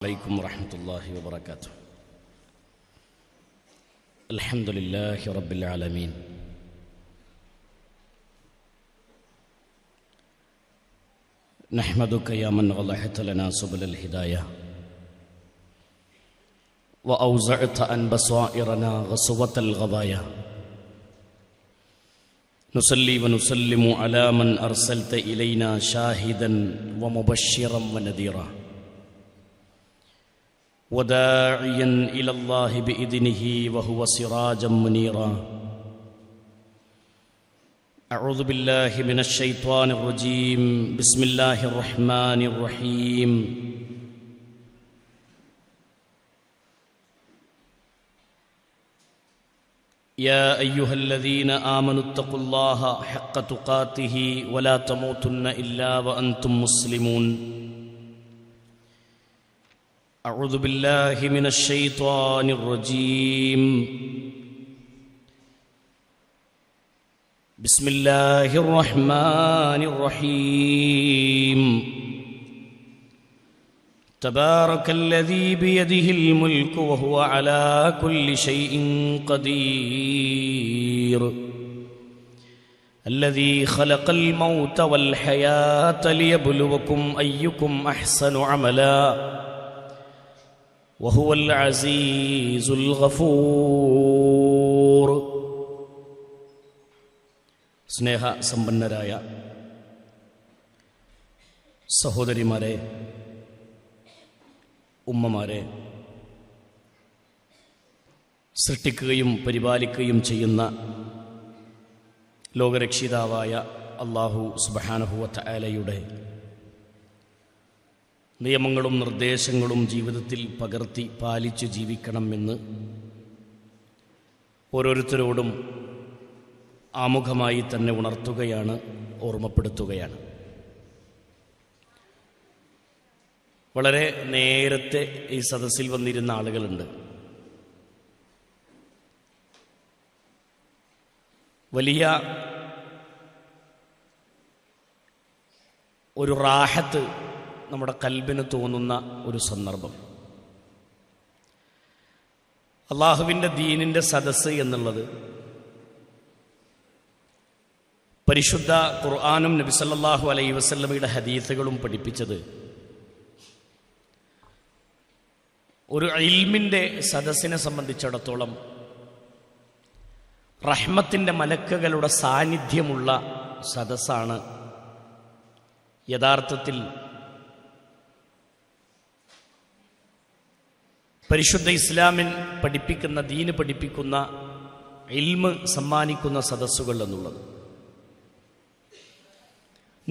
عليكم ورحمة الله وبركاته. الحمد لله رب العالمين، نحمدك يا من وضحت لنا سبل الهداية وأوزعت عن بصائرنا غصوة الغضايا، نصلي ونسلم على من أرسلت إلينا شاهدا ومبشرا ونذيرا وداعيا إلى الله بإذنه وهو سراجا منيرا. أعوذ بالله من الشيطان الرجيم، بسم الله الرحمن الرحيم. يا أيها الذين آمنوا اتقوا الله حق تقاته ولا تموتن إلا وأنتم مسلمون. أعوذ بالله من الشيطان الرجيم، بسم الله الرحمن الرحيم. تبارك الذي بيده الملك وهو على كل شيء قدير، الذي خلق الموت والحياة ليبلوكم أيكم أحسن عملا وهو العزيز الغفور. സ്നേഹ സമ്പന്നരായ സഹോദരിമാരെ, ഉമ്മമാരെ, സൃഷ്ടിക്കുകയും പരിപാലിക്കുകയും ചെയ്യുന്ന ലോകരക്ഷിതാവായ അല്ലാഹു സുബ്ഹാനഹു വ തആലയുടെ നിയമങ്ങളും നിർദ്ദേശങ്ങളും ജീവിതത്തിൽ പകർത്തി പാലിച്ചു ജീവിക്കണമെന്ന് ഓരോരുത്തരോടും ആമുഖമായി തന്നെ ഉണർത്തുകയാണ്, ഓർമ്മപ്പെടുത്തുകയാണ്. വളരെ നേരത്തെ ഈ സദസ്സിൽ വന്നിരുന്ന ആളുകളുണ്ട്. വലിയ ഒരു റാഹത്ത് നമ്മുടെ കൽബിന് തോന്നുന്ന ഒരു സന്ദർഭം. അള്ളാഹുവിൻ്റെ ദീനിൻ്റെ സദസ്സ് എന്നുള്ളത് പരിശുദ്ധ ഖുർആനും നബി സല്ലല്ലാഹു അലൈഹി വസല്ലമയുടെ ഹദീസുകളും പഠിപ്പിച്ചത് ഒരു ഇൽമിൻ്റെ സദസ്സിനെ സംബന്ധിച്ചിടത്തോളം റഹ്മത്തിൻ്റെ മലക്കുകളുടെ സാന്നിധ്യമുള്ള സദസ്സാണ് യഥാർത്ഥത്തിൽ പരിശുദ്ധ ഇസ്ലാമിൽ പഠിപ്പിക്കുന്ന, ദീന് പഠിപ്പിക്കുന്ന, ഇൽമ് സമ്മാനിക്കുന്ന സദസ്സുകൾ എന്നുള്ളത്.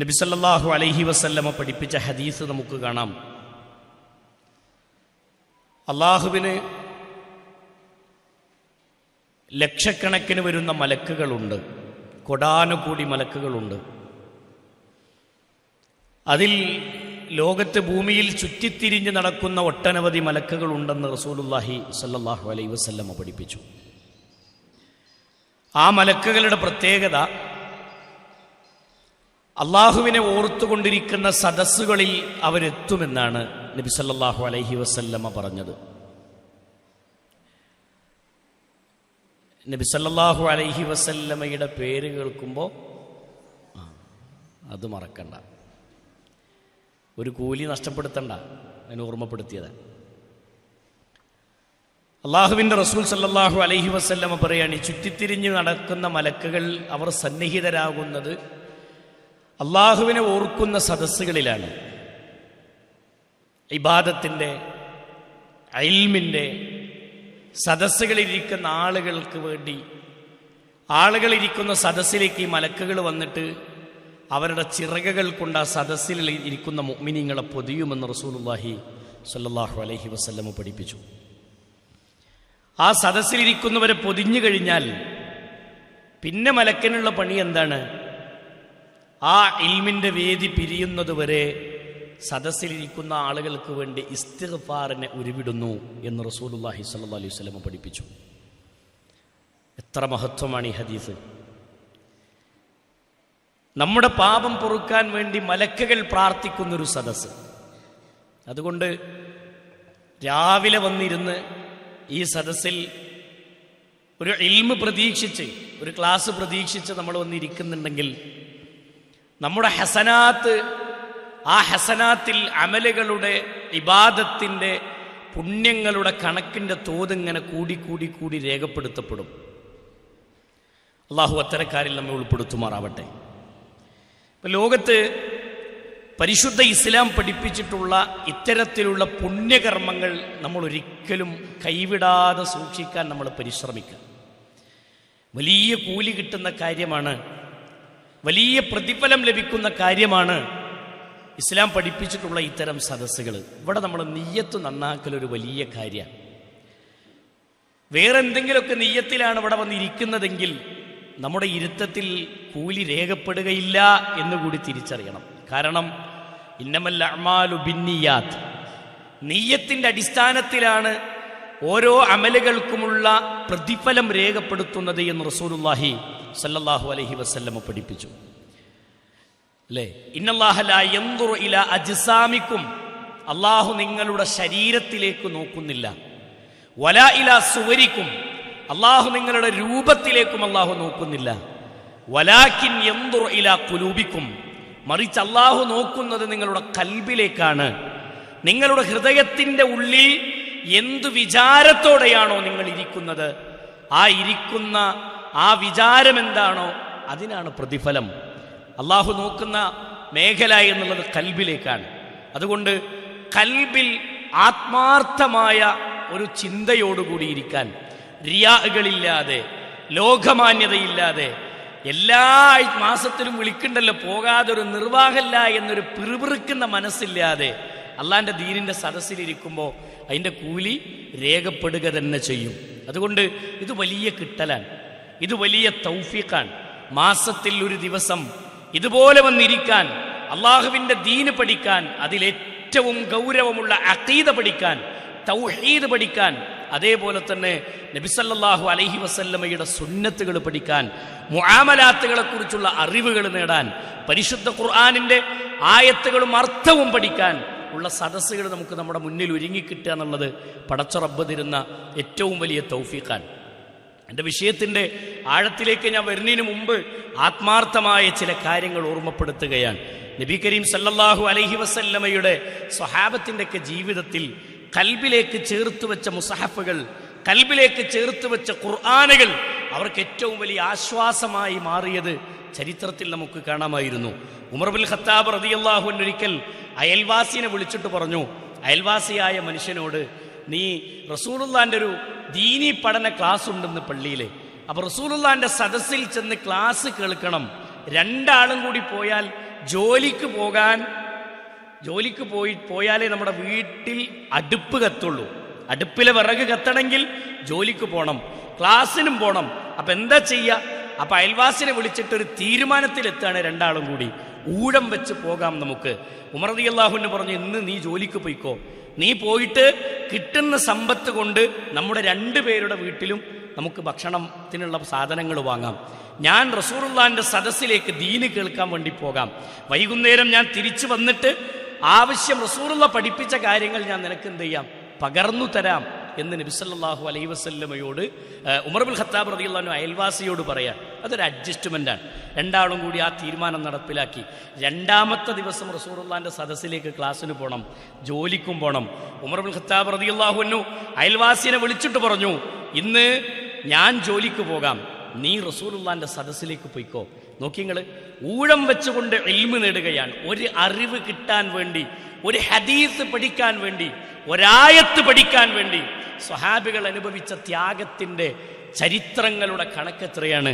നബി സല്ലല്ലാഹു അലൈഹി വസല്ലമ പഠിപ്പിച്ച ഹദീസ് നമുക്ക് കാണാം. അള്ളാഹുവിന് ലക്ഷക്കണക്കിന് വരുന്ന മലക്കുകളുണ്ട്, കൊടാനുകൂടി മലക്കുകളുണ്ട്. അതിൽ ലോകത്ത് ഭൂമിയിൽ ചുറ്റിത്തിരിഞ്ഞ് നടക്കുന്ന ഒട്ടനവധി മലക്കുകളുണ്ടെന്ന് റസൂലുള്ളാഹി സ്വല്ലല്ലാഹു അലൈഹി വസല്ലമ പഠിപ്പിച്ചു. ആ മലക്കുകളുടെ പ്രത്യേകത, അള്ളാഹുവിനെ ഓർത്തുകൊണ്ടിരിക്കുന്ന സദസ്സുകളിൽ അവരെത്തുമെന്നാണ് നബി സല്ലല്ലാഹു അലൈഹി വസല്ലമ പറഞ്ഞത്. നബി സല്ലല്ലാഹു അലൈഹി വസല്ലമയുടെ പേര് കേൾക്കുമ്പോൾ അത് മറക്കണ്ട, ഒരു കൂലി നഷ്ടപ്പെടുത്തണ്ട, അതിനെ ഓർമ്മപ്പെടുത്തിയത്. അള്ളാഹുവിൻ്റെ റസൂൽ സല്ലല്ലാഹു അലൈഹി വസല്ലമ പറയാണ്, ഈ ചുറ്റിത്തിരിഞ്ഞ് നടക്കുന്ന മലക്കുകൾ അവർ സന്നിഹിതരാകുന്നത് അള്ളാഹുവിനെ ഓർക്കുന്ന സദസ്സുകളിലാണ്. ഇബാദത്തിൻ്റെ, ഇൽമിൻ്റെ സദസ്സുകളിലിരിക്കുന്ന ആളുകൾക്ക് വേണ്ടി, ആളുകളിരിക്കുന്ന സദസ്സിലേക്ക് ഈ മലക്കുകൾ വന്നിട്ട് അവരുടെ ചിറകുകൾ കൊണ്ട് ആ സദസ്സിൽ ഇരിക്കുന്ന മുഅ്മിനീങ്ങളെ പൊതിയുമെന്ന് റസൂലുള്ളാഹി സ്വല്ലല്ലാഹു അലൈഹി വസല്ലമ പഠിപ്പിച്ചു. ആ സദസ്സിലിരിക്കുന്നവരെ പൊതിഞ്ഞു കഴിഞ്ഞാൽ പിന്നെ മലക്കിനുള്ള പണി എന്താണ്? ആ ഇൽമിൻ്റെ വേദി പിരിയുന്നതുവരെ സദസ്സിലിരിക്കുന്ന ആളുകൾക്ക് വേണ്ടി ഇസ്തിഗ്ഫാറിനെ ഉരുവിടുന്നു എന്ന് റസൂലുള്ളാഹി സ്വല്ലല്ലാഹു അലൈഹി വസല്ലമ പഠിപ്പിച്ചു. എത്ര മഹത്വമാണ് ഈ ഹദീസ്! നമ്മുടെ പാപം പൊറുക്കാൻ വേണ്ടി മലക്കുകൾ പ്രാർത്ഥിക്കുന്നൊരു സദസ്സ്. അതുകൊണ്ട് രാവിലെ വന്നിരുന്ന് ഈ സദസ്സിൽ ഒരു ഇൽമ് പ്രതീക്ഷിച്ച്, ഒരു ക്ലാസ് പ്രതീക്ഷിച്ച് നമ്മൾ വന്നിരിക്കുന്നുണ്ടെങ്കിൽ നമ്മുടെ ഹസനാത്ത്, ആ ഹസനാത്തിൽ അമലുകളുടെ, ഇബാദത്തിൻ്റെ, പുണ്യങ്ങളുടെ കണക്കിൻ്റെ തോത് ഇങ്ങനെ കൂടി കൂടി കൂടി രേഖപ്പെടുത്തപ്പെടും. അള്ളാഹു അത്തരക്കാരിൽ നമ്മെ ഉൾപ്പെടുത്തുമാറാവട്ടെ. ഇപ്പം ലോകത്ത് പരിശുദ്ധ ഇസ്ലാം പഠിപ്പിച്ചിട്ടുള്ള ഇത്തരത്തിലുള്ള പുണ്യകർമ്മങ്ങൾ നമ്മൾ ഒരിക്കലും കൈവിടാതെ സൂക്ഷിക്കാൻ നമ്മൾ പരിശ്രമിക്കുക. വലിയ കൂലി കിട്ടുന്ന കാര്യമാണ്, വലിയ പ്രതിഫലം ലഭിക്കുന്ന കാര്യമാണ് ഇസ്ലാം പഠിപ്പിച്ചിട്ടുള്ള ഇത്തരം സദസ്സുകൾ. ഇവിടെ നമ്മൾ നിയ്യത്ത് നന്നാക്കലൊരു വലിയ കാര്യമാണ്. വേറെന്തെങ്കിലുമൊക്കെ നിയ്യത്തിലാണ് ഇവിടെ വന്നിരിക്കുന്നതെങ്കിൽ നമ്മുടെ ഇരുത്തത്തിൽ കൂലി രേഖപ്പെടുകയില്ല എന്നുകൂടി തിരിച്ചറിയണം. കാരണം ഇന്നമൽ അഅ്മാലു ബിന്നിയാത്ത്, നിയ്യത്തിൻ്റെ അടിസ്ഥാനത്തിലാണ് ഓരോ അമലുകൾക്കുമുള്ള പ്രതിഫലം രേഖപ്പെടുത്തുന്നത് എന്ന് റസൂലുള്ളാഹി സല്ലല്ലാഹു അലൈഹി വസല്ലം പഠിപ്പിച്ചു. അല്ലേ? ഇന്നല്ലാഹ ലാ യൻദുറു ഇലാ അജ്സാമിക്കും, അള്ളാഹു നിങ്ങളുടെ ശരീരത്തിലേക്ക് നോക്കുന്നില്ല. വലാ ഇലാ സുവരിക്കും, അള്ളാഹു നിങ്ങളുടെ രൂപത്തിലേക്കും അള്ളാഹു നോക്കുന്നില്ല. വലാകിൻ യൻദുറു ഇലാ ഖുലൂബിക്കും, മറിച്ച് അള്ളാഹു നോക്കുന്നത് നിങ്ങളുടെ കൽബിലേക്കാണ്. നിങ്ങളുടെ ഹൃദയത്തിൻ്റെ ഉള്ളിൽ എന്തു വിചാരത്തോടെയാണോ നിങ്ങൾ ഇരിക്കുന്നത്, ആ ഇരിക്കുന്ന ആ വിചാരം എന്താണോ അതിനാണ് പ്രതിഫലം. അള്ളാഹു നോക്കുന്ന മേഖല എന്നുള്ളത് കൽബിലേക്കാണ്. അതുകൊണ്ട് കൽബിൽ ആത്മാർത്ഥമായ ഒരു ചിന്തയോടുകൂടി ഇരിക്കാൻ, റിയാകളില്ലാതെ, ലോകമാന്യതയില്ലാതെ, എല്ലാ മാസത്തിലും വിളിക്കണ്ടല്ലോ പോകാതെ ഒരു നിർവാഹമില്ല എന്നൊരു പിറുപിറുക്കുന്ന മനസ്സില്ലാതെ അള്ളാൻ്റെ ദീനിൻ്റെ സദസ്സിലിരിക്കുമ്പോൾ അതിൻ്റെ കൂലി രേഖപ്പെടുക തന്നെ ചെയ്യും. അതുകൊണ്ട് ഇത് വലിയ കിട്ടലാണ്, ഇത് വലിയ തൗഫീഖാണ്. മാസത്തിൽ ഒരു ദിവസം ഇതുപോലെ വന്നിരിക്കാൻ, അള്ളാഹുവിൻ്റെ ദീന് പഠിക്കാൻ, അതിലേറ്റവും ഗൗരവമുള്ള അഖീദ പഠിക്കാൻ, തൗഹീദ് പഠിക്കാൻ, അതേപോലെ തന്നെ നബി സല്ലല്ലാഹു അലൈഹി വസല്ലമയുടെ സുന്നത്തുകൾ പഠിക്കാൻ, മുആമലാത്തുകളെ കുറിച്ചുള്ള അറിവുകൾ നേടാൻ, പരിശുദ്ധ ഖുർആനിൻ്റെ ആയത്തുകളും അർത്ഥവും പഠിക്കാൻ ഉള്ള സദസ്സുകൾ നമുക്ക് നമ്മുടെ മുന്നിൽ ഒരുങ്ങിക്കിട്ടുക എന്നുള്ളത് പടച്ച റബ്ബ് തരുന്ന ഏറ്റവും വലിയ തൗഫീഖാണ്. എൻ്റെ വിഷയത്തിൻ്റെ ആഴത്തിലേക്ക് ഞാൻ വരുന്നതിന് മുമ്പ് ആത്മാർത്ഥമായ ചില കാര്യങ്ങൾ ഓർമ്മപ്പെടുത്തുകയാണ്. നബി കരീം സല്ലല്ലാഹു അലൈഹി വസല്ലമയുടെ സ്വഹാബത്തിൻ്റെയൊക്കെ ജീവിതത്തിൽ കൽബിലേക്ക് ചേർത്ത് വെച്ച മുസഹഫുകൾ, കൽബിലേക്ക് ചേർത്ത് വെച്ച ഖുർആനുകൾ അവർക്ക് ഏറ്റവും വലിയ ആശ്വാസമായി മാറിയത് ചരിത്രത്തിൽ നമുക്ക് കാണാമായിരുന്നു. ഉമർ ബിൻ ഖത്താബ് റളിയല്ലാഹു അൻഹു ഒരിക്കൽ അയൽവാസിനെ വിളിച്ചിട്ട് പറഞ്ഞു, അയൽവാസിയായ മനുഷ്യനോട്, നീ റസൂലുള്ളാന്റെ ഒരു ദീനി പഠന ക്ലാസ് ഉണ്ടെന്ന് പള്ളിയിൽ, അപ്പോൾ റസൂലുള്ളാന്റെ സദസ്സിൽ ചെന്ന് ക്ലാസ് കേൾക്കണം. രണ്ടാളും കൂടി പോയാൽ ജോലിക്ക് പോയാലേ നമ്മുടെ വീട്ടിൽ അടുപ്പ് കത്തുള്ളൂ. അടുപ്പിലെ വിറക് കത്തണമെങ്കിൽ ജോലിക്ക് പോകണം, ക്ലാസ്സിനും പോകണം. അപ്പം എന്താ ചെയ്യുക? അപ്പം അയൽവാസിനെ വിളിച്ചിട്ടൊരു തീരുമാനത്തിലെത്താണ് രണ്ടാളും കൂടി, ഊഴം വെച്ച് പോകാം നമുക്ക്. ഉമർ റളിയല്ലാഹു അൻഹു പറഞ്ഞു, ഇന്ന് നീ ജോലിക്ക് പോയിക്കോ, നീ പോയിട്ട് കിട്ടുന്ന സമ്പത്ത് കൊണ്ട് നമ്മുടെ രണ്ടുപേരുടെ വീട്ടിലും നമുക്ക് ഭക്ഷണത്തിനുള്ള സാധനങ്ങൾ വാങ്ങാം. ഞാൻ റസൂലുള്ളാഹിന്റെ സദസ്സിലേക്ക് ദീന് കേൾക്കാൻ വേണ്ടി പോകാം. വൈകുന്നേരം ഞാൻ തിരിച്ചു വന്നിട്ട് ആവശ്യം റസൂലുള്ള പഠിപ്പിച്ച കാര്യങ്ങൾ ഞാൻ നിനക്ക് എന്ത് ചെയ്യാം, പകർന്നു തരാം എന്ന് നബി സല്ലല്ലാഹു അലൈഹി വസല്ലമയോട് ഉമർ ബിൻ ഖത്താബ് റളിയല്ലാഹു അൻഹു അയൽവാസിയോട് പറയാൻ. അതൊരു അഡ്ജസ്റ്റ്മെൻ്റാണ്. രണ്ടാളും കൂടി ആ തീരുമാനം നടപ്പിലാക്കി. രണ്ടാമത്തെ ദിവസം റസൂലുള്ളാഹിന്റെ സദസ്സിലേക്ക് ക്ലാസ്സിന് പോകണം, ജോലിക്കും പോകണം. ഉമർ ബിൻ ഖത്താബ് റളിയല്ലാഹു അൻഹു അയൽവാസിനെ വിളിച്ചിട്ട് പറഞ്ഞു, ഇന്ന് ഞാൻ ജോലിക്ക് പോകാം, നീ റസൂലുള്ളാഹിന്റെ സദസ്സിലേക്ക് പോയിക്കോ. നോക്കിങ്ങൾ, ഊഴം വെച്ചുകൊണ്ട് ഇൽമ് നേടുകയാണ്. ഒരു അറിവ് കിട്ടാൻ വേണ്ടി, ഒരു ഹദീസ് പഠിക്കാൻ വേണ്ടി, ഒരായത്ത് പഠിക്കാൻ വേണ്ടി സ്വഹാബികൾ അനുഭവിച്ച ത്യാഗത്തിൻ്റെ ചരിത്രങ്ങളുടെ കണക്കെത്രയാണ്.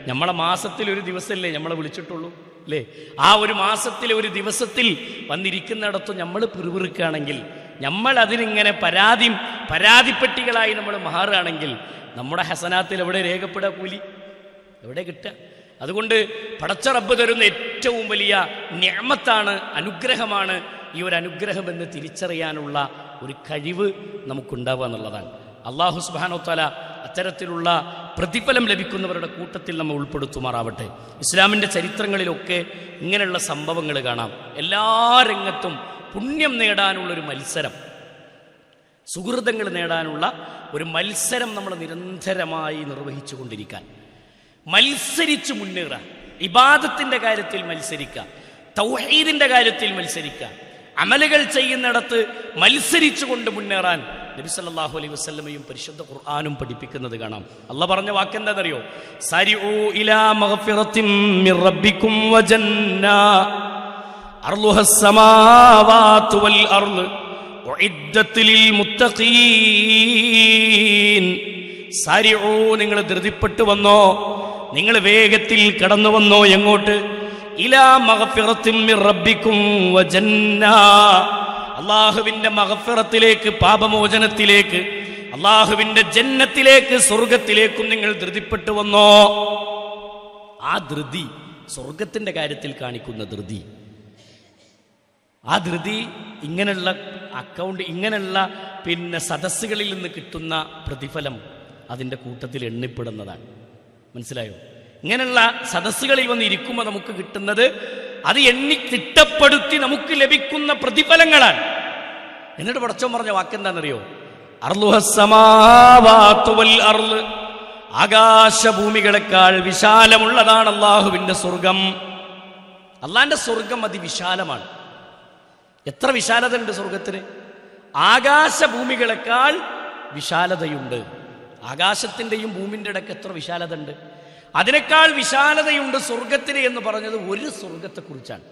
നമ്മളെ മാസത്തിൽ ഒരു ദിവസമല്ലേ നമ്മളെ വിളിച്ചിട്ടുള്ളൂ അല്ലേ? ആ ഒരു മാസത്തിലെ ഒരു ദിവസത്തിൽ വന്നിരിക്കുന്നിടത്തും നമ്മൾ പിറുപിറുക്കുകയാണെങ്കിൽ, നമ്മൾ അതിനിങ്ങനെ പരാതിപ്പെട്ടികളായി നമ്മൾ മാറുകയാണെങ്കിൽ നമ്മുടെ ഹസനാത്തിൽ എവിടെ രേഖപ്പെടുക? കൂലി എവിടെ കിട്ടുക? അതുകൊണ്ട് പടച്ച റബ്ബ് തരുന്ന ഏറ്റവും വലിയ നിഅമത്താണ്, അനുഗ്രഹമാണ് ഈ ഒരു അനുഗ്രഹം എന്ന് തിരിച്ചറിയാനുള്ള ഒരു കഴിവ് നമുക്കുണ്ടാവുക എന്നുള്ളതാണ്. അല്ലാഹു സുബ്ഹാനഹു വ തആല അത്തരത്തിലുള്ള പ്രതിഫലം ലഭിക്കുന്നവരുടെ കൂട്ടത്തിൽ നമ്മൾ ഉൾപ്പെടുത്തുമാറാവട്ടെ. ഇസ്ലാമിൻ്റെ ചരിത്രങ്ങളിലൊക്കെ ഇങ്ങനെയുള്ള സംഭവങ്ങൾ കാണാം. എല്ലാ രംഗത്തും പുണ്യം നേടാനുള്ളൊരു മത്സരം. സുഹൃതങ്ങൾ നേടാനുള്ള ഒരു മത്സരം നമ്മൾ നിരന്തരമായി നിർവഹിച്ചു കൊണ്ടിരിക്കാൻ, മത്സരിച്ചു മുന്നേറുക. ഇബാദത്തിന്റെ കാര്യത്തിൽ മത്സരിക്കുക, തൗഹീദിന്റെ കാര്യത്തിൽ മത്സരിക്കുക, അമലുകൾ ചെയ്യുന്നിടത്ത് മത്സരിച്ചുകൊണ്ട് മുന്നേറാൻ നബി സല്ലല്ലാഹു അലൈഹി വസല്ലമയും പരിശുദ്ധ ഖുർആനും പഠിപ്പിക്കുന്നത് കാണാം. അല്ലാഹ് പറഞ്ഞ വാക്കെന്താണെന്നറിയോ? സരിഉ ഇലാ മഗ്ഫിറത്തിൻ മിർ റബ്ബിക്കും വജന്ന അർളുഹസ് സമാവാതു വൽ അർള് ഉഇദ്ദത് ലിൽ മുത്തഖീൻ. സരിഉ, നിങ്ങൾ ധൃതിപ്പെട്ടു വന്നോ, നിങ്ങൾ വേഗത്തിൽ കടന്നു വന്നോ. എങ്ങോട്ട്? ഇലാ മഗ്ഫിറത്തിൻ മിർ റബ്ബിക്കും വജന്ന, അല്ലാഹുവിന്റെ മഗ്ഫിറത്തിലേക്ക്, പാപമോചനത്തിലേക്ക്, അല്ലാഹുവിന്റെ ജന്നത്തിലേക്ക്, സ്വർഗത്തിലേക്കും നിങ്ങൾ ധൃതിപ്പെട്ടു വന്നോ. ആ ധൃതി സ്വർഗത്തിന്റെ കാര്യത്തിൽ കാണിക്കുന്ന ധൃതി, ആ ധൃതി ഇങ്ങനെയുള്ള ഇങ്ങനെയുള്ള സദസ്സുകളിൽ നിന്ന് കിട്ടുന്ന പ്രതിഫലം അതിൻ്റെ കൂട്ടത്തിൽ എണ്ണിപ്പെടുന്നതാണ്. മനസ്സിലായോ? ഇങ്ങനെയുള്ള സദസ്സുകളിൽ വന്ന് ഇരിക്കുമ്പോൾ നമുക്ക് കിട്ടുന്നത് അത് എണ്ണി തിട്ടപ്പെടുത്തി നമുക്ക് ലഭിക്കുന്ന പ്രതിഫലങ്ങളാണ്. എന്നിട്ട് പടച്ചോൻ പറഞ്ഞ വാക്കെന്താണെന്നറിയോ? അർളുഹസ് സമാവാതു വൽ അർള്, ആകാശഭൂമികളെക്കാൾ വിശാലമുള്ളതാണ് അല്ലാഹുവിന്റെ സ്വർഗം. അള്ളാന്റെ സ്വർഗം അതിവിശാലമാണ്. എത്ര വിശാലത ഉണ്ട് സ്വർഗത്തിന്? ആകാശഭൂമികളെക്കാൾ വിശാലതയുണ്ട്. ആകാശത്തിന്റെയും ഭൂമിന്റെ ഇടയ്ക്ക് എത്ര വിശാലത ഉണ്ട്? അതിനേക്കാൾ വിശാലതയുണ്ട് സ്വർഗത്തിന് എന്ന് പറഞ്ഞത് ഒരു സ്വർഗത്തെക്കുറിച്ചാണ്.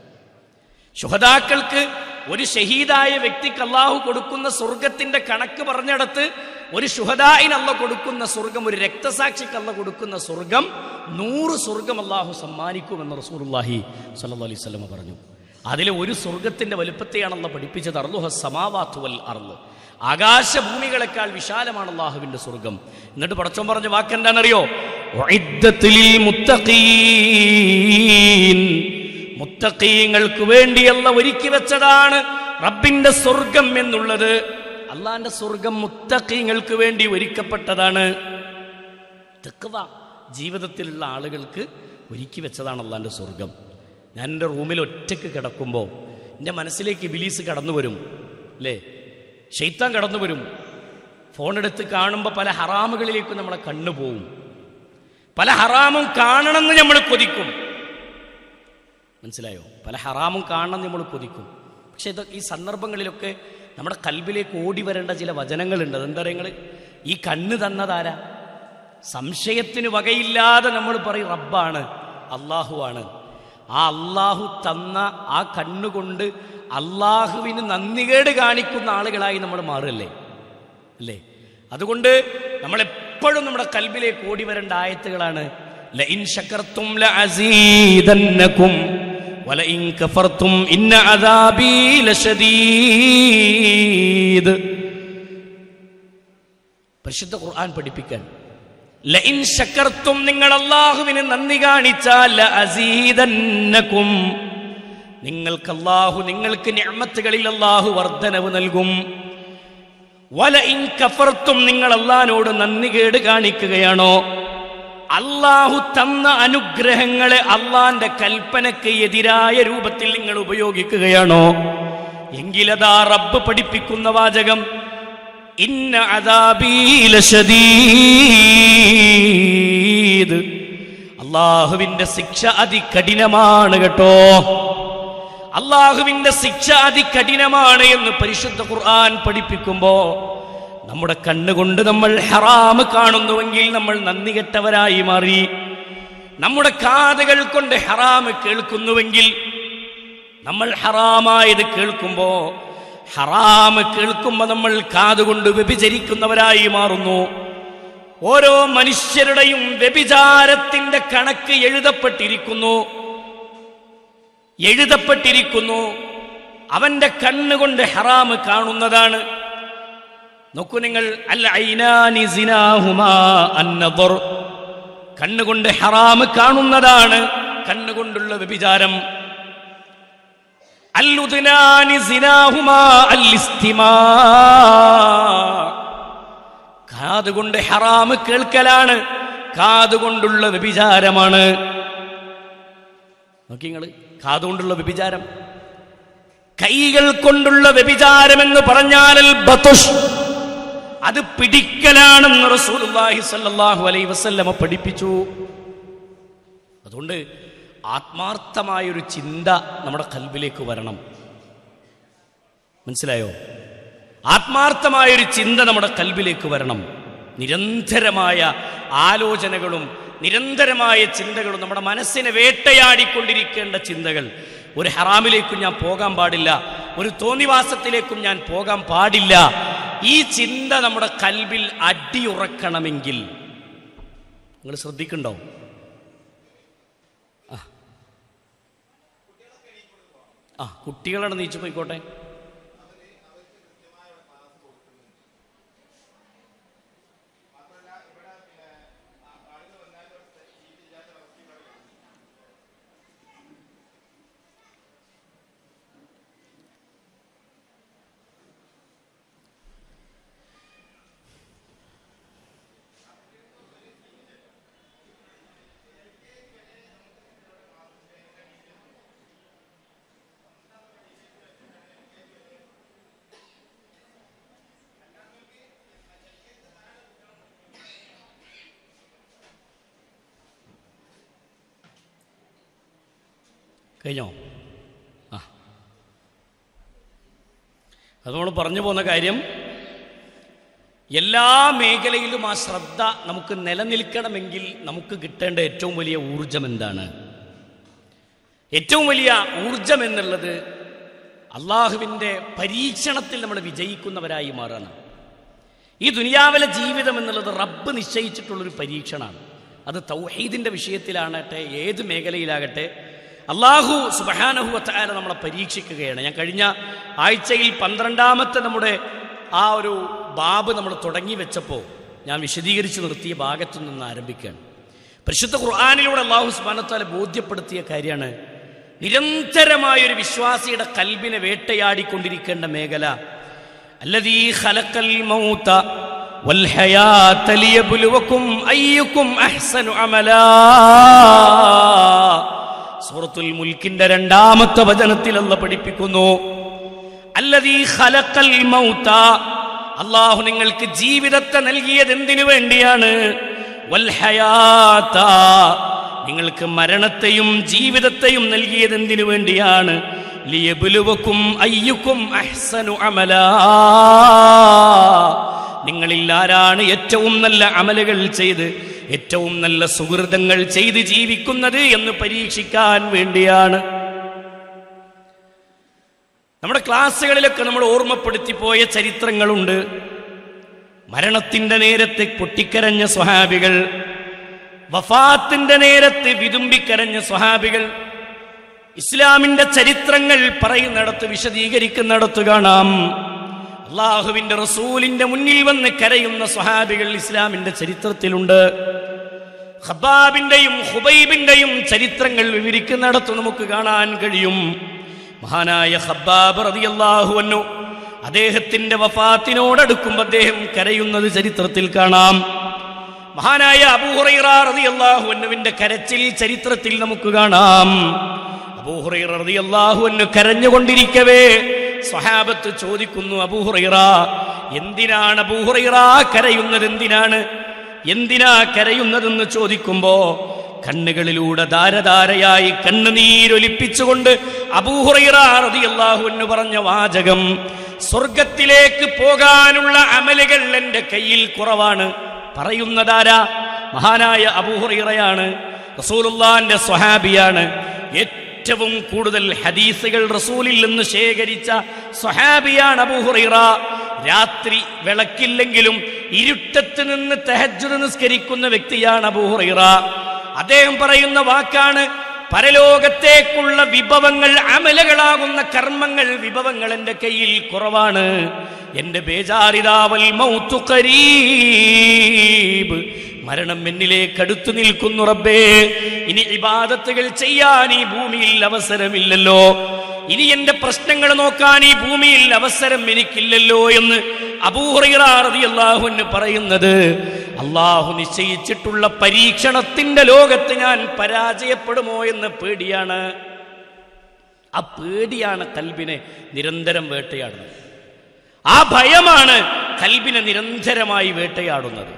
ശുഹദാക്കൾക്ക്, ഒരു ഷഹീദായ വ്യക്തിക്ക് അല്ലാഹു കൊടുക്കുന്ന സ്വർഗത്തിന്റെ കണക്ക് പറഞ്ഞിടത്ത് ഒരു ശുഹദായിന് അല്ലാഹു കൊടുക്കുന്ന സ്വർഗം, ഒരു രക്തസാക്ഷിക്ക് അല്ലാഹു കൊടുക്കുന്ന സ്വർഗം 100 സ്വർഗം അല്ലാഹു സമ്മാനിക്കുമെന്ന് റസൂലുള്ളാഹി സ്വല്ലല്ലാഹു അലൈഹി വസല്ലം പറഞ്ഞു. അതിലെ ഒരു സ്വർഗത്തിന്റെ വലുപ്പത്തെയാണല്ലോ പഠിപ്പിച്ചത്. അർളുഹസ് സമാവാതു വൽ അർള്, ആകാശഭൂമികളെക്കാൾ വിശാലമാണ് അല്ലാഹുവിന്റെ സ്വർഗം. എന്നിട്ട് പടച്ചോൻ പറഞ്ഞ വാക്കെന്താണെന്നറിയോ? ഉഇദ്ദത് ലിൽ മുത്തഖീൻ, മുത്തഖീങ്ങൾക്ക് വേണ്ടി അല്ലാഹു ഒരുക്കി വെച്ചതാണ് റബ്ബിന്റെ സ്വർഗം എന്നുള്ളത്. അല്ലാഹുവിന്റെ സ്വർഗം മുത്തഖീങ്ങൾക്ക് വേണ്ടി ഒരുക്കപ്പെട്ടതാണ്. തഖ്വ ജീവിതത്തിലുള്ള ആളുകൾക്ക് ഒരുക്കി വെച്ചതാണ് അല്ലാഹുവിന്റെ സ്വർഗം. ഞാൻ എൻ്റെ റൂമിൽ ഒറ്റയ്ക്ക് കിടക്കുമ്പോൾ എൻ്റെ മനസ്സിലേക്ക് ഇബ്ലീസ് കടന്നു വരും, അല്ലേ? ശൈത്താൻ കടന്നു വരും. ഫോണെടുത്ത് കാണുമ്പോൾ പല ഹറാമുകളിലേക്ക് നമ്മളെ കണ്ണു പോവും. പല ഹറാമും കാണണമെന്ന് നമ്മൾ കൊതിക്കും. മനസ്സിലായോ? പല ഹറാമും കാണണം നമ്മൾ കൊതിക്കും. പക്ഷെ ഈ സന്ദർഭങ്ങളിലൊക്കെ നമ്മുടെ കൽബിലേക്ക് ഓടി വരേണ്ട ചില വചനങ്ങളുണ്ട്. അതെന്താ പറയുക? ഈ കണ്ണ് തന്നതാരാ? സംശയത്തിന് വകയില്ലാതെ നമ്മൾ പറയും റബ്ബാണ്, അള്ളാഹുവാണ്. ആ അള്ളാഹു തന്ന ആ കണ്ണുകൊണ്ട് അള്ളാഹുവിന് നന്ദികേട് കാണിക്കുന്ന ആളുകളായി നമ്മൾ മാറല്ലേ, അല്ലേ? അതുകൊണ്ട് നമ്മളെപ്പോഴും നമ്മുടെ കൽബിലേക്ക് ഓടി വരേണ്ട ആയത്തുകളാണ് ലഇൻ ശകർതും ലഅസീദന്നകും വലഇൻ കഫർതും ഇന്ന അദാബി ലശദീദ്. പരിശുദ്ധ ഖുർആൻ പഠിപ്പിക്കാൻ, ലഇൻ ശകർതും, നിങ്ങൾ അല്ലാഹുവിന് നന്ദി കാണിച്ചാൽ ലഅസീദന്നകും, നിങ്ങൾക്ക് അല്ലാഹു, നിങ്ങൾക്ക് നിഅമത്തുകളിൽ അല്ലാഹു വർദ്ധനവ് നൽകും. വലഇൻ കഫർതും, നിങ്ങൾ അല്ലാഹുവിനോട് നന്ദികേട് കാണിക്കുകയാണോ, അല്ലാഹു തന്ന അനുഗ്രഹങ്ങളെ അള്ളാന്റെ കൽപ്പനയ്ക്ക് എതിരായ രൂപത്തിൽ നിങ്ങൾ ഉപയോഗിക്കുകയാണോ, എങ്കിലതാ റബ്ബ് പഠിപ്പിക്കുന്ന വാചകം ഇന്ന അദാബീ ലശദീദ്, അല്ലാഹുവിന്റെ ശിക്ഷ അതികഠിനമാണ് കേട്ടോ. അല്ലാഹുവിന്റെ ശിക്ഷ അതികഠിനമാണ് എന്ന് പരിശുദ്ധ ഖുർആൻ പഠിപ്പിക്കുമ്പോ നമ്മുടെ കണ്ണുകൊണ്ട് നമ്മൾ ഹറാമ് കാണുന്നുവെങ്കിൽ നമ്മൾ നന്ദി കെട്ടവരായി മാറി. നമ്മുടെ കാതുകൾ കൊണ്ട് ഹറാമ് കേൾക്കുന്നുവെങ്കിൽ നമ്മൾ ഹറാമായത് കേൾക്കുമ്പോ, ഹറാമ് കേൾക്കുമ്പോ നമ്മൾ കാതുകൊണ്ട് വ്യഭിചരിക്കുന്നവരായി മാറുന്നു. ഓരോ മനുഷ്യരുടെയും വ്യഭിചാരത്തിന്റെ കണക്ക് എഴുതപ്പെട്ടിരിക്കുന്നു. അവന്റെ കണ്ണുകൊണ്ട് ഹറാമ് കാണുന്നതാണ്. നോക്കൂ നിങ്ങൾ, അൽ ഐനാനി സിനാഹുമാ അന്നദർ, കണ്ണുകൊണ്ട് ഹറാമ് കാണുന്നതാണ് കണ്ണുകൊണ്ടുള്ള വ്യഭിചാരം. അൽ ഉദ്നാനി സിനാഹുമാ അൽ ഇസ്തിമാ, കാതുകൊണ്ട് ഹറാമ് കേൾക്കലാണ്, കാതുകൊണ്ടുള്ള വ്യഭിചാരമാണ്. നോക്കി നിങ്ങൾ, കാതുകൊണ്ടുള്ള വ്യഭിചാരം. കൈകൾ കൊണ്ടുള്ള വ്യഭിചാരം എന്ന് പറഞ്ഞാൽ ബതുഷ്, അത് പിടിക്കലാണെന്ന് റസൂലുള്ളാഹി സ്വല്ലല്ലാഹു അലൈഹി വസല്ലമ പഠിപ്പിച്ചു. അതുകൊണ്ട് ആത്മാർത്ഥമായൊരു ചിന്ത നമ്മുടെ ഖൽബിലേക്ക് വരണം. മനസ്സിലായോ? ആത്മാർത്ഥമായൊരു ചിന്ത നമ്മുടെ ഖൽബിലേക്ക് വരണം. നിരന്തരമായ ആലോചനകളും നിരന്തരമായ ചിന്തകളും നമ്മുടെ മനസ്സിനെ വേട്ടയാടിക്കൊണ്ടിരിക്കേണ്ട ചിന്തകൾ. ഒരു ഹറാമിലേക്കും ഞാൻ പോകാൻ പാടില്ല, ഒരു തോന്നിവാസത്തിലേക്കും ഞാൻ പോകാൻ പാടില്ല. ഈ ചിന്ത നമ്മുടെ ഖൽബിൽ അടിയുറക്കണമെങ്കിൽ നിങ്ങൾ ശ്രദ്ധിക്കണ്ടോ? കുട്ടികളാണ് നീച്ചു പോയിക്കോട്ടെ. കഴിഞ്ഞോ? അത് നമ്മൾ പറഞ്ഞു പോകുന്ന കാര്യം, എല്ലാ മേഖലയിലും ആ ശ്രദ്ധ നമുക്ക് നിലനിൽക്കണമെങ്കിൽ നമുക്ക് കിട്ടേണ്ട ഏറ്റവും വലിയ ഊർജം എന്താണ്? ഏറ്റവും വലിയ ഊർജം എന്നുള്ളത് അള്ളാഹുവിൻ്റെ പരീക്ഷണത്തിൽ നമ്മൾ വിജയിക്കുന്നവരായി മാറാണ്. ഈ ദുനിയാവിലെ ജീവിതം എന്നുള്ളത് റബ്ബ് നിശ്ചയിച്ചിട്ടുള്ളൊരു പരീക്ഷണമാണ്. അത് തൗഹീദിൻ്റെ വിഷയത്തിലാകട്ടെ, ഏത് മേഖലയിലാകട്ടെ, അള്ളാഹു സുബ്ഹാനഹു വ തആല നമ്മളെ പരീക്ഷിക്കുകയാണ്. ഞാൻ കഴിഞ്ഞ ആഴ്ചയിൽ 12ാമത്തെ നമ്മുടെ ആ ഒരു ബാബ് നമ്മൾ തുടങ്ങി വെച്ചപ്പോൾ ഞാൻ വിശദീകരിച്ച് നിർത്തിയ ഭാഗത്തു നിന്ന് ആരംഭിക്കുകയാണ്. പരിശുദ്ധ ഖുർആനിലൂടെ അള്ളാഹു സുബ്ഹാനഹു വ തആല ബോധ്യപ്പെടുത്തിയ കാര്യമാണ് നിരന്തരമായൊരു വിശ്വാസിയുടെ കൽബിനെ വേട്ടയാടിക്കൊണ്ടിരിക്കേണ്ട മേഖല. അല്ലദീ ഖലഖൽ മൗത വൽ ഹയാത ലിയബ്ലുവകും അയ്യുക്കും അഹ്സനു അമലാ. സൂറത്തുൽ മുൽക്കിന്റെ 2ാമത്തെ വചനത്തിൽ അല്ലാഹു പഠിപ്പിക്കുന്നു, അല്ലദീ ഖലഖൽ മൗത, അല്ലാഹു നിങ്ങൾക്ക് ജീവിതത്തെ നൽകിയത് എന്തിനു വേണ്ടിയാണ്? വൽ ഹയാത, നിങ്ങൾക്ക് മരണത്തെയും ജീവിതത്തെയും നൽകിയത് എന്തിനു വേണ്ടിയാണ്? ലിയബ്ലുവകും അയ്യുക്കും അഹ്സനു അമലാ, നിങ്ങളിൽ ആരാണ് ഏറ്റവും നല്ല അമലുകൾ ചെയ്ത് ഏറ്റവും നല്ല സുഹൃതങ്ങൾ ചെയ്ത് ജീവിക്കുന്നത് എന്ന് പരീക്ഷിക്കാൻ വേണ്ടിയാണ്. നമ്മുടെ ക്ലാസ്സുകളിലൊക്കെ നമ്മൾ ഓർമ്മപ്പെടുത്തിപ്പോയ ചരിത്രങ്ങളുണ്ട്. മരണത്തിന്റെ നേരത്ത് പൊട്ടിക്കരഞ്ഞ സ്വഹാബികൾ, വഫാത്തിന്റെ നേരത്ത് വിതുമ്പിക്കരഞ്ഞ സ്വഹാബികൾ. ഇസ്ലാമിന്റെ ചരിത്രങ്ങൾ പറയുന്നിടത്ത്, വിശദീകരിക്കുന്നിടത്ത് കാണാം അള്ളാഹുവിന്റെ റസൂലിന്റെ മുന്നിൽ വന്ന് കരയുന്ന സ്വഹാബികൾ ഇസ്ലാമിന്റെ ചരിത്രത്തിലുണ്ട്. ഖബ്ബാബിന്റെയും ഖുബൈബിന്റെയും ചരിത്രങ്ങൾ വിവരിക്കുന്നിടത്ത് നമുക്ക് കാണാൻ കഴിയും. മഹാനായ ഖബ്ബാബ് റളിയല്ലാഹു അൻഹു അദ്ദേഹത്തിന്റെ വഫാത്തിനോടടുക്കുമ്പോൾ അദ്ദേഹം കരയുന്നത് ചരിത്രത്തിൽ കാണാം. മഹാനായ അബൂ ഹുറൈറ റളിയല്ലാഹു അൻഹുവിന്റെ കരച്ചിൽ ചരിത്രത്തിൽ നമുക്ക് കാണാം. അബൂ ഹുറൈറ റളിയല്ലാഹു അൻഹു കരഞ്ഞുകൊണ്ടിരിക്കവേ സ്വഹാബത്ത് ചോദിക്കുന്നു, അബൂ ഹുറൈറ, എന്തിനാണ് അബൂ ഹുറൈറ കരയുന്നത്? എന്തിനാ കരയുന്നതെന്ന് ചോദിക്കുമ്പോ കണ്ണുകളിലൂടെ ധാരധാരയായി കണ്ണുനീരൊലിപ്പിച്ചുകൊണ്ട് അബൂ ഹുറൈറ റളിയല്ലാഹു അൻഹു പറഞ്ഞ വാചകം, സ്വർഗത്തിലേക്ക് പോകാനുള്ള അമലുകൾ എൻ്റെ കയ്യിൽ കുറവാണ്. പറയുന്നതാരാ? മഹാനായ അബൂ ഹുറൈറയാണ്, റസൂലുള്ളാഹിന്റെ സ്വഹാബിയാണ്. ഏറ്റവും കൂടുതൽ ഹദീസുകൾ റസൂലിൽ നിന്ന് ശേഖരിച്ച സ്വഹാബിയാണ് അബൂ ഹുറൈറ. രാത്രി വിളക്കില്ലെങ്കിലും ഇരുട്ടത്ത് നിന്ന് തഹജ്ജുദ് നിസ്കരിക്കുന്ന വ്യക്തിയാണ് അബൂ ഹുറൈറ. അദ്ദേഹം പറയുന്ന വാക്കാണ്, പരലോകത്തേക്കുള്ള വിഭവങ്ങൾ, അമലുകളാകുന്ന കർമ്മങ്ങൾ, വിഭവങ്ങൾ എൻ്റെ കയ്യിൽ കുറവാണ്. എൻ്റെ ബേജാറിദാവൽ മൗതു ഖരീബ്, മരണം എന്നിലേക്ക് അടുത്തു നിൽക്കുന്നു റബ്ബേ. ഇനി ഇബാദത്തുകൾ ചെയ്യാൻ ഈ ഭൂമിയിൽ അവസരമില്ലല്ലോ, ഇനി എന്റെ പ്രശ്നങ്ങൾ നോക്കാൻ ഈ ഭൂമിയിൽ അവസരം എനിക്കില്ലല്ലോ എന്ന് അബൂ ഹുറൈറ റളിയല്ലാഹു അൻഹു പറയുന്നത്, അള്ളാഹു നിശ്ചയിച്ചിട്ടുള്ള പരീക്ഷണത്തിന്റെ ലോകത്ത് ഞാൻ പരാജയപ്പെടുമോ എന്ന പേടിയാണ്. ആ പേടിയാണ് കൽബിനെ നിരന്തരം വേട്ടയാടുന്നത്. ആ ഭയമാണ് കൽബിനെ നിരന്തരമായി വേട്ടയാടുന്നത്.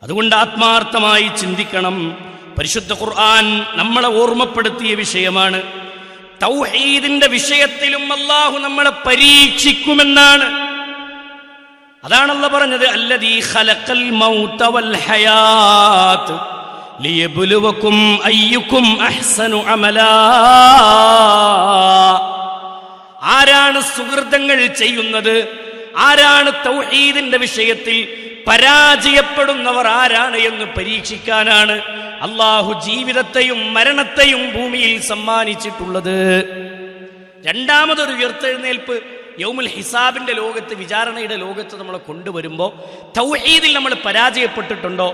അതുകൊണ്ട് ആത്മാർത്ഥമായി ചിന്തിക്കണം. പരിശുദ്ധ ഖുർആൻ നമ്മളെ ഓർമ്മപ്പെടുത്തിയ വിഷയമാണ്. തൗഹീദിന്റെ വിഷയത്തിലും അല്ലാഹു നമ്മളെ പരീക്ഷിക്കുമെന്നാണ്. അതാണ് അല്ലാഹു പറഞ്ഞത്, അല്ലദീ ഖലഖൽ മൗത വൽ ഹയാത്ത് ലിയബ്ലുവകും അയ്യുക്കും അഹ്സനു അമലാ. ആരാണ് സുഹൃതങ്ങൾ ചെയ്യുന്നത്, ആരാണ് തൗഹീദിന്റെ വിഷയത്തിൽ പരാജയപ്പെടുന്നവർ ആരാണ് എന്ന് പരീക്ഷിക്കാനാണ് അല്ലാഹു ജീവിതത്തെയും മരണത്തെയും ഭൂമിയിൽ സമ്മാനിച്ചിട്ടുള്ളത്. രണ്ടാമതൊരു ഉയർത്തെഴുന്നേൽപ്പ് യൗമുൽ ഹിസാബിന്റെ ലോകത്ത്, വിചാരണയുടെ ലോകത്ത് നമ്മളെ കൊണ്ടുവരുമ്പോൾ തൗഹീദിൽ നമ്മൾ പരാജയപ്പെട്ടിട്ടുണ്ടോ,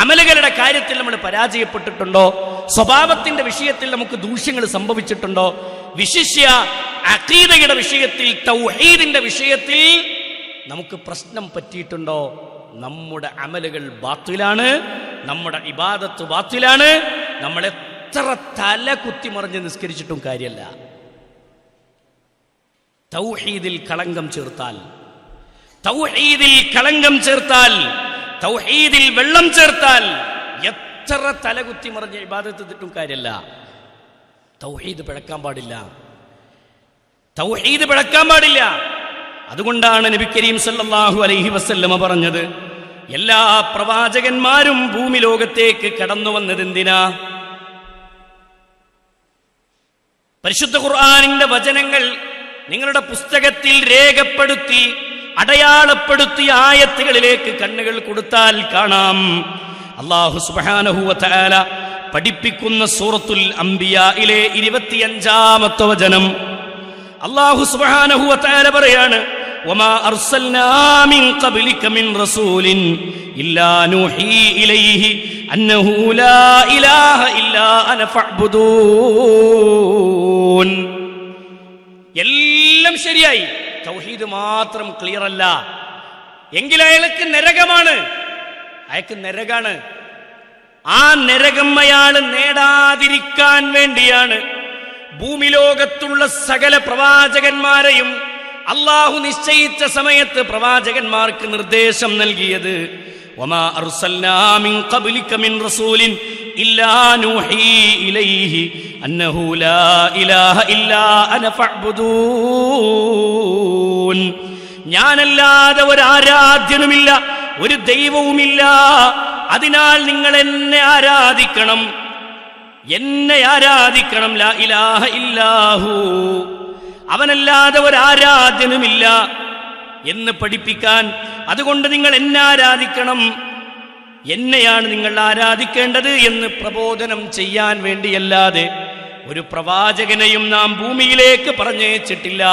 അമലുകളുടെ കാര്യത്തിൽ നമ്മൾ പരാജയപ്പെട്ടിട്ടുണ്ടോ, സ്വഭാവത്തിന്റെ വിഷയത്തിൽ നമുക്ക് ദൂഷ്യങ്ങൾ സംഭവിച്ചിട്ടുണ്ടോ, വിശിഷ്യ അഖീദയുടെ വിഷയത്തിൽ തൗഹീദിന്റെ വിഷയത്തിൽ നമുക്ക് പ്രശ്നം പറ്റിയിട്ടുണ്ടോ? നമ്മുടെ അമലുകൾ ബാത്തിലാണ്, നമ്മുടെ ഇബാദത്ത് ബാത്തിലാണ്. നമ്മൾ എത്ര തല കുത്തിമറിഞ്ഞ് നിസ്കരിച്ചിട്ടും കാര്യമല്ല. തൗഹീദിൽ കളങ്കം ചേർത്താൽ, തൗഹീദിൽ കളങ്കം ചേർത്താൽ, തൗഹീദിൽ വെള്ളം ചേർത്താൽ എത്ര തലകുത്തി മറിഞ്ഞ് ഇബാദത്ത് ചെയ്തിട്ടും കാര്യമല്ല. തൗഹീദ് പിഴക്കാൻ പാടില്ല, തൗഹീദ് പിഴക്കാൻ പാടില്ല. അതുകൊണ്ടാണ് നബി കരീം സല്ലല്ലാഹു അലൈഹി വസല്ലമ പറഞ്ഞത്, എല്ലാ പ്രവാചകന്മാരും ഭൂമി ലോകത്തേക്ക് കടന്നു വന്നത് എന്തിനാ? പരിശുദ്ധ ഖുർആനിന്റെ വചനങ്ങൾ നിങ്ങളുടെ പുസ്തകത്തിൽ രേഖപ്പെടുത്തി അടയാളപ്പെടുത്തിയ ആയത്തുകളിലേക്ക് കണ്ണുകൾ കൊടുത്താൽ കാണാം, അല്ലാഹു സുബ്ഹാനഹു വ തആല പഠിപ്പിക്കുന്ന സൂറത്തുൽ അംബിയായിലെ 25-ാമത്തെ വചനം. അല്ലാഹു സുബ്ഹാനഹു വ തആല പറയാണ്, വമാ അർസൽനാ മിൻ ഖബ്ലിക മിൻ റസൂലിൻ ഇല്ലാ നൂഹി ഇലൈഹി അന്നഹു ലാ ഇലാഹ ഇല്ലാ അന ഫഅ്ബുദൂൻ. എല്ലാം ശരിയായി, തൗഹീദ് മാത്രം ക്ലിയർ അല്ല എങ്കിൽ അയാൾക്ക് നരകമാണ്, അയാൾക്ക് നരകാണ്. ആ നരകം അയാൾ നേടാതിരിക്കാൻ വേണ്ടിയാണ് ഭൂമി ലോകത്തുള്ള സകല പ്രവാചകന്മാരെയും അല്ലാഹു നിശ്ചയിച്ച സമയത്ത് പ്രവാചകന്മാർക്ക് നിർദ്ദേശം നൽകിയത്. വമാ അർസൽനാ മിൻ ഖബ്ലിക മിൻ റസൂലിൻ ഇല്ലാ നൂഹി ഇലൈഹി അന്നഹു ലാ ഇലാഹ ഇല്ലാ അന ഫഅ്ബുദൂൻ. ഞാനല്ലാതെ ഒരു ആരാധ്യനുമില്ല, ഒരു ദൈവവുമില്ല, അതിനാൽ നിങ്ങൾ എന്നെ ആരാധിക്കണം, എന്നെ ആരാധിക്കണം. ലാ ഇലാഹ ഇല്ലാഹു, അവനല്ലാതെ ഒരു ആരാധ്യനുമില്ല എന്ന് പഠിപ്പിക്കാൻ. അതുകൊണ്ട് നിങ്ങൾ എന്നെ ആരാധിക്കണം, എന്നെയാണ് നിങ്ങൾ ആരാധിക്കേണ്ടത് എന്ന് പ്രബോധനം ചെയ്യാൻ വേണ്ടിയല്ലാതെ ഒരു പ്രവാചകനെയും നാം ഭൂമിയിലേക്ക് പറഞ്ഞയച്ചിട്ടില്ല.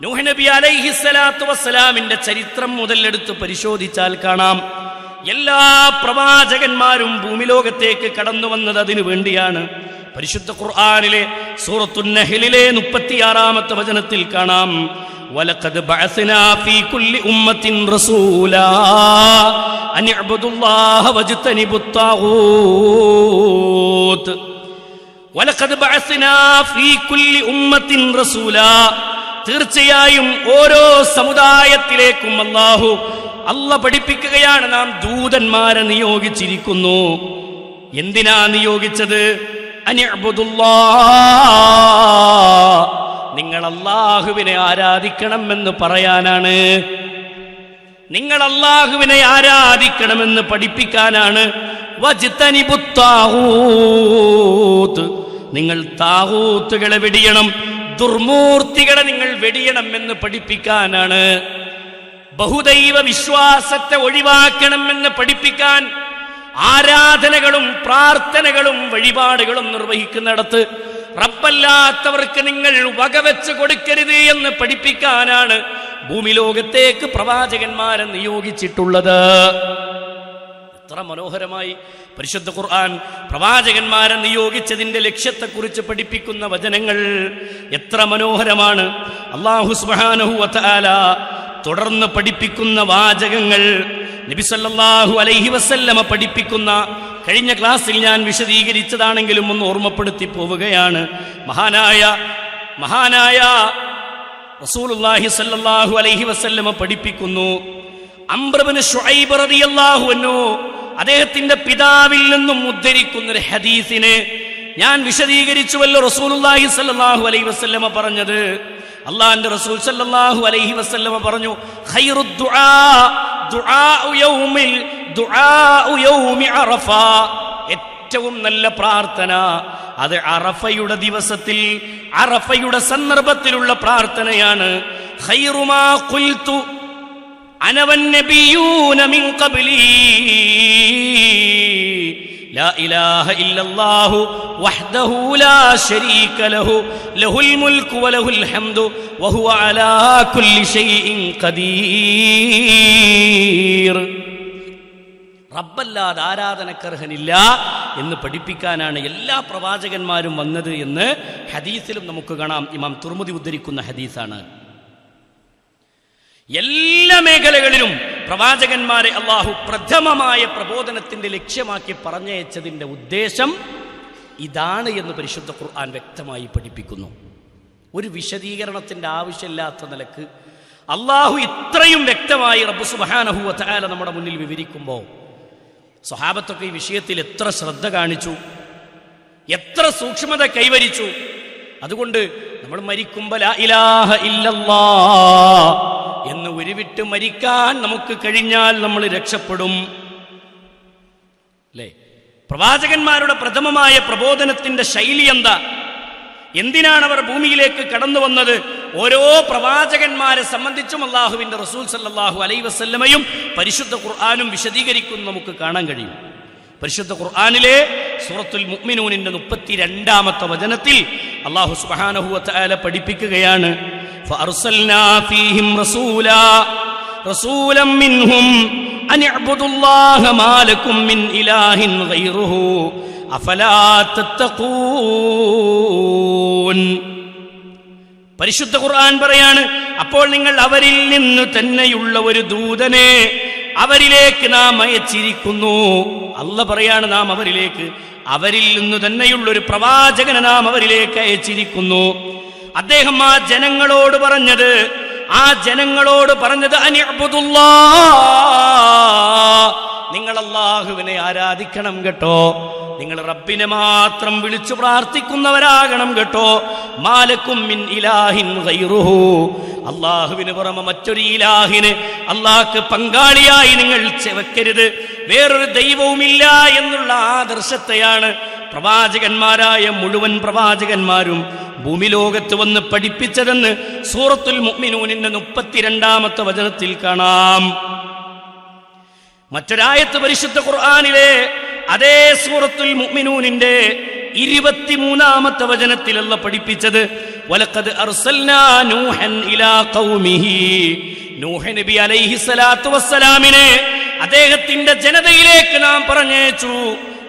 നൂഹ് നബി അലൈഹിസ്സലാത്തു വസ്സലാമിന്റെ ചരിത്രം മുതലെടുത്ത് പരിശോധിച്ചാൽ കാണാം, എല്ലാ പ്രവാചകന്മാരും ഭൂമിലോകത്തേക്ക് കടന്നു വന്നത് അതിനു വേണ്ടിയാണ്. പരിശുദ്ധ ഖുർആനിലെ സൂറത്തുൻ നഹ്ലിലെ 36-ാമത്തെ വചനത്തിൽ കാണാം, വലഖദ് ബഅസ്നാ ഫീ കുല്ലി ഉമ്മത്തിൻ റസൂലാ അൻ ഇഅ്ബുദുല്ലാഹ വജ്തനിബുത് താഗൂത്ത്. വലഖദ് ബഅസ്നാ ഫീ കുല്ലി ഉമ്മത്തിൻ റസൂലാ, തീർച്ചയായും ഓരോ സമുദായത്തിലേക്കും അല്ലാഹു പഠിപ്പിക്കുകയാണ്, നാം ദൂതന്മാരെ നിയോഗിച്ചിരിക്കുന്നു. എന്തിനാ നിയോഗിച്ചത്? അനിഅ്ബുദുല്ലാഹ്, നിങ്ങൾ അല്ലാഹുവിനെ ആരാധിക്കണമെന്ന് പറയാനാണ്, നിങ്ങൾ അല്ലാഹുവിനെ ആരാധിക്കണമെന്ന് പഠിപ്പിക്കാനാണ്. വജ്തനിബുത് താഗൂത്ത്, നിങ്ങൾ താഗൂത്തുകളെ വെടിയണം, ദുർമൂർത്തികളെ നിങ്ങൾ വെടിയണം എന്ന് പഠിപ്പിക്കാനാണ്. ബഹുദൈവ വിശ്വാസത്തെ ഒഴിവാക്കണമെന്ന് പഠിപ്പിക്കാൻ, ആരാധനകളും പ്രാർത്ഥനകളും വഴിപാടുകളും നിർവഹിക്കുന്നിടത്ത് റബ്ബല്ലാത്തവർക്ക് നിങ്ങൾ വകവെച്ച് കൊടുക്കരുത് എന്ന് പഠിപ്പിക്കാനാണ് ഭൂമി ലോകത്തേക്ക് പ്രവാചകന്മാരെ നിയോഗിച്ചിട്ടുള്ളത്. എത്ര മനോഹരമായി പരിശുദ്ധ ഖുർആൻ പ്രവാചകന്മാരെ നിയോഗിച്ചതിന്റെ ലക്ഷ്യത്തെക്കുറിച്ച് പഠിപ്പിക്കുന്ന വചനങ്ങൾ എത്ര മനോഹരമാണ്. അല്ലാഹു സുബ്ഹാനഹു വ തആല തുടർന്ന് പഠിപ്പിക്കുന്ന വാചകങ്ങൾ നബി സല്ലല്ലാഹു അലൈഹി വസല്ലമ പഠിപ്പിക്കുന്ന, കഴിഞ്ഞ ക്ലാസ്സിൽ ഞാൻ വിശദീകരിച്ചതാണെങ്കിലും ഒന്ന് ഓർമ്മപ്പെടുത്തി പോവുകയാണ്. മഹാനായ റസൂലുള്ളാഹി സ്വല്ലല്ലാഹു അലൈഹി വസല്ലമ പഠിപ്പിക്കുന്നു. അംർ ഇബ്നു ശുഐബ് റളിയല്ലാഹു അൻഹു അദ്ദേഹത്തിന്റെ പിതാവിൽ നിന്നും ഉദ്ധരിക്കുന്ന ഒരു ഹദീസിനെ ഞാൻ വിശദീകരിച്ചുവല്ലോ. റസൂലുള്ളാഹി സ്വല്ലല്ലാഹു അലൈഹി വസല്ലമ പറഞ്ഞത്, അല്ലാഹുവിന്റെ റസൂൽ സ്വല്ലല്ലാഹു അലൈഹി വസല്ലമ പറഞ്ഞു, ഖൈറുദ് ദുആഉ യൗമി അറഫ, ഏറ്റവും നല്ല പ്രാർത്ഥന അത് അറഫയുടെ ദിവസത്തിൽ, അറഫയുടെ സന്ദർഭത്തിലുള്ള പ്രാർത്ഥനയാണ്. ഖൈറുമാ ഖുൽതു അന വന്നബിയൂന മിൻ ഖബ്ലി ലാ ഇലാഹ ഇല്ലല്ലാഹു വഹ്ദഹു ലാ ശരീക ലഹു ലഹുൽ മുൽക്കു വലഹുൽ ഹംദു വഹുവ അലാ കുല്ലി ഷൈഇൻ ഖദീർ. റബ്ബല്ലാതെ ആരാധനക്കർഹനില്ല എന്ന് പഠിപ്പിക്കാനാണ് എല്ലാ പ്രവാചകന്മാരും വന്നത് എന്ന് ഹദീസിലും നമുക്ക് കാണാം. ഇമാം തുർമുദി ഉദ്ധരിക്കുന്ന ഹദീസാണ്. എല്ലാ മേഖലകളിലും പ്രവാചകന്മാരെ അള്ളാഹു പ്രഥമമായ പ്രബോധനത്തിന്റെ ലക്ഷ്യമാക്കി പറഞ്ഞയച്ചതിന്റെ ഉദ്ദേശം ഇതാണ് എന്ന് പരിശുദ്ധ ഖുർആൻ വ്യക്തമായി പഠിപ്പിക്കുന്നു. ഒരു വിശദീകരണത്തിന്റെ ആവശ്യമില്ലാത്ത നിലക്ക് അള്ളാഹു ഇത്രയും വ്യക്തമായി റബ്ബ് സുബ്ഹാനഹു വ തആല നമ്മുടെ മുന്നിൽ വിവരിക്കുമ്പോൾ സ്വഹാബത്തൊക്കെ ഈ വിഷയത്തിൽ എത്ര ശ്രദ്ധ കാണിച്ചു, എത്ര സൂക്ഷ്മത കൈവരിച്ചു. അതുകൊണ്ട് നമ്മൾ മരിക്കുമ്പോൾ ലാ ഇലാഹ ഇല്ലല്ലാഹ് എന്ന് ഉരുവിട്ട് മരിക്കാൻ നമുക്ക് കഴിഞ്ഞാൽ നമ്മൾ രക്ഷപ്പെടും. അല്ലേ? പ്രവാചകന്മാരുടെ പ്രഥമമായ പ്രബോധനത്തിന്റെ ശൈലി എന്താ? എന്തിനാണ് അവർ ഭൂമിയിലേക്ക് കടന്നു വന്നത്? ഓരോ പ്രവാചകന്മാരെ സംബന്ധിച്ചും അള്ളാഹുവിന്റെ റസൂൽ സല്ലല്ലാഹു അലൈഹി വസല്ലമയും പരിശുദ്ധ ഖുർആനും വിശദീകരിക്കുന്നു നമുക്ക് കാണാൻ കഴിയും. പരിശുദ്ധ ഖുർആനിലെ സൂറത്തുൽ മുഅ്മിനൂനിന്റെ 32-ാമത്തെ വചനത്തിൽ അല്ലാഹു സുബ്ഹാനഹു വ തആല പഠിപ്പിക്കുകയാണ്, ഫഅർസൽനാ ഫീഹിം റസൂലൻ മിൻഹും അൻ ഇഅ്ബുദുല്ലാഹ മാ ലക്കും മിൻ ഇലാഹിൻ ഗൈറുഹു അഫലാ തത്തഖൂൻ. പരിശുദ്ധ ഖുർആൻ പറയാണ്, അപ്പോൾ നിങ്ങൾ അവരിൽ നിന്ന് തന്നെയുള്ള ഒരു ദൂതനെ അവരിലേക്ക് നാം അയച്ചിരിക്കുന്നു. അല്ലാഹ് പറയാണ്, നാം അവരിൽ നിന്ന് തന്നെയുള്ള ഒരു പ്രവാചകനെ നാം അവരിലേക്ക് അയച്ചിരിക്കുന്നു. അദ്ദേഹം ആ ജനങ്ങളോട് പറഞ്ഞത് അനിഅ്ബുദുല്ലാഹ്, നിങ്ങൾ അല്ലാഹുവിനെ ആരാധിക്കണം കേട്ടോ, നിങ്ങൾ റബ്ബിനെ മാത്രം വിളിച്ചു പ്രാർത്ഥിക്കുന്നവരാകണം കേട്ടോ. മാലക്കും മിൻ ഇലാഹിൻ ഗൈറുഹു, അല്ലാഹുവിന് പുറമെ മറ്റൊരു ഇലാഹിനെ, അല്ലാഹ്ക്ക് പങ്കാളിയായി നിങ്ങൾ വെക്കരുത്, വേറൊരു ദൈവവുമില്ല എന്നുള്ള ആദർശത്തെയാണ് പ്രവാചകന്മാരായ മുഴുവൻ പ്രവാചകന്മാരും ഭൂമിലോകത്ത് വന്ന് പഠിപ്പിച്ചതെന്ന് സൂറത്തുൽ മുഅ്മിനൂനിന്റെ 32-ാമത്തെ വചനത്തിൽ കാണാം. മറ്റൊരായത്ത് പരിശുദ്ധ ഖുർആനിലെ അതേ സൂറത്തുൽ മുഅ്മിനൂനിന്റെ 23-ാമത്തെ വചനത്തിൽ അല്ലാഹ് പഠിപ്പിച്ചത്, വലഖദ് അർസൽനാ നൂഹൻ ഇലാ ഖൗമിഹി, നൂഹ് നബി അലൈഹി സ്വലാത്തു വസ്സലാമിനെ അദ്ദേഹത്തിന്റെ ജനതയിലേക്ക് നാം പറഞ്ഞയച്ചു.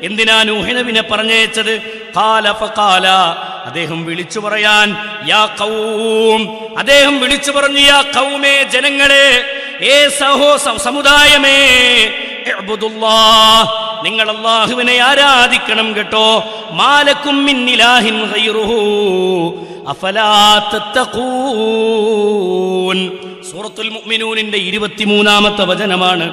എന്തിനാ നൂഹ് നബിനെ പറഞ്ഞയച്ചത്? ഖാല ഫഖാല, അദ്ദേഹം വിളിച്ചു പറയാൻ, യാ ഖൗം, അദ്ദേഹം വിളിച്ചു പറഞ്ഞു, യാ ഖൗമേ, ജനങ്ങളെ, സമുദായമേ, ഇഅ്ബുദുല്ലാഹ്, നിങ്ങൾ അല്ലാഹുവിനെ ആരാധിക്കണം കേട്ടോ. മാലക്കും മിൻ ഇലാഹിൻ ഗൈറുഹു അഫലാ തത്തഖൂൻ. സൂറത്തുൽ മുഅ്മിനൂനിന്റെ 23-ാമത്തെ വചനമാണ്.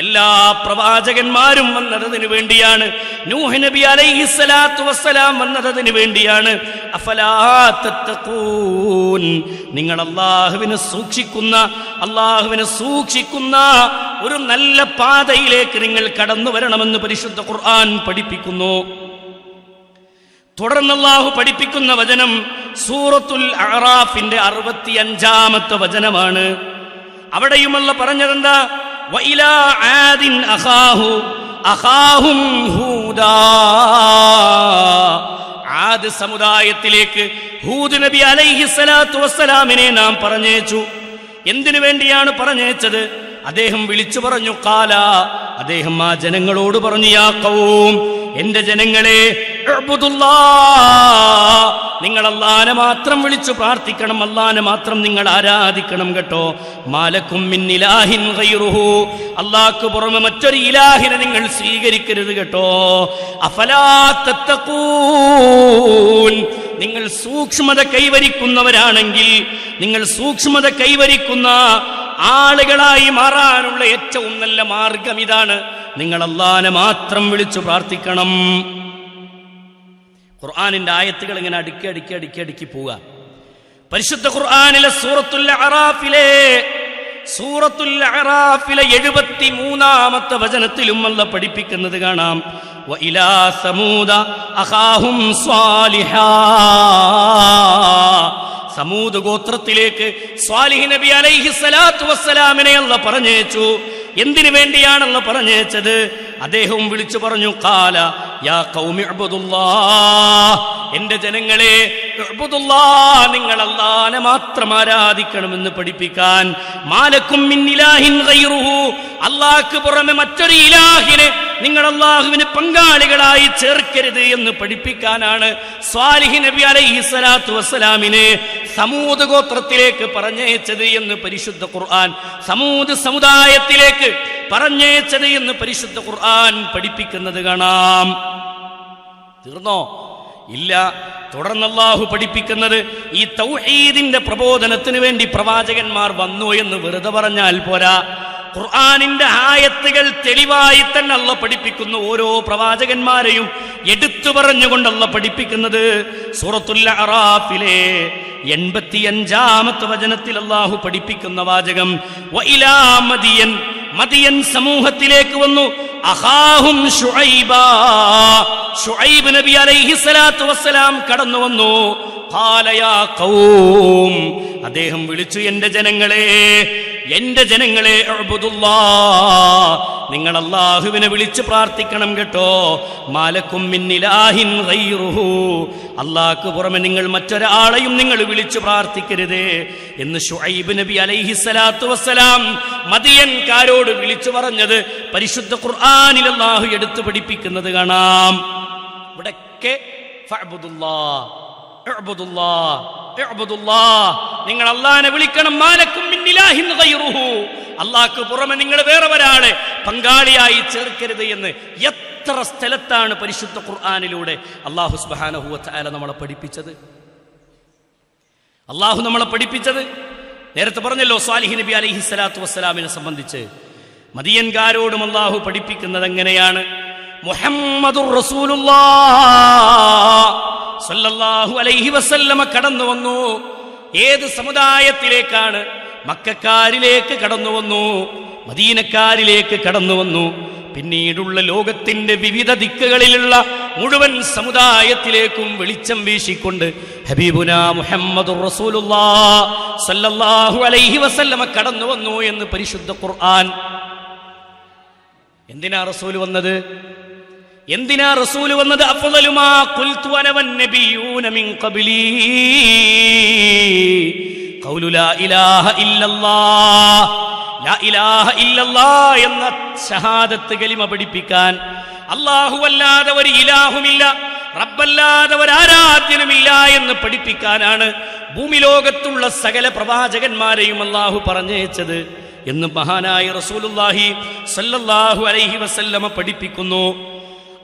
എല്ലാ പ്രവാചകന്മാരും വന്നതിന് വേണ്ടിയാണ്. നൂഹ് നബി അലൈഹി സ്വലാത്തു വസ്സലാം വന്നതിന് വേണ്ടിയാണ്. അഫലാ തത്തഖൂൻ, നിങ്ങൾ അല്ലാഹുവിനെ സൂക്ഷിക്കുന്ന ഒരു നല്ല പാതയിലേക്ക് നിങ്ങൾ കടന്നു വരണമെന്ന് പരിശുദ്ധ ഖുർആൻ പഠിപ്പിക്കുന്നു. തുടർന്ന് അല്ലാഹു പഠിപ്പിക്കുന്ന വചനം സൂറത്തുൽ അഅറാഫിന്റെ 65-ാമത്തെ വചനമാണ്. അവിടെയും അല്ലാഹു പറഞ്ഞതെന്താ? വഇലാ ആദിൻ അഖാഹും ഹൂദാ, ആദ് സമുദായത്തിലേക്ക് ഹൂദ് നബി അലൈഹി സ്വലാത്തു വസ്സലാമിനെ നാം പറഞ്ഞയച്ചു. എന്തിനു വേണ്ടിയാണ് പറഞ്ഞയച്ചത്? അദ്ദേഹം വിളിച്ചു പറഞ്ഞു, ഖാല, അദ്ദേഹം ആ ജനങ്ങളോട് പറഞ്ഞു, യാ ഖൗം, എന്റെ ജനങ്ങളെ, ഇഅ്ബുദുല്ലാഹ്, നിങ്ങൾ അല്ലാഹനെ മാത്രം വിളിച്ചു പ്രാർത്ഥിക്കണം, അല്ലാഹനെ മാത്രം നിങ്ങൾ ആരാധിക്കണം കേട്ടോ. മാലക്കും മിൻ ഇലാഹിൻ ഗൈറുഹു, അല്ലാഹ്ക്ക് പുറമെ മറ്റൊരു ഇലാഹിനെ നിങ്ങൾ സ്വീകരിക്കരുത് കേട്ടോ. അഫലാ തത്തഖൂൻ, നിങ്ങൾ സൂക്ഷ്മത കൈവരിക്കുന്നവരാണെങ്കിൽ, നിങ്ങൾ സൂക്ഷ്മത കൈവരിക്കുന്ന ആളുകളായി മാറാനുള്ള ഏറ്റവും നല്ല മാർഗം ഇതാണ്. നിങ്ങൾ അല്ലാഹുവിനെ മാത്രം വിളിച്ചു പ്രാർത്ഥിക്കണം. ഖുർആനിന്റെ ആയത്തുകൾ ഇങ്ങനെ അടുക്കി പോവുക. പരിശുദ്ധ ഖുർആനിലെ സൂറത്തുൽ അഅറാഫിലെ 73-ാമത്തെ വചനത്തിലും അല്ലാഹു പഠിപ്പിക്കുന്നത് കാണാം. വഇലാ സമൂദ അഖാഹും സ്വാലിഹാ. സമൂദ് ഗോത്രത്തിലേക്ക് സ്വാലിഹ് നബി അലൈഹിസ്സലാത്തു വസ്സലാമിനെ അല്ലാഹു പറഞ്ഞയച്ചു. എന്തിനു വേണ്ടിയാണ് അല്ലാഹു പറഞ്ഞയച്ചത്? അദ്ദേഹവും വിളിച്ചു പറഞ്ഞു, ഖാല യാ ഖൗമി ഇബ്ദുല്ലാഹ്, എന്റെ ജനങ്ങളെ ഇബ്ദുല്ലാഹ്, നിങ്ങൾ അല്ലാഹുവിനെ മാത്രം ആരാധിക്കണമെന്ന് പഠിപ്പിക്കാൻ. മാലക്കും മിൻ ഇലാഹിൻ ഗൈറുഹു, അല്ലാഹുവിന് പുറമെ മറ്റൊരു ഇലാഹിനെ നിങ്ങൾ അല്ലാഹുവിന് പങ്കാളികളായി ചേർക്കരുത് എന്ന് പഠിപ്പിക്കാനാണ് സ്വാലിഹ് നബി അലൈഹിസ്സലാത്തു വസ്സലാമിനെ സമൂദ് ഗോത്രത്തിലേക്ക് പറഞ്ഞയച്ചത് എന്ന് പരിശുദ്ധ ഖുർആൻ. സമൂദ് സമുദായത്തിലേക്ക് പറഞ്ഞയച്ചത് എന്ന് പരിശുദ്ധ ഖുർആൻ പഠിപ്പിക്കുന്നത് കാണാം. തീർന്നോ? ഇല്ല. തുടർന്ന് അല്ലാഹു പഠിപ്പിക്കുന്നത്, ഈ തൗഹീദിന്റെ പ്രബോധനത്തിന് വേണ്ടി പ്രവാചകന്മാർ വന്നു എന്ന് വെറുതെ പറഞ്ഞാൽ പോരാ. ഖുർആനിന്റെ ആയത്തുകൾ തെളിവായി തന്നെ അല്ലാഹു പഠിപ്പിക്കുന്നു. ഓരോ പ്രവാചകന്മാരെയും എടുത്തു പറഞ്ഞുകൊണ്ട് അല്ലാഹു പഠിപ്പിക്കുന്നത് സൂറത്തുൽ അഅറാഫിലെ 85-ാമത്തെ വചനത്തിൽ അല്ലാഹു പഠിപ്പിക്കുന്ന വാചകം, വഇലാ മദിയൻ, മദിയൻ സമൂഹത്തിലേക്ക് വന്നു. അഖാഹും ശുഐബാ, ശുഐബ് നബി അലൈഹിസ്സലാത്തു വസ്സലാം കടന്നു വന്നു. ഖാല യാ ഖൗം, അദ്ദേഹം വിളിച്ചു, എന്റെ ജനങ്ങളെ ഉഅ്ബുദുല്ലാഹ്, നിങ്ങൾ അല്ലാഹുവിനെ വിളിച്ച് പ്രാർത്ഥിക്കണം കേട്ടോ. മാലക്കും മിൻ ഇലാഹിൻ ഗൈറുഹു, അല്ലാഹുവിന് പുറമെ നിങ്ങൾ മറ്റൊരാളെയും നിങ്ങൾ വിളിച്ചു പ്രാർത്ഥിക്കരുത് എന്ന് ശുഐബ് നബി അലൈഹിസ്സലാത്തു വസ്സലാം മദിയൻകാരോട് വിളിച്ചു പറഞ്ഞത് പരിശുദ്ധ ഖുർആനിൽ അല്ലാഹു എടുത്തു പഠിപ്പിക്കുന്നത് കാണാം. ഇവിടൊക്കെ ഫഅ്ബുദുല്ലാഹ്, ഉഅ്ബുദുല്ലാഹ്, ഉഅ്ബുദുല്ലാഹ്, നിങ്ങൾ അല്ലാഹുവിനെ വിളിക്കണം. മാലക്കും മിൻ ഇലാഹിൻ ഗൈറുഹു, അല്ലാഹുവിന് പുറമെ നിങ്ങൾ വേറെ ഒരാളെ പങ്കാളിയായി ചേർക്കരുത് എന്ന് എത്ര സ്ഥലത്താണ് പരിശുദ്ധ ഖുർആനിലൂടെ അല്ലാഹു സുബ്ഹാനഹു വ തആല നമ്മളെ പഠിപ്പിച്ചത്. അല്ലാഹു നമ്മളെ പഠിപ്പിച്ചത് നേരത്തെ പറഞ്ഞല്ലോ, സ്വാലിഹ് നബി അലൈഹിസ്സലാത്തു വസ്സലാമിനെ സംബന്ധിച്ച് മദിയൻകാരോടും അല്ലാഹു പഠിപ്പിക്കുന്നത് എങ്ങനെയാണ്? മുഹമ്മദുർ റസൂലുള്ളാഹ് സല്ലല്ലാഹു അലൈഹി വസല്ലമ കടന്നു വന്നു. ഏത് സമുദായത്തിലേക്കാണ്? മക്കക്കാരിലേക്ക് കടന്നു വന്നു, മദീനക്കാരിലേക്ക് കടന്നു വന്നു. പിന്നീടുള്ള ലോകത്തിന്റെ വിവിധ ദിക്കുകളിലുള്ള മുഴുവൻ സമുദായത്തിലേക്കും വെളിച്ചം വീശിക്കൊണ്ട് ഹബീബുനാ മുഹമ്മദുർ റസൂലുള്ളാഹ് സല്ലല്ലാഹു അലൈഹി വസല്ലമ കടന്നു വന്നു എന്ന് പരിശുദ്ധ ഖുർആൻ. എന്തിനാ റസൂൽ വന്നത്? എന്തിനാ റസൂൽ വന്നത്? അഫ്ളലു മാ ഖുൽതു അന വന്നബിയൂന മിൻ ഖബ്ലി ഖൗലു ലാ ഇലാഹ ഇല്ലല്ലാഹ്, ലാ ഇലാഹ ഇല്ലല്ലാഹ് എന്ന ഷഹാദത്ത് കലിമ പഠിപ്പിക്കാൻ. അല്ലാഹു അല്ലാതെ ഒരു ഇലാഹുമില്ല, റബ്ബല്ലാതെ ഒരു ആരാധ്യനുമില്ല എന്ന് പഠിപ്പിക്കാനാണ് ഭൂമി ലോകത്തുള്ള സകല പ്രവാചകന്മാരെയും അല്ലാഹു പറഞ്ഞയച്ചത് എന്ന് മഹാനായ റസൂലുള്ളാഹി സല്ലല്ലാഹു അലൈഹി വസല്ലമ പഠിപ്പിക്കുന്നു.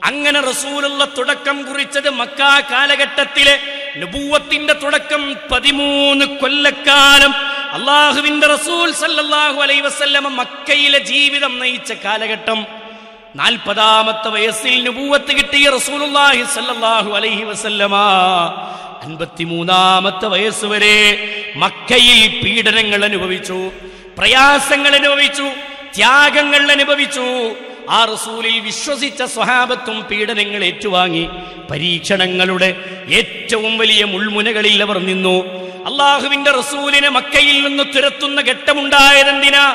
അങ്ങനെ റസൂലുള്ള തുടക്കം കുറിച്ചത് മക്കാ കാലഘട്ടത്തിലെ നബുവത്തിന്റെ തുടക്കം 13 കൊല്ലക്കാലം അല്ലാഹുവിന്റെ റസൂൽ സല്ലല്ലാഹു അലൈഹി വസല്ലമ മക്കയിലെ ജീവിതം നയിച്ച കാലഘട്ടം. 40-ാമത്തെ വയസ്സിൽ നബുവത്ത് കിട്ടിയ റസൂലുള്ളാഹി സല്ലല്ലാഹു അലൈഹി വസല്ലമ 53-ാമത്തെ വയസ്സ് വരെ മക്കയിൽ പീഡനങ്ങൾ അനുഭവിച്ചു, പ്രയാസങ്ങൾ അനുഭവിച്ചു, ത്യാഗങ്ങൾ അനുഭവിച്ചു. ആ റസൂലിൽ വിശ്വസിച്ച സ്വഹാബത്തും പീഡനങ്ങൾ ഏറ്റുവാങ്ങി. പരീക്ഷണങ്ങളുടെ ഏറ്റവും വലിയ മുൾമുനകളിൽ അവർ നിന്നു. അള്ളാഹുവിന്റെ റസൂലിനെ മക്കയിൽ നിന്ന് തുരത്തുന്ന ഘട്ടമുണ്ടായതെന്തിനാ?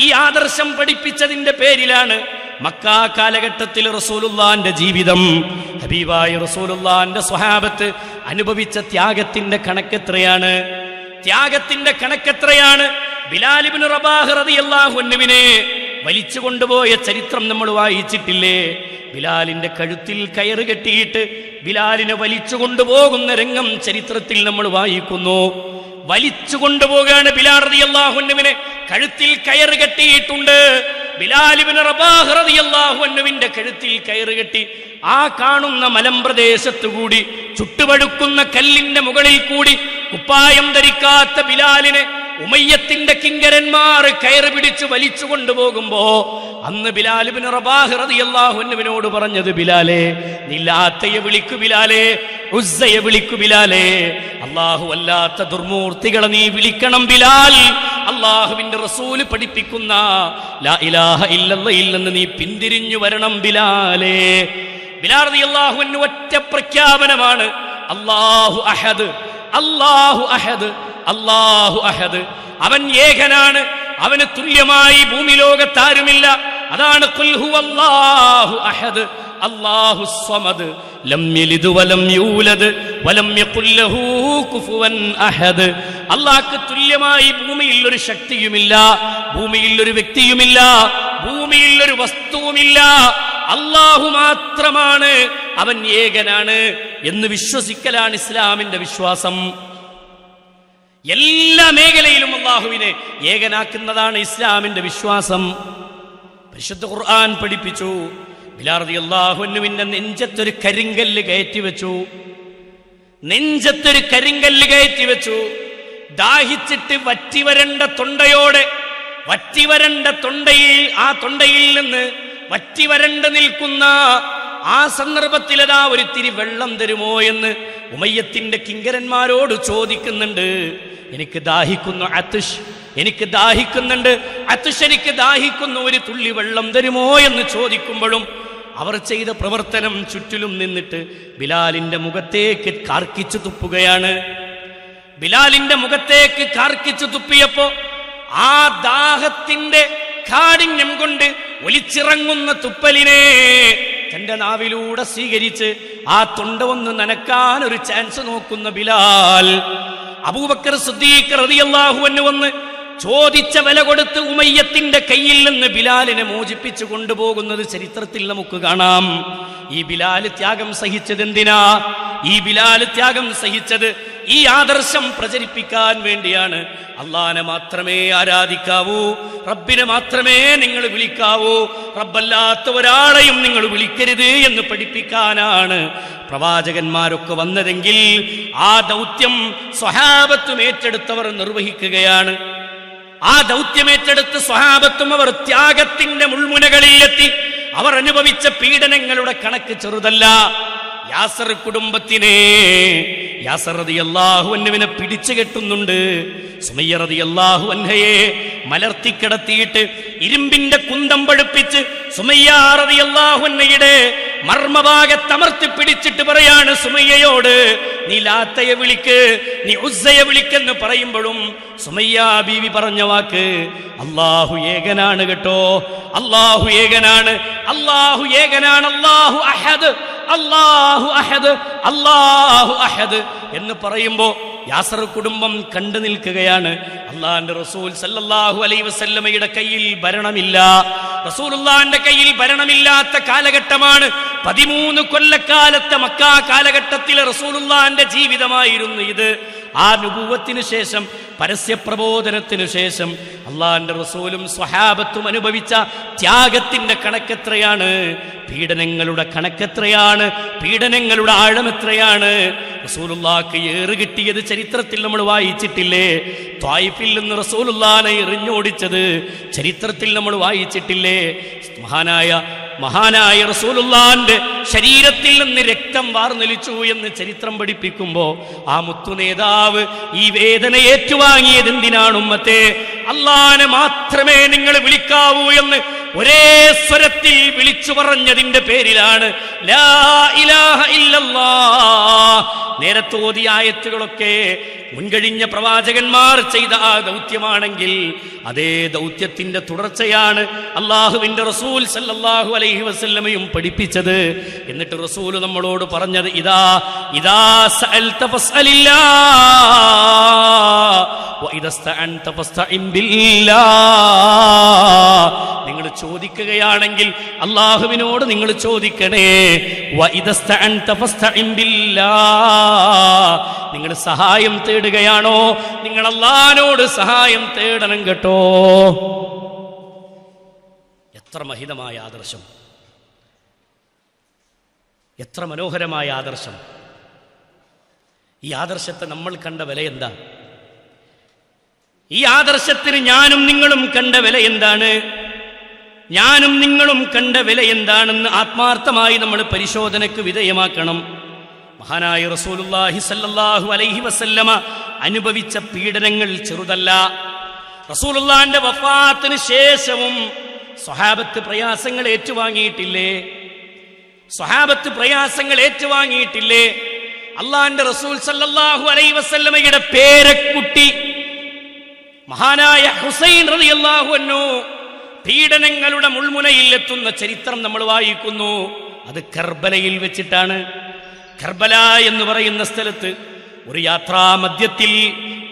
ഈ ആദർശം പഠിപ്പിച്ചതിന്റെ പേരിലാണ്. മക്കാ കാലഘട്ടത്തിൽ റസൂലുള്ളാന്റെ ജീവിതം, ഹബീബായ റസൂലുള്ളാന്റെ സ്വഹാബത്ത് അനുഭവിച്ച ത്യാഗത്തിന്റെ കണക്കെത്രയാണ്? ത്യാഗത്തിന്റെ കണക്കെത്രയാണ്? ബിലാൽ ഇബ്നു റബാഹ് റളിയല്ലാഹു അൻഹുവിനെ വലിച്ചു കൊണ്ടുപോയ ചരിത്രം നമ്മൾ വായിച്ചിട്ടില്ലേ? ബിലാലിന്റെ കഴുത്തിൽ കയറ് കെട്ടിയിട്ട് ബിലാലിനെ വലിച്ചു കൊണ്ടുപോകുന്ന രംഗം ചരിത്രത്തിൽ നമ്മൾ വായിക്കുന്നു. വലിച്ചു കൊണ്ടുപോകാണ് ബിലാൽ റളിയല്ലാഹു അൻഹുവിനെ, കഴുത്തിൽ കയറ് കെട്ടിയിട്ടുണ്ട്. ബിലാൽ ഇബ്നു റബാഹ് റളിയല്ലാഹു അൻഹുവിന്റെ കഴുത്തിൽ കയറ് കെട്ടി ആ കാണുന്ന മലമ്പ്രദേശത്തു കൂടി ചുട്ടുപഴുക്കുന്ന കല്ലിന്റെ മുകളിൽ കൂടി കുപ്പായം ധരിക്കാത്ത ബിലാലിനെ ഉമയ്യത്തിന്റെ കിങ്കരന്മാർ കയറ് പിടിച്ചു വലിച്ചു കൊണ്ടുപോകുമ്പോ അന്ന് ബിലാൽ ഇബ്നു റബാഹ് റളിയല്ലാഹു അൻഹുവിനോട് പറഞ്ഞത്, ബിലാലേ, നീ ലാത്തയെ വിളിക്കു ബിലാലേ, ഉസ്സയെ വിളിക്കു ബിലാലേ, അല്ലാഹു അല്ലാത്ത ദുർമൂർത്തികളെ നീ വിളിക്കണം ബിലാൽ. അല്ലാഹുവിന്റെ റസൂല് പഠിപ്പിക്കുന്ന ലാ ഇലാഹ ഇല്ലല്ലാഹ് ഇല്ലെന്ന് നീ പിന്തിരിഞ്ഞു വരണം ബിലാലേ. ബിലാൽ റളിയല്ലാഹു അൻഹു ഒറ്റ പ്രഖ്യാപനമാണ്, അല്ലാഹു അഹദ്, അല്ലാഹു അഹദ്, അല്ലാഹു അഹദ്. അവൻ ഏകനാണ്, അവന് തുല്യമായി ഭൂമി ലോകത്താരുമില്ല. അതാണ് ഖുൽ ഹുവല്ലാഹു അഹദ് അല്ലാഹു സ്വമദ് ലം യലിദ് വലം യൂലദ് വലം യഖുൽ ലഹു കുഫുവൻ അഹദ്. അല്ലാഹുക്ക് തുല്യമായി ഭൂമിയിൽ ഒരു ശക്തിയുമില്ല, ഭൂമിയിൽ ഒരു വ്യക്തിയുമില്ല, ഭൂമിയിൽ ഒരു വസ്തുവുമില്ല. അല്ലാഹു മാത്രമാണ്, അവൻ ഏകനാണ് എന്ന് വിശ്വസിക്കലാണ് ഇസ്ലാമിന്റെ വിശ്വാസം. എല്ലാ മേഖലയിലും അല്ലാഹുവിനെ ഏകനാക്കുന്നതാണ് ഇസ്ലാമിന്റെ വിശ്വാസം. പരിശുദ്ധ ഖുർആൻ പഠിപ്പിച്ചു, ബിലാൽ റളിയല്ലാഹു അൻഹുവിന്റെ നെഞ്ചത്തൊരു കരിങ്കല്ല് കയറ്റി വെച്ചു, നെഞ്ചത്തൊരു കരിങ്കല്ല് കയറ്റി വെച്ചു. ദാഹിച്ചിട്ട് വറ്റിവരണ്ട തൊണ്ടയോടെ, വറ്റിവരണ്ട തൊണ്ടയിൽ, ആ തൊണ്ടയിൽ നിന്ന് വറ്റിവരണ്ട് നിൽക്കുന്ന ആ സന്ദർഭത്തിൽ അതാ ഒരിത്തിരി വെള്ളം തരുമോ എന്ന് ഉമയ്യത്തിന്റെ കിങ്കരന്മാരോട് ചോദിക്കുന്നുണ്ട്. എനിക്ക് ദാഹിക്കുന്നു അത്ഷ്, എനിക്ക് ദാഹിക്കുന്നുണ്ട് അത്ഷ്, എനിക്ക് ദാഹിക്കുന്നു, ഒരു തുള്ളി വെള്ളം തരുമോ എന്ന് ചോദിക്കുമ്പോഴും അവർ ചെയ്ത പ്രവർത്തനം ചുറ്റിലും നിന്നിട്ട് ബിലാലിന്റെ മുഖത്തേക്ക് കാർക്കിച്ചു തുപ്പുകയാണ്. ബിലാലിന്റെ മുഖത്തേക്ക് കാർക്കിച്ചു തുപ്പിയപ്പോ ആ ദാഹത്തിന്റെ കാഠിന്യം കൊണ്ട് ഒലിച്ചിറങ്ങുന്ന തുപ്പലിനെ തന്റെ നാവിലൂടെ സ്വീകരിച്ച് ആ തൊണ്ട ഒന്ന് നനക്കാൻ ഒരു ചാൻസ് നോക്കുന്ന ബിലാൽ, അബൂബക്കർ സിദ്ദീഖ് റളിയല്ലാഹു അൻഹു വന്ന് ചോദിച്ച വില കൊടുത്ത് ഉമയ്യത്തിന്റെ കയ്യിൽ നിന്ന് ബിലാലിനെ മോചിപ്പിച്ചു കൊണ്ടുപോകുന്നത് ചരിത്രത്തിൽ നമുക്ക് കാണാം. ഈ ബിലാൽ ത്യാഗം സഹിച്ചത് എന്തിനാ? ഈ ബിലാൽ ത്യാഗം സഹിച്ചത് ഈ ആദർശം പ്രചരിപ്പിക്കാൻ വേണ്ടിയാണ്. അള്ളാനെ മാത്രമേ ആരാധിക്കാവൂ, റബ്ബിനെ മാത്രമേ നിങ്ങൾ വിളിക്കാവൂ, റബ്ബല്ലാത്ത ഒരാളെയും നിങ്ങൾ വിളിക്കരുത് എന്ന് പഠിപ്പിക്കാനാണ് പ്രവാചകന്മാരൊക്കെ വന്നതെങ്കിൽ ആ ദൗത്യം സ്വഹാബത്തും ഏറ്റെടുത്തവർ നിർവഹിക്കുകയാണ്. ആ ദൗത്യമേറ്റെടുത്ത് സ്വഹാബത്തും അവർ ത്യാഗത്തിന്റെ മുൾമുനകളിലെത്തി. അവർ അനുഭവിച്ച പീഡനങ്ങളുടെ കണക്ക് ചെറുതല്ല. യാസർ കുടുംബത്തിനെ യാസർ റളിയല്ലാഹു അൻഹുവിനെ പിടിച്ചു കെട്ടുന്നുണ്ട്. സുമയ്യ റളിയല്ലാഹു അൻഹയെ മലർത്തിക്കിടത്തിയിട്ട് ഇരുമ്പിന്റെ കുന്തം പഴുപ്പിച്ച് സുമയ്യ റളിയല്ലാഹു അൻഹയുടെ മർമ്മഭാഗത്തമർത്തി പിടിച്ചിട്ട് പറയാണ് സുമയ്യയോട്, നീ ലാത്തയെ വിളിക്ക്, നീ ഉസ്സയെ വിളിക്കെന്ന് പറയുമ്പോഴും സുമയ്യ ബീവി പറഞ്ഞ വാക്ക് അല്ലാഹു ഏകനാണ് കേട്ടോ, അല്ലാഹു ഏകനാണ്, അല്ലാഹു ഏകനാണ്, അല്ലാഹു അഹദ്, അല്ലാഹു അഹദ്, അല്ലാഹു അഹദ് എന്ന് പറയുമ്പോ യാസർ കുടുംബം കണ്ടു നിൽക്കുകയാണ്. അള്ളാന്റെ റസൂൽ സല്ലല്ലാഹു അലൈഹി വസല്ലമയുടെ കയ്യിൽ ഭരണമില്ല. റസൂലുള്ളാന്റെ കയ്യിൽ ഭരണമില്ലാത്ത കാലഘട്ടമാണ്. 13 കൊല്ലക്കാലത്തെ മക്കാ കാലഘട്ടത്തിലെ റസൂലുള്ളാന്റെ ജീവിതമായിരുന്നു ഇത്. ആ നുബുവത്തിന് ശേഷം, പരസ്യപ്രബോധനത്തിനു ശേഷം അള്ളാന്റെ റസൂലും സ്വഹാബത്തും അനുഭവിച്ച ത്യാഗത്തിന്റെ കണക്കെത്രയാണ്, പീഡനങ്ങളുടെ കണക്കെത്രയാണ്, പീഡനങ്ങളുടെ ആഴമെത്രയാണ്. റസൂലുള്ളാഹ്ക്ക് ഏറ് കിട്ടിയത് ചരിത്രത്തിൽ നമ്മൾ വായിച്ചിട്ടില്ലേ? ത്വായിഫിൽ നിന്ന് റസൂലുള്ളാഹിനെ എറിഞ്ഞോടിച്ചത് ചരിത്രത്തിൽ നമ്മൾ വായിച്ചിട്ടില്ലേ? മഹാനായ റസൂലുള്ളാഹിന്റെ ശരീരത്തിൽ നിന്ന് രക്തം വാർന്നൊലിച്ചു എന്ന് ചരിത്രം പഠിപ്പിക്കുമ്പോ ആ മുത്തുനേതാവ് ഈ വേദന ഏറ്റുവാങ്ങിയത് എന്തിനാണ് ഉമ്മത്തെ? അല്ലാഹനെ മാത്രമേ നിങ്ങൾ വിളിക്കാവൂ എന്ന് ഒരേ സ്വരത്തിൽ വിളിച്ചു പറഞ്ഞതിന്റെ പേരിലാണ്. ലാ ഇലാഹ ഇല്ലല്ലാഹ്. നേരത്തെ ഓതിയ ആയത്തുകളൊക്കെ മുൻകഴിഞ്ഞ പ്രവാചകന്മാർ ചെയ്ത ആ ദൗത്യമാണെങ്കിൽ അതേ ദൗത്യത്തിന്റെ തുടർച്ചയാണ് അള്ളാഹുവിന്റെ റസൂൽ സല്ലല്ലാഹു അലൈഹി വസല്ലമയും പഠിപ്പിച്ചത്. എന്നിട്ട് റസൂൽ നമ്മളോട് പറഞ്ഞത് ഇദാ സഅൽത ഫസ്അലില്ലാഹ് വഇദാ സ്തഅൻത ഫസ്തഇൻ ബില്ലാഹ്. നിങ്ങൾ ചോദിക്കുകയാണെങ്കിൽ അള്ളാഹുവിനോട് നിങ്ങൾ ചോദിക്കണേ. വഇദാ സ്തഅൻത ഫസ്തഇൻ ബില്ലാഹ്. നിങ്ങൾ സഹായം തേടുകയാണോ, നിങ്ങൾ അല്ലാഹുവിനോട് സഹായം തേടണം കേട്ടോ. എത്ര മഹിതമായ ആദർശം, എത്ര മനോഹരമായ ആദർശം. ഈ ആദർശത്തെ നമ്മൾ കണ്ട വില എന്താ? ഈ ആദർശത്തിന് ഞാനും നിങ്ങളും കണ്ട വില എന്താണ്? ഞാനും നിങ്ങളും കണ്ട വില എന്താണെന്ന് ആത്മാർത്ഥമായി നമ്മൾ പരിശോധനയ്ക്ക് വിധേയമാക്കണം. മഹാനായ റസൂലുള്ളാഹി സ്വല്ലല്ലാഹു അലൈഹി വസല്ലമ അനുഭവിച്ച പീഡനങ്ങൾ ചെറുതല്ല. റസൂലുള്ളാഹിന്റെ വഫാത്തിന് ശേഷവും സ്വഹാബത്ത് പ്രയാസങ്ങൾ ഏറ്റുവാങ്ങിയിട്ടില്ലേ? സ്വഹാബത്ത് പ്രയാസങ്ങൾ ഏറ്റുവാങ്ങിയിട്ടില്ലേ? അള്ളാഹിന്റെ റസൂൽ സല്ലല്ലാഹു അലൈഹി വസല്ലമയുടെ പേരക്കുട്ടി മഹാനായ ഹുസൈൻ റളിയല്ലാഹു അൻഹു പീഡനങ്ങളുടെ മുൾമുനയിൽ എത്തുന്ന ചരിത്രം നമ്മൾ വായിക്കുന്നു. അത് കർബലയിൽ വെച്ചിട്ടാണ്. കർബല എന്ന് പറയുന്ന സ്ഥലത്ത് ഒരു യാത്രാമധ്യത്തിൽ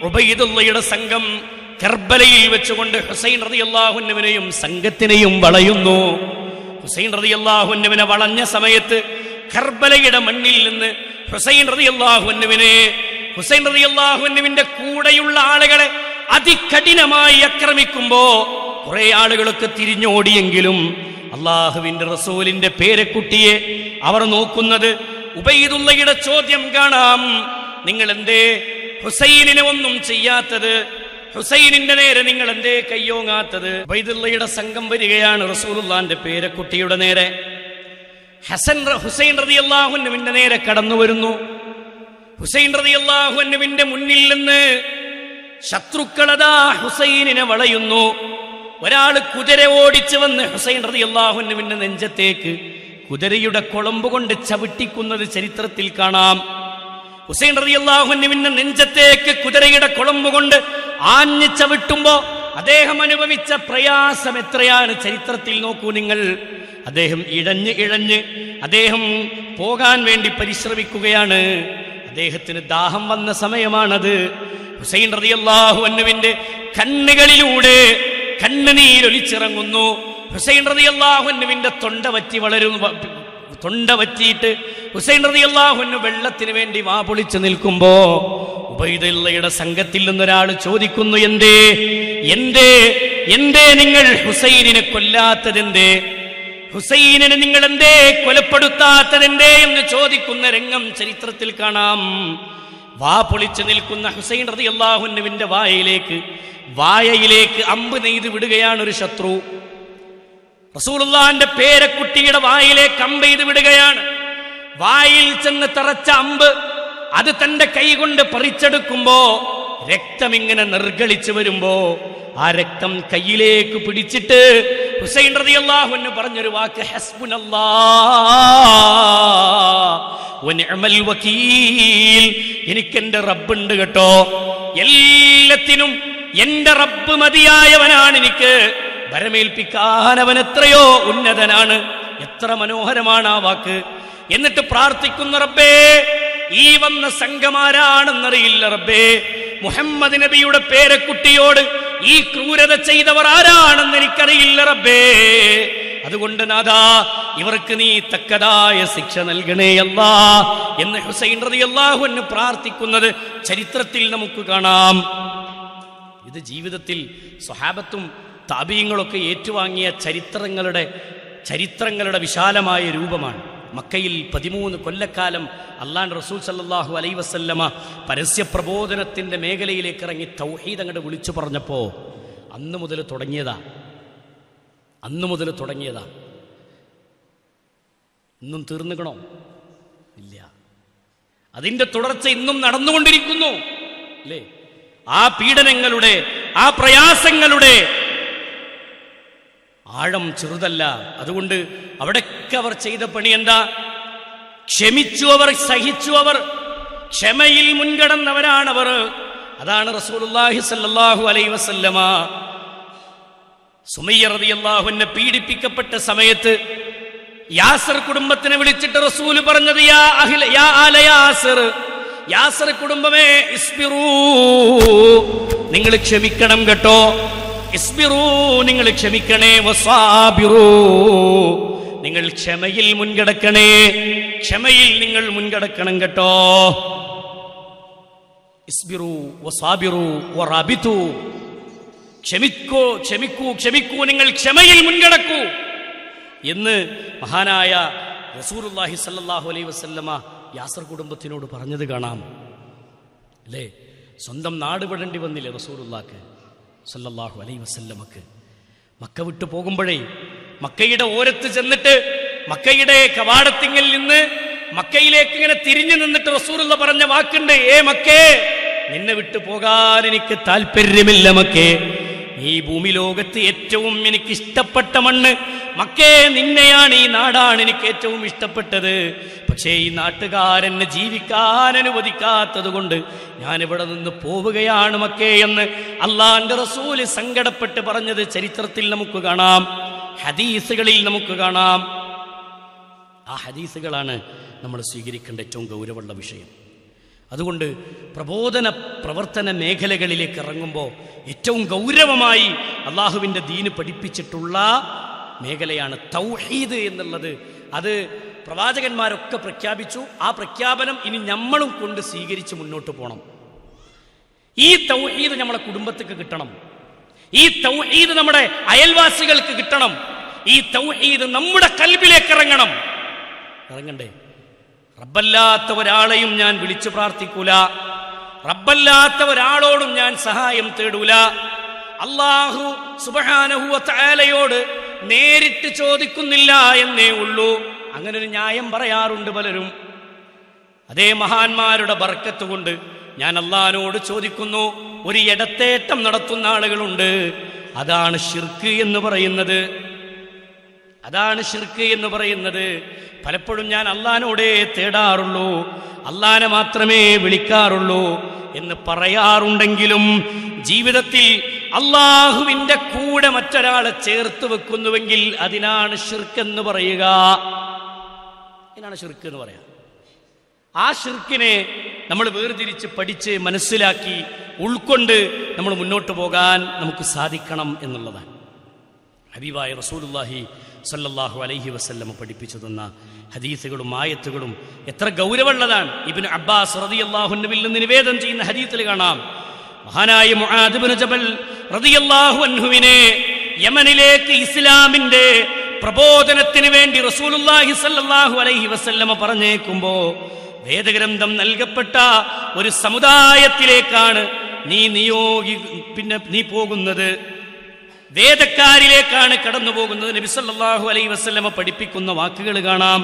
ഉബൈദുള്ളയുടെ സംഘം കർബലയിൽ വെച്ചുകൊണ്ട് ഹുസൈൻ റളിയല്ലാഹു അൻഹുവിനെയും സംഘത്തിനെയും വളയുന്നു. ഹുസൈൻ റളിയല്ലാഹു അൻഹുവിനെ വളഞ്ഞ സമയത്ത് കർബലയുടെ മണ്ണിൽ നിന്ന് ഹുസൈൻ റളിയല്ലാഹു അൻഹുവിന്റെ കൂടെയുള്ള ആളുകളെ അതികഠിനമായി ആക്രമിക്കുമ്പോ കുറെ ആളുകളൊക്കെ തിരിഞ്ഞോടിയെങ്കിലും അള്ളാഹുവിന്റെ റസൂലിന്റെ പേരക്കുട്ടിയെ അവർ നോക്കുന്നത്. ഉബൈദുള്ളയുടെ ചോദ്യം കാണാം, നിങ്ങൾ എന്തേ ഹുസൈനിനെ ഒന്നും ചെയ്യാത്തത്? ഹുസൈനിന്റെ നേരെ നിങ്ങൾ എന്തേ കയ്യോങ്ങാത്തത്? ഉബൈദുള്ളയുടെ സംഘം വരികയാണ് റസൂലുള്ളാഹിന്റെ പേരക്കുട്ടിയുടെ നേരെ. ഹുസൈൻ റളിയല്ലാഹു അൻഹുവിന്റെ നേരെ കടന്നു വരുന്നു. ഹുസൈൻ റളിയല്ലാഹു അൻഹുവിന്റെ മുന്നിൽ നിന്ന് ശത്രുക്കളതാ ഹുസൈനിനെ വളയുന്നു. ഒരാൾ കുതിര ഓടിച്ചു വന്ന് ഹുസൈൻ റളിയല്ലാഹു അൻഹുവിന്റെ നെഞ്ചത്തേക്ക് കുതിരയുടെ കൊളമ്പ് കൊണ്ട് ചവിട്ടിക്കുന്നത് ചരിത്രത്തിൽ കാണാം. ഹുസൈൻ റളിയല്ലാഹു അൻഹുവിന്റെ നെഞ്ചത്തേക്ക് കുതിരയുടെ കൊളമ്പ് കൊണ്ട് ആഞ്ഞു ചവിട്ടുമ്പോ അദ്ദേഹം അനുഭവിച്ച പ്രയാസം എത്രയാണ് ചരിത്രത്തിൽ നോക്കൂ നിങ്ങൾ. അദ്ദേഹം ഇഴഞ്ഞ് അദ്ദേഹം പോകാൻ വേണ്ടി പരിശ്രമിക്കുകയാണ്. അദ്ദേഹത്തിന് ദാഹം വന്ന സമയമാണത്. ഹുസൈൻ റളിയല്ലാഹു അൻഹുവിന്റെ കണ്ണുകളിലൂടെ കണ്ണുനീരൊലിച്ചിറങ്ങുന്നു. ഹുസൈൻ റളിയല്ലാഹു അൻഹുവിന്റെ തൊണ്ട വറ്റിയിട്ട് ഹുസൈൻ റളിയല്ലാഹു അൻഹു വെള്ളത്തിന് വേണ്ടി വാപൊളിച്ചു നിൽക്കുമ്പോ ഉബൈദുള്ളയുടെ സംഘത്തിൽ നിന്നൊരാൾ ചോദിക്കുന്നു, എന്തേ നിങ്ങൾ ഹുസൈനിനെ കൊല്ലാത്തതെന്തേ? ഹുസൈനിനെ നിങ്ങൾ എന്തേ കൊലപ്പെടുത്താത്തതെന്തേ എന്ന് ചോദിക്കുന്ന രംഗം ചരിത്രത്തിൽ കാണാം. വാ പൊളിച്ചു നിൽക്കുന്ന ഹുസൈൻ റളിയല്ലാഹു അൻഹുവിന്റെ വായയിലേക്ക് അമ്പ് നെയ്ത് വിടുകയാണ് ഒരു ശത്രു. റസൂലുള്ളാഹിന്റെ പേരക്കുട്ടിയുടെ വായിലേക്ക് അമ്പ് ചെയ്ത് വിടുകയാണ്. വായിൽ ചെന്ന് തറച്ച അമ്പ് അത് തന്റെ കൈ കൊണ്ട് പറിച്ചെടുക്കുമ്പോ രക്തം ഇങ്ങനെ നിർഗളിച്ചു വരുമ്പോ ആ രക്തം കയ്യിലേക്ക് പിടിച്ചിട്ട് ഹുസൈൻ റളിയല്ലാഹു അൻഹു പറഞ്ഞൊരു വാക്ക്, ഹസ്ബുനല്ലാഹ് വനിഅമൽ വകീൽ. എനിക്കെന്റെ റബ്ബുണ്ട് കേട്ടോ, എല്ലാത്തിനും എന്റെ റബ്ബ് മതിയായവനാണ്. എനിക്ക് ഭരമേൽപ്പിക്കാൻ അവൻ എത്രയോ ഉന്നതനാണ്. എത്ര മനോഹരമാണ് ആ വാക്ക്. എന്നിട്ട് പ്രാർത്ഥിക്കുന്ന, റബ്ബേ ഈ വന്ന സംഘമാരാണെന്നറിയില്ല റബ്ബേ, മുഹമ്മദ് നബിയുടെ പേരക്കുട്ടിയോട് ഈ ക്രൂരത ചെയ്തവർ ആരാണെന്ന് എനിക്കറിയില്ല റബ്ബേ. അതുകൊണ്ട് നാഥാ ഇവർക്ക് നീ തക്കതായ ശിക്ഷ നൽകണേ അല്ലാഹ് എന്ന് ഹുസൈൻ റളിയല്ലാഹു അൻഹു പ്രാർത്ഥിക്കുന്നത് ചരിത്രത്തിൽ നമുക്ക് കാണാം. ഇത് ജീവിതത്തിൽ സ്വഹാബത്തും താബീങ്ങളൊക്കെ ഏറ്റുവാങ്ങിയ ചരിത്രങ്ങളുടെ വിശാലമായ രൂപമാണ്. മക്കയിൽ 13 കൊല്ലക്കാലം അല്ലാഹുവിന്റെ റസൂൽ സല്ലല്ലാഹു അലൈഹി വസല്ലമ പരസ്യ പ്രബോധനത്തിന്റെ മേഖലയിലേക്ക് ഇറങ്ങി തൗഹീദ് അങ്ങോട്ട് വിളിച്ചു പറഞ്ഞപ്പോ അന്ന് മുതൽ തുടങ്ങിയതാ. ഇന്നും തീർന്നുകണോ? ഇല്ല. അതിന്റെ തുടർച്ച ഇന്നും നടന്നുകൊണ്ടിരിക്കുന്നു അല്ലേ? ആ പീഡനങ്ങളുടെ, ആ പ്രയാസങ്ങളുടെ ആഴം ചെറുതല്ല. അതുകൊണ്ട് അവിടൊക്കെ അവർ ചെയ്ത പണി എന്താ? ക്ഷമിച്ചു അവർ, സഹിച്ചു അവർ, ക്ഷമയിൽ മുൻകടന്നവരാണവർ. അതാണ് റസൂലുള്ളാഹി സ്വല്ലല്ലാഹു അലൈഹി വസല്ലമ സുമയ്യ റളിയല്ലാഹു അൻഹ പീഡിപ്പിക്കപ്പെട്ട സമയത്ത് യാസർ കുടുംബത്തിനെ വിളിച്ചിട്ട് റസൂൽ പറഞ്ഞത്, യാ ആല യാസർ, യാസർ കുടുംബമേ, ഇസ്ബിറൂ, നിങ്ങൾ ക്ഷമിക്കണം കേട്ടോ. ഇസ്ബിറൂ, നിങ്ങൾ ക്ഷമിക്കണേ. വസാബിറൂ, നിങ്ങൾ ക്ഷമയിൽ മുൻകടക്കണേ. ക്ഷമയിൽ നിങ്ങൾ മുൻകടക്കണം കേട്ടോ. ഇസ്ബിറൂ വസാബിറൂ വറാബിതു, ക്ഷമിക്കൂ, നിങ്ങൾ ക്ഷമയിൽ മുൻകടക്കൂ. എന്ന് മഹാനായ റസൂലുള്ളാഹി സ്വല്ലല്ലാഹു അലൈഹി വസല്ലമ യാസർ കുടുംബത്തിനോട് പറഞ്ഞത് കാണാം. അല്ലേ, സ്വന്തം നാട് വിടേണ്ടി വന്നില്ലേ റസൂലുള്ളാഹിക്ക് സ്വല്ലല്ലാഹു അലൈഹി വസല്ലമക്ക്? മക്ക വിട്ടു പോകുമ്പോഴേ മക്കയുടെ ഓരത്ത് ചെന്നിട്ട് മക്കയുടെ കവാടത്തിങ്കിൽ നിന്ന് മക്കയിലേക്ക് ഇങ്ങനെ തിരിഞ്ഞു നിന്നിട്ട് റസൂലുള്ള പറഞ്ഞ വാക്കുണ്ട്, ഏ മക്കേ, നിന്നെ വിട്ടു പോകാൻ എനിക്ക് താല്പര്യമില്ല മക്കേ. ഈ ഭൂമി ലോകത്ത് ഏറ്റവും എനിക്ക് ഇഷ്ടപ്പെട്ട മണ്ണ് മക്കേ നിന്നെയാണ്, ഈ നാടാണ് എനിക്ക് ഏറ്റവും ഇഷ്ടപ്പെട്ടത്. പക്ഷേ ഈ നാട്ടുകാരെന്നെ ജീവിക്കാൻ അനുവദിക്കാത്തത് കൊണ്ട് ഞാൻ ഇവിടെ നിന്ന് പോവുകയാണ് മക്കേ എന്ന് അള്ളാന്റെ റസൂല് സങ്കടപ്പെട്ട് പറഞ്ഞത് ചരിത്രത്തിൽ നമുക്ക് കാണാം, ഹദീസുകളിൽ നമുക്ക് കാണാം. ആ ഹദീസുകളാണ് നമ്മൾ സ്വീകരിക്കേണ്ട ഏറ്റവും ഗൗരവമുള്ള വിഷയം. അതുകൊണ്ട് പ്രബോധന പ്രവർത്തന മേഖലകളിലേക്ക് ഇറങ്ങുമ്പോൾ ഏറ്റവും ഗൗരവമായി അള്ളാഹുവിൻ്റെ ദീന് പഠിപ്പിച്ചിട്ടുള്ള മേഖലയാണ് തൗഹീദ് എന്നുള്ളത്. അത് പ്രവാചകന്മാരൊക്കെ പ്രഖ്യാപിച്ചു. ആ പ്രഖ്യാപനം ഇനി നമ്മളും കൊണ്ട് സ്വീകരിച്ച് മുന്നോട്ട് പോകണം. ഈ തൗഹീദ് നമ്മളെ കുടുംബത്തേക്ക് കിട്ടണം. ഈ തൗഹീദ് നമ്മുടെ അയൽവാസികൾക്ക് കിട്ടണം. ഈ തൗഹീദ് നമ്മുടെ കൽബിലേക്ക് ഇറങ്ങണ്ടേ? റബ്ബല്ലാത്ത ഒരാളെയും ഞാൻ വിളിച്ചു പ്രാർത്ഥിക്കൂല, റബ്ബല്ലാത്ത ഒരാളോടും ഞാൻ സഹായം തേടൂല. അല്ലാഹു സുബ്ഹാനഹു വ തആലയോട് നേരിട്ട് ചോദിക്കുന്നില്ല എന്നേ ഉള്ളൂ. അങ്ങനെ ഒരു ന്യായം പറയാറുണ്ട് പലരും. അതേ മഹാന്മാരുടെ ബർക്കത്ത് കൊണ്ട് ഞാൻ അല്ലാഹുവിനോട് ചോദിക്കുന്നു. ഒരു ഇടത്തേട്ടം നടത്തുന്ന ആളുകളുണ്ട്. അതാണ് ശിർക്ക് എന്ന് പറയുന്നത്. അതാണ് ശിർക്ക് എന്ന് പറയുന്നത്. പലപ്പോഴും ഞാൻ അല്ലാഹുവിനോടേ തേടാറുള്ളൂ, അല്ലാഹുവിനെ മാത്രമേ വിളിക്കാറുള്ളൂ എന്ന് പറയാറുണ്ടെങ്കിലും ജീവിതത്തിൽ അല്ലാഹുവിൻ്റെ കൂടെ മറ്റൊരാളെ ചേർത്ത് വെക്കുന്നുവെങ്കിൽ അതിനാണ് ശിർക്ക് എന്ന് പറയുക. ഇതിനാണ് ശിർക്ക് എന്ന് പറയാം. ആ ശിർക്കിനെ നമ്മൾ വേർതിരിച്ച് പഠിച്ച് മനസ്സിലാക്കി ഉൾക്കൊണ്ട് നമ്മൾ മുന്നോട്ട് പോകാൻ നമുക്ക് സാധിക്കണം എന്നുള്ളതാണ്. ഹബീബായ റസൂലുള്ളാഹി സ്വല്ലല്ലാഹു അലൈഹി വസല്ലം പഠിപ്പിച്ചു തന്ന ഹദീസുകളും ആയത്തുകളും എത്ര ഗൗരവമുള്ളതാണ്. ഇബ്നു അബ്ബാസ് റളിയല്ലാഹു അൻഹുവിൽ നിന്ന് നിവേദനം ചെയ്യുന്ന ഹദീസിൽ കാണാം, മഹാനായ മുആദ് ഇബ്നു ജബൽ റളിയല്ലാഹു അൻഹുവിനെ യമനിലേക്ക് ഇസ്ലാമിന്റെ പ്രബോധനത്തിന് വേണ്ടി റസൂലുള്ളാഹി സ്വല്ലല്ലാഹു അലൈഹി വസല്ലം പറഞ്ഞേക്കുമ്പോൾ വേദഗ്രന്ഥം നൽകപ്പെട്ട ഒരു സമുദായത്തിലേക്കാണ് നീ പോകുന്നത്, വേദക്കാരിലേക്കാണ് കടന്നു പോകുന്നത്. നബി സല്ലല്ലാഹു അലൈഹി വസല്ലമ പഠിപ്പിക്കുന്ന വാക്കുകൾ കാണാം.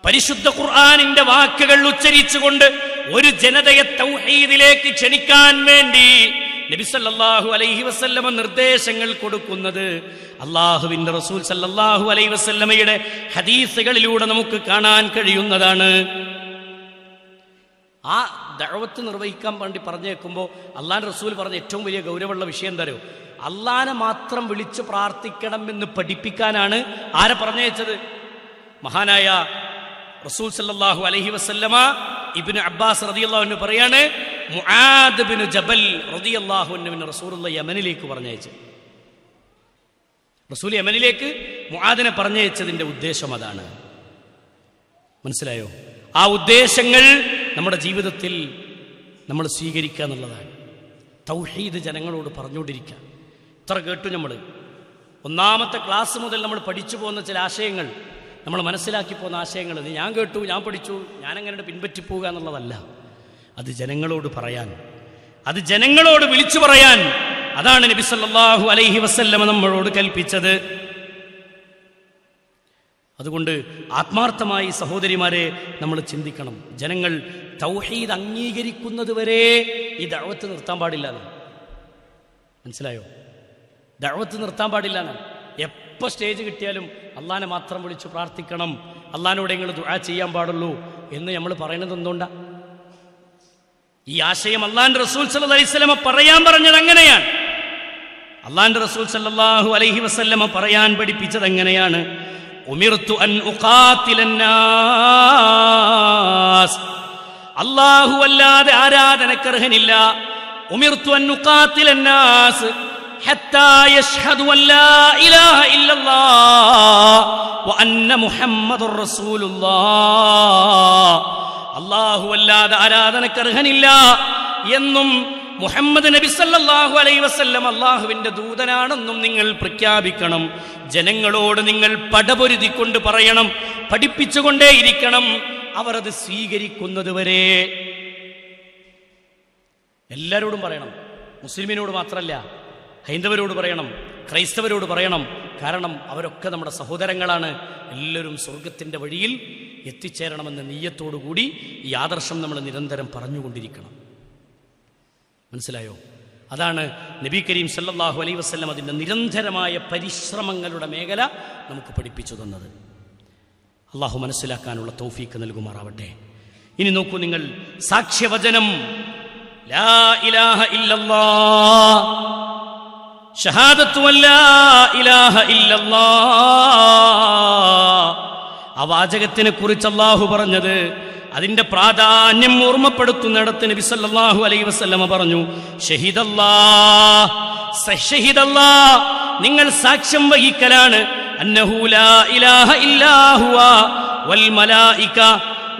പരിശുദ്ധ ഖുർആനിന്റെ വാക്കുകൾ ഉച്ചരിച്ചുകൊണ്ട് ഒരു ജനതയെ തൗഹീദിലേക്ക് ക്ഷണിക്കാൻ വേണ്ടി നബി സല്ലല്ലാഹു അലൈഹി വസല്ലമ നിർദ്ദേശങ്ങൾ കൊടുക്കുന്നത് അല്ലാഹുവിന്റെ റസൂൽ സല്ലല്ലാഹു അലൈഹി വസല്ലമയുടെ ഹദീസുകളിലൂടെ നമുക്ക് കാണാൻ കഴിയുന്നതാണ്. ആ ദഅവത്ത് നിർവഹിക്കാൻ വേണ്ടി പറഞ്ഞേക്കുമ്പോൾ അള്ളാഹുവിന്റെ റസൂൽ പറഞ്ഞ ഏറ്റവും വലിയ ഗൗരവമുള്ള വിഷയം എന്താ അറിയോ? അള്ളാഹനെ മാത്രം വിളിച്ചു പ്രാർത്ഥിക്കണം എന്ന് പഠിപ്പിക്കാനാണ് ആരെ പറഞ്ഞയച്ചത്? മഹാനായ റസൂൽ സല്ലല്ലാഹു അലൈഹി വസല്ലമ ഇബ്നു അബ്ബാസ് റളിയല്ലാഹു അൻഹു പറയാണ്, മുആദ് ഇബ്നു ജബൽ റളിയല്ലാഹു അൻഹുവിനെ റസൂലുള്ളാഹി യമനിലേക്ക് പറഞ്ഞയച്ചു. റസൂൽ യമനിലേക്ക് മുആദിനെ പറഞ്ഞയച്ചതിന്റെ ഉദ്ദേശം അതാണ്. മനസ്സിലായോ? ആ ഉദ്ദേശങ്ങൾ നമ്മുടെ ജീവിതത്തിൽ നമ്മൾ സ്വീകരിക്കുക എന്നുള്ളതാണ്. തൗഹീദ് ജനങ്ങളോട് പറഞ്ഞുകൊണ്ടിരിക്കുക. ഇത്ര കേട്ടു നമ്മൾ. ഒന്നാമത്തെ ക്ലാസ് മുതൽ നമ്മൾ പഠിച്ചു പോകുന്ന ചില ആശയങ്ങൾ, നമ്മൾ മനസ്സിലാക്കി പോകുന്ന ആശയങ്ങൾ, ഞാൻ കേട്ടു, ഞാൻ പഠിച്ചു, ഞാനങ്ങനെ പിൻപറ്റിപ്പോവുക എന്നുള്ളതല്ല. അത് ജനങ്ങളോട് പറയാൻ, അത് ജനങ്ങളോട് വിളിച്ചു പറയാൻ, അതാണ് നബി സല്ലല്ലാഹു അലൈഹി വസല്ലമ നമ്മളോട് കൽപ്പിച്ചത്. അതുകൊണ്ട് ആത്മാർത്ഥമായി സഹോദരിമാരെ നമ്മൾ ചിന്തിക്കണം. ജനങ്ങൾ തൗഹീദ് അംഗീകരിക്കുന്നത് വരെ ഈ ദഅവത്ത് നിർത്താൻ പാടില്ല. മനസ്സിലായോ? ദഅവത്ത് നിർത്താൻ പാടില്ല. എപ്പോൾ സ്റ്റേജ് കിട്ടിയാലും അള്ളാഹനെ മാത്രം വിളിച്ച് പ്രാർത്ഥിക്കണം, അള്ളാഹിനോട് നിങ്ങൾ ദുആ ചെയ്യാൻ പാടുള്ളൂ എന്ന് നമ്മൾ പറയുന്നത് എന്തുകൊണ്ടാ? ഈ ആശയം അള്ളാഹിന്റെ റസൂൽ സല്ലല്ലാഹു അലൈഹി വസല്ലമ പറയാൻ പറഞ്ഞത് അങ്ങനെയാണ്. അള്ളാഹിന്റെ റസൂൽ സല്ലല്ലാഹു അലൈഹി വസല്ലമ പറയാൻ പഠിപ്പിച്ചത് എങ്ങനെയാണ്? ഉമിർതു അൻ ഉഖാതിലന്നാസ്, അല്ലാഹു അല്ലാതെ ആരാധനക്കർഹനില്ല. ഉമിർതു അൻ ഉഖാതിലന്നാസ് ഹത്താ യശ്ഹദു അൻ ലാ ഇലാഹ ഇല്ലല്ലാഹ് വ അന്ന മുഹമ്മദുർ റസൂലുള്ളാഹ്. അല്ലാഹു അല്ലാതെ ആരാധനക്കർഹനില്ല എന്നും മുഹമ്മദ് നബി സല്ലല്ലാഹു അലൈഹി വസല്ലം അല്ലാഹുവിന്റെ ദൂതനാണെന്നും നിങ്ങൾ പ്രഖ്യാപിക്കണം. ജനങ്ങളോട് നിങ്ങൾ പടപൊരുതിക്കൊണ്ട് പറയണം, പഠിപ്പിച്ചുകൊണ്ടേയിരിക്കണം, അവർ അത് സ്വീകരിക്കുന്നത് വരെ. എല്ലാവരോടും പറയണം, മുസ്ലിമിനോട് മാത്രമല്ല, ഹൈന്ദവരോട് പറയണം, ക്രൈസ്തവരോട് പറയണം. കാരണം അവരൊക്കെ നമ്മുടെ സഹോദരങ്ങളാണ്. എല്ലാവരും സ്വർഗത്തിൻ്റെ വഴിയിൽ എത്തിച്ചേരണമെന്ന നിയ്യത്തോടുകൂടി ഈ ആദർശം നമ്മൾ നിരന്തരം പറഞ്ഞുകൊണ്ടിരിക്കണം. മനസ്സിലായോ? അതാണ് നബി കരീം സല്ലല്ലാഹു അലൈഹി വസല്ലം അതിൻ്റെ നിരന്തരമായ പരിശ്രമങ്ങളുടെ മേഖല നമുക്ക് പഠിപ്പിച്ചു തന്നത്. അള്ളാഹു മനസ്സിലാക്കാനുള്ള തൗഫീക്ക് നൽകുമാറാവട്ടെ. ഇനി നോക്കൂ നിങ്ങൾ, സാക്ഷ്യവചനം ലാ ഇലാഹ ഇല്ലല്ലാഹ്, ഷഹാദത്തു അല്ലാ ഇലാഹ ഇല്ലല്ലാഹ്. ആ വാചകത്തിനെ കുറിച്ച് അല്ലാഹു പറഞ്ഞത്, അതിന്റെ പ്രാധാന്യം ഓർമ്മപ്പെടുത്തുന്നിടത്ത് നബി സല്ലല്ലാഹു അലൈഹി വസല്ലമ പറഞ്ഞു, ഷഹീദല്ലാഹ്, ഷഹീദല്ലാഹ്, നിങ്ങൾ സാക്ഷ്യം വഹിക്കലാണ്, അന്നഹു ലാ ഇലാഹ ഇല്ലാ ഹുവ വൽ മലായിക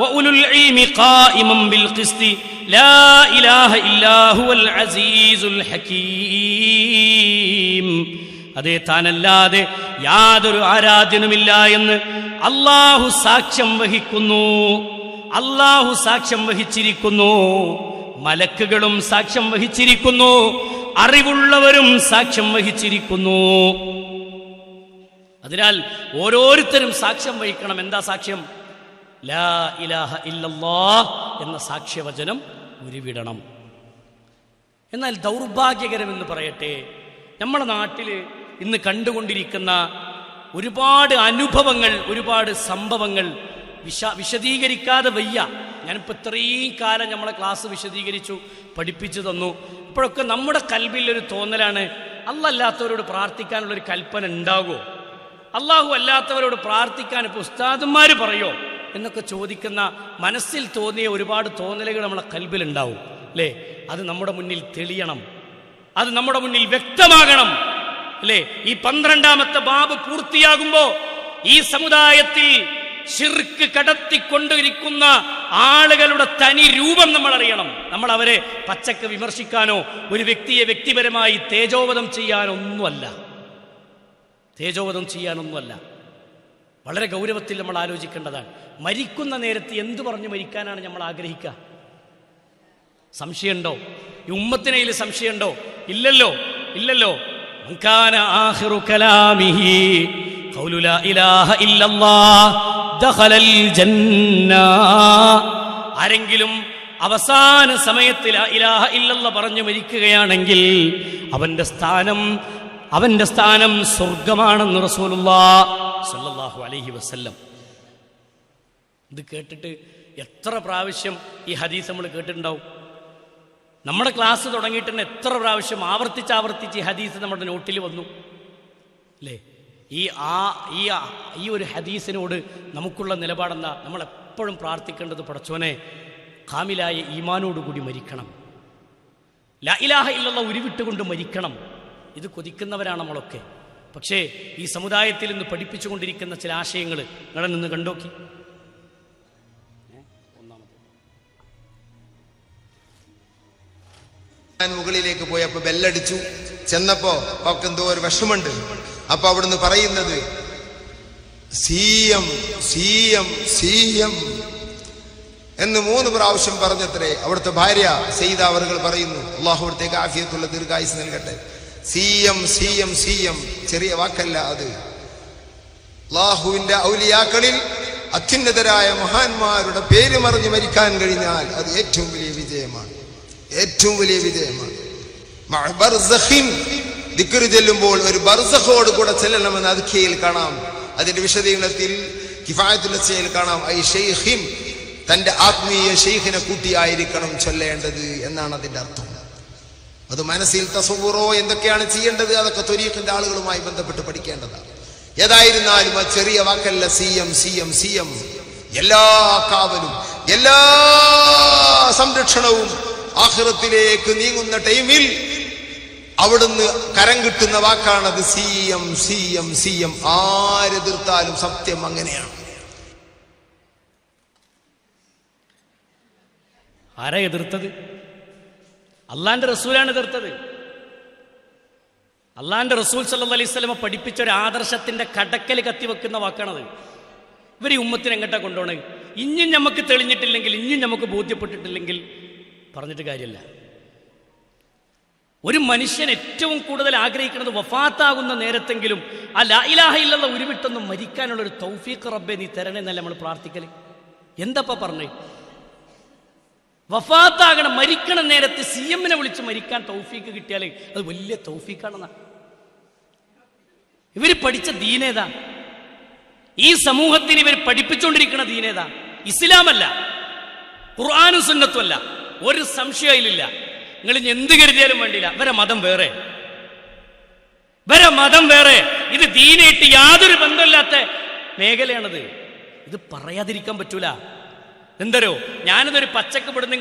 വഉലുൽ ഇൽമി ഖായിമൻ ബിൽ ഖിസ്തി ലാ ഇലാഹ ഇല്ലാ ഹുവൽ അസീസുൽ ഹകീം. അതേ, താനല്ലാതെ യാതൊരു ആരാധ്യനുമില്ല എന്ന് അല്ലാഹു സാക്ഷ്യം വഹിക്കുന്നു. അല്ലാഹു സാക്ഷ്യം വഹിച്ചിരിക്കുന്നു, മലക്കുകളും സാക്ഷ്യം വഹിച്ചിരിക്കുന്നു, അറിവുള്ളവരും സാക്ഷ്യം വഹിച്ചിരിക്കുന്നു. അതിനാൽ ഓരോരുത്തരും സാക്ഷ്യം വഹിക്കണം. എന്താ സാക്ഷ്യം? ലാ ഇലാഹ ഇല്ലല്ലാഹ് എന്ന സാക്ഷ്യവചനം ഉരുവിടണം. എന്നാൽ ദൗർഭാഗ്യകരമെന്ന് പറയട്ടെ, നമ്മുടെ നാട്ടിൽ ഇന്ന് കണ്ടുകൊണ്ടിരിക്കുന്ന ഒരുപാട് അനുഭവങ്ങൾ, ഒരുപാട് സംഭവങ്ങൾ വിശദീകരിക്കാതെ വയ്യ. ഞാനിപ്പോൾ ഇത്രയും കാലം നമ്മളെ ക്ലാസ് വിശദീകരിച്ചു, പഠിപ്പിച്ചു തന്നു. ഇപ്പോഴൊക്കെ നമ്മുടെ കൽബിൽ ഒരു തോന്നലാണ്, അല്ലാത്തവരോട് പ്രാർത്ഥിക്കാനുള്ളൊരു കൽപ്പന ഉണ്ടാകുമോ? അള്ളാഹു അല്ലാത്തവരോട് പ്രാർത്ഥിക്കാൻ ഇപ്പോൾ ഉസ്താദന്മാർ പറയോ എന്നൊക്കെ ചോദിക്കുന്ന മനസ്സിൽ തോന്നിയ ഒരുപാട് തോന്നലുകൾ നമ്മളെ കൽബിലുണ്ടാവും, അല്ലേ? അത് നമ്മുടെ മുന്നിൽ തെളിയണം, അത് നമ്മുടെ മുന്നിൽ വ്യക്തമാകണം, അല്ലേ? ഈ 12ാമത്തെ ബാബ് പൂർത്തിയാകുമ്പോ ഈ സമുദായത്തിൽ ശിർക്ക് കടത്തിക്കൊണ്ടിരിക്കുന്ന ആളുകളുടെ തനി രൂപം നമ്മൾ അറിയണം. നമ്മൾ അവരെ പച്ചക്ക് വിമർശിക്കാനോ ഒരു വ്യക്തിയെ വ്യക്തിപരമായി തേജോവധം ചെയ്യാനൊന്നുമല്ല, വളരെ ഗൗരവത്തിൽ നമ്മൾ ആലോചിക്കേണ്ടതാണ്. മരിക്കുന്ന നേരത്ത് എന്തു പറഞ്ഞു മരിക്കാനാണ് നമ്മൾ ആഗ്രഹിക്കുക? സംശയമുണ്ടോ? ഈ ഉമ്മത്തിനയിൽ സംശയമുണ്ടോ? ഇല്ലല്ലോ. മൻകാന ആഖിറു കലാമിഹി ഖൗലു ലാ ഇലാഹ ഇല്ലല്ലാഹ് ദഖലൽ ജന്ന. ആരെങ്കിലും അവസാന സമയത്ത് ലാ ഇലാഹ ഇല്ലല്ലാഹ് പറഞ്ഞു മരിക്കുകയാണെങ്കിൽ അവന്റെ സ്ഥാനം സ്വർഗമാണെന്ന് റസൂലുള്ളാഹി സ്വല്ലല്ലാഹു അലൈഹി വസല്ലം. ഇത് കേട്ടിട്ട് എത്ര പ്രാവശ്യം ഈ ഹദീസ് നമ്മൾ കേട്ടിട്ടുണ്ടാവും? നമ്മുടെ ക്ലാസ് തുടങ്ങിയിട്ട് തന്നെ എത്ര പ്രാവശ്യം ആവർത്തിച്ച് ഈ ഹദീസ് നമ്മുടെ നോട്ടിൽ വന്നു, അല്ലേ? ഈ ഒരു ഹദീസിനോട് നമുക്കുള്ള നിലപാടെന്താ? നമ്മളെപ്പോഴും പ്രാർത്ഥിക്കേണ്ടത്, പടച്ചോനെ കാമിലായ ഈമാനോടുകൂടി മരിക്കണം, ലാ ഇലാഹ ഇല്ലല്ലാഹ് ഉരുവിട്ടുകൊണ്ട് മരിക്കണം. ഇത് കൊതിക്കുന്നവരാണ് നമ്മളൊക്കെ. പക്ഷേ ഈ സമുദായത്തിൽ നിന്ന് പഠിപ്പിച്ചുകൊണ്ടിരിക്കുന്ന ചില ആശയങ്ങൾ നിങ്ങളെ നിന്ന് കണ്ടോക്കി. ഞാൻ മുകളിലേക്ക് പോയപ്പോ ബെല്ലടിച്ചു. ചെന്നപ്പോ അവർക്ക് എന്തോ ഒരു വിഷമുണ്ട്. അപ്പൊ അവിടുന്ന് പറയുന്നത് സീയം സീയം സീയം എന്ന് 3 പ്രാവശ്യം പറഞ്ഞത്രേ. അവിടുത്തെ ഭാര്യ സയ്യിദ അവറുകൾ പറയുന്നു, അള്ളാഹു അവിടത്തേക്ക് ആഫിയത്തുള്ള ദീർഘായുസ് നൽകട്ടെ. സീയം സീയം സീയം ചെറിയ വാക്കല്ല അത്. അള്ളാഹുവിന്റെ ഔലിയാക്കളിൽ അത്യുന്നതരായ മഹാന്മാരുടെ പേര് മറിഞ്ഞു മരിക്കാൻ കഴിഞ്ഞാൽ അത് ഏറ്റവും വലിയ വിജയമാണ്, ഏറ്റവും വലിയ വിജയമാണ്. ദിക്ർ ചെല്ലുമ്പോൾ ഒരു ബർസഖോട് കൂടെ ചെല്ലണമെന്ന് അദ്ഖിയയിൽ കാണാം. അതിന്റെ വിശദീകരണത്തിൽ കിഫായത്തുൽ ലസ്സയിൽ കാണാം, ഐ ഷെയ്ഖിൻ, തന്റെ ആത്മീയ ഷെയ്ഖിനെ കൂട്ടിയായിരിക്കണം ചൊല്ലേണ്ടത് എന്നാണ് അതിന്റെ അർത്ഥം. അത് മനസ്സിൽ തസവ്വുറോ എന്തൊക്കെയാണ് ചെയ്യേണ്ടത് അതൊക്കെ ത്വരീഖിന്റെ ആളുകളുമായി ബന്ധപ്പെട്ട് പഠിക്കേണ്ടതാണ്. ഏതായിരുന്നാലും ആ ചെറിയ വാക്കല്ല സീയം സീയം സീയം. എല്ലാ കാവലും എല്ലാ സംരക്ഷണവും ആഖിറത്തിലേക്ക് നീങ്ങുന്ന ടൈമിൽ അവിടുന്ന് കരം കിട്ടുന്ന വാക്കാണത് സീയം സീയം സീയം. ആരെതിർത്താലും സത്യം അങ്ങനെയാണ്. ആരാ എതിർത്തത്? അള്ളാന്റെ റസൂലാണ് എതിർത്തത്. അള്ളാന്റെ റസൂൽ സല്ലല്ലാഹു അലൈഹി വസല്ലം പഠിപ്പിച്ച ഒരു ആദർശത്തിന്റെ കടക്കൽ കത്തിവെക്കുന്ന വാക്കാണത്. ഇവർ ഈ ഉമ്മത്തിനെ എങ്ങോട്ടാ കൊണ്ടുപോണേ? ഇഞ്ഞും നമുക്ക് തെളിഞ്ഞിട്ടില്ലെങ്കിൽ, ഇഞ്ഞും നമുക്ക് ബോധ്യപ്പെട്ടിട്ടില്ലെങ്കിൽ പറഞ്ഞിട്ട് കാര്യമില്ല. ഒരു മനുഷ്യൻ ഏറ്റവും കൂടുതൽ ആഗ്രഹിക്കുന്നത് വഫാത്താകുന്ന നേരത്തെങ്കിലും ആ ലാ ഇലാഹ ഇല്ലല്ലാഹ് ഉരുവിട്ടൊന്നും മരിക്കാനുള്ളൊരു തൗഫീഖ് റബ്ബേ നീ തരണേ എന്നല്ല നമ്മൾ പ്രാർത്ഥിക്കല്. എന്തപ്പാ പറഞ്ഞേ? വഫാത്താകണം, മരിക്കണ നേരത്ത് CM വിളിച്ച് മരിക്കാൻ തൗഫീഖ് കിട്ടിയാലേ അത് വലിയ തൗഫീഖാണെന്നാ. ഇവർ പഠിച്ച ദീനേതാ? ഈ സമൂഹത്തിന് ഇവർ പഠിപ്പിച്ചുകൊണ്ടിരിക്കുന്ന ദീനേതാ? ഇസ്ലാമല്ല, ഖുർആനും സുന്നത്തും അല്ല. ഒരു സംശയമില്ല. നിങ്ങൾ എന്ത് കരുതിയാലും വേണ്ടില്ല, ഇവരെ മതം വേറെ, ഇവരെ മതം വേറെ. ഇത് ദീനായിട്ട് യാതൊരു ബന്ധമില്ലാത്ത മേഖലയാണത്. ഇത് പറയാതിരിക്കാൻ പറ്റൂല. എന്തരോ ഞാനിതൊരു പച്ചക്ക് ഇവിടുന്ന്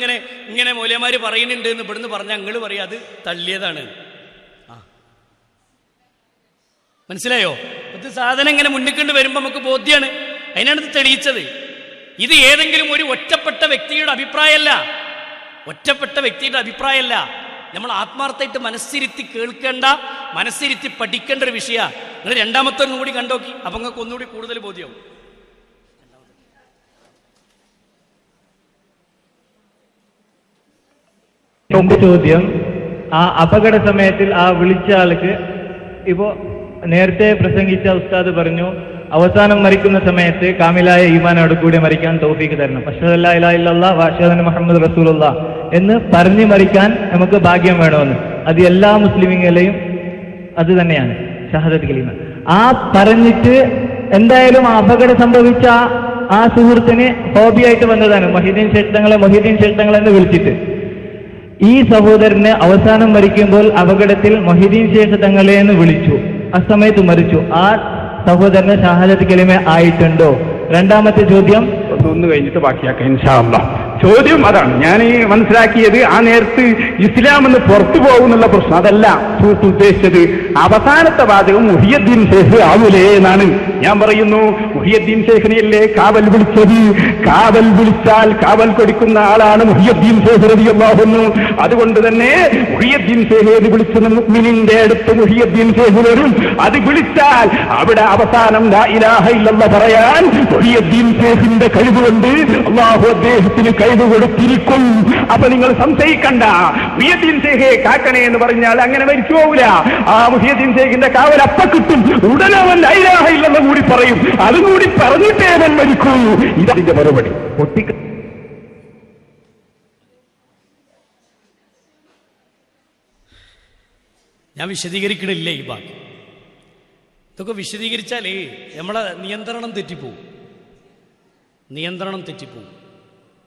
ഇങ്ങനെ മൗലവിമാര് പറയുന്നുണ്ട് എന്ന് ഇവിടുന്ന് പറഞ്ഞാൽ നിങ്ങൾ പറയാ അത് തള്ളിയതാണ്. മനസ്സിലായോ? ഇത് സാധനം ഇങ്ങനെ മുന്നിൽ കണ്ട് വരുമ്പോൾ നമുക്ക് ബോധ്യമാണ്. അതിനാണ് ഇത് തെളിയിച്ചത്. ഇത് ഏതെങ്കിലും ഒരു ഒറ്റപ്പെട്ട വ്യക്തിയുടെ അഭിപ്രായമല്ല, ഒറ്റപ്പെട്ട വ്യക്തിയുടെ അഭിപ്രായമല്ല. നമ്മൾ ആത്മാർത്ഥമായിട്ട് മനസ്സിരുത്തി കേൾക്കേണ്ട, മനസ്സിരുത്തി പഠിക്കേണ്ട ഒരു വിഷയമാണ്. നിങ്ങൾ രണ്ടാമത്തെ ഒന്നും കൂടി കണ്ടോക്കി, അപ്പൊ നിങ്ങൾക്ക് ഒന്നുകൂടി കൂടുതൽ ബോധ്യമാവും. എന്റെ ചോദ്യം, ആ അപകട സമയത്തിൽ ആ വിളിച്ച ആൾക്ക് ഇപ്പോ നേരത്തെ പ്രസംഗിച്ച ഉസ്താദ് പറഞ്ഞു അവസാനം മരിക്കുന്ന സമയത്ത് കാമിലായ ഈമാനോട് കൂടി മരിക്കാൻ തൗഫീഖ് തരണം, അഷ്ഹദു അല്ലാ ഇലാഹ ഇല്ലല്ലാഹ് വ അഷ്ഹദു അന്ന മുഹമ്മദ് റസൂലുള്ളാഹ് എന്ന് പറഞ്ഞു മരിക്കാൻ നമുക്ക് ഭാഗ്യം വേണമെന്ന്. അത് എല്ലാ മുസ്ലിമീങ്ങളെയും അത് തന്നെയാണ് ഷഹാദത്ത് കലിമ. ആ പറഞ്ഞിട്ട് എന്തായാലും ആ അപകടം സംഭവിച്ച ആ സുഹൃത്തിന് ഹോബിയായിട്ട് വന്നതാണ് മൊഹീദ്ദീൻ ശേഖ് തങ്ങളെ എന്ന് വിളിച്ചിട്ട്. ഈ സഹോദരന് അവസാനം മരിക്കുമ്പോൾ അപകടത്തിൽ മൊഹീദ്ദീൻ ശേഖ് തങ്ങളെ എന്ന് വിളിച്ചു, ആ സമയത്ത് മരിച്ചു. ആ സഹോദരന് ഷഹാദത്ത് കലിമ ആയിട്ടുണ്ടോ? രണ്ടാമത്തെ ചോദ്യം ഒന്ന് കഴിഞ്ഞിട്ട് ബാക്കിയാക്കാം ഇൻഷാ അല്ലാഹ്. ചോദ്യം അതാണ് ഞാൻ ഈ മനസ്സിലാക്കിയത്. ആ നേരത്ത് ഇസ്ലാം എന്ന് പുറത്തു പോകുന്നുള്ള പ്രശ്നം അതല്ല സുഹൃത്ത് ഉദ്ദേശിച്ചത്. അവസാനത്തെ വാചകം മുഹിയുദ്ദീൻ ശേഖ് ആവൂലേ എന്നാണ് ഞാൻ പറയുന്നു. മുഹിയുദ്ദീൻ ശേഖിനെയല്ലേ കാവൽ വിളിച്ചത്? കാവൽ വിളിച്ചാൽ കാവൽ കൊടുക്കുന്ന ആളാണ് മുഹിയുദ്ദീൻ ശേഖ് റളിയല്ലാഹു അൻഹു. അതുകൊണ്ട് തന്നെ മുഹിയുദ്ദീൻ ശേഖ് ഏത് വിളിച്ചത് മുഅ്മിനിന്റെ അടുത്ത് മുഹിയുദ്ദീൻ ശേഖ് വരും. അത് വിളിച്ചാൽ അവിടെ അവസാനം ലാ ഇലാഹ ഇല്ലല്ലാഹ് പറയാൻ മുഹിയുദ്ദീൻ ശേഖിന്റെ കഴിവുകൊണ്ട് അല്ലാഹു അദ്ദേഹത്തിന് കഴിവ് കൊടുത്തിരിക്കും. അപ്പൊ നിങ്ങൾ സംശയിക്കണ്ട. മുഹിയുദ്ദീൻ ശേഖെ കാക്കണേ എന്ന് പറഞ്ഞാൽ അങ്ങനെ മരിച്ചു പോവില്ല. ആ മുഹിയുദ്ദീൻ ശേഖിന്റെ കാവൽ അപ്പ കിട്ടും. ഉടനെ അവൻ ലാ ഇലാഹ ഇല്ലല്ലാഹ് കൂടി പറയും. അതും കൂടി പറഞ്ഞിട്ടേ അവൻ മരിക്കൂ. ഇതതിന്റെ മറുപടി. ഞാൻ വിശദീകരിക്കണില്ലേ ഈ ഭാഗം? ഇതൊക്കെ വിശദീകരിച്ചാലേ നമ്മളെ നിയന്ത്രണം തെറ്റിപ്പോവും.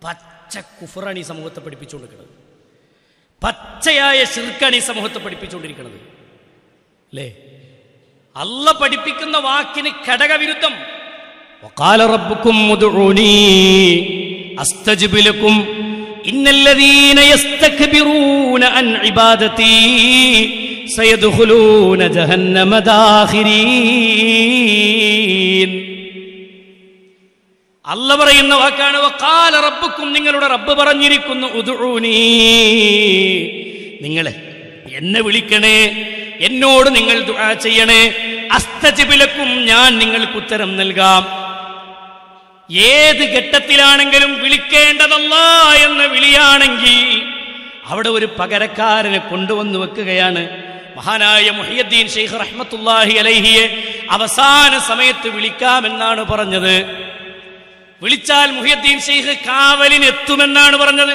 പച്ച കുഫറാണ് ഈ സമൂഹത്തെ പഠിപ്പിച്ചുകൊണ്ടിരിക്കുന്നത്. പച്ചയായ ശിർക്കാണ് ഈ സമൂഹത്തെ പഠിപ്പിച്ചുകൊണ്ടിരിക്കുന്നത്. അല്ലേ? അല്ല പഠിപ്പിക്കുന്ന വാക്കിന് ഘടകവിരുദ്ധം. വഖാല റബ്ബുക്കും ഉദ്ഉനി അസ്തജിബ് ലക്കും ഇന്നല്ലദീന യസ്തക്ബിറൂന അൻ ഇബാദതി സയദ്ഖുലൂന ജഹന്നമ ദാഖിരീൻ. അല്ല പറയുന്ന വാക്കാണ് വഖാല റബ്ബുക്കും, നിങ്ങളുടെ റബ്ബ് പറഞ്ഞിരിക്കുന്നു ഉദ്ഉനി, നിങ്ങൾ എന്നെ വിളിക്കണേ, എന്നോട് നിങ്ങൾ ദുആ ചെയ്യണേ, അസ്തജിബ് ലക്കും, ഞാൻ നിങ്ങൾക്ക് ഉത്തരം നൽകാം. ഏത് ഘട്ടത്തിലാണെങ്കിലും വിളിക്കേണ്ടതല്ലാ എന്ന വിളിയാണെങ്കിൽ അവിടെ ഒരു പകരക്കാരനെ കൊണ്ടുവന്ന് വെക്കുകയാണ്. മഹാനായ മുഹിയുദ്ദീൻ ശൈഖ് റഹ്മത്തുള്ളാഹി അലൈഹിയെ അവസാന സമയത്ത് വിളിക്കാമെന്നാണ് പറഞ്ഞത്. വിളിച്ചാൽ മുഹിയുദ്ദീൻ ശൈഖ് കാവലിന് എത്തുമെന്നാണ് പറഞ്ഞത്.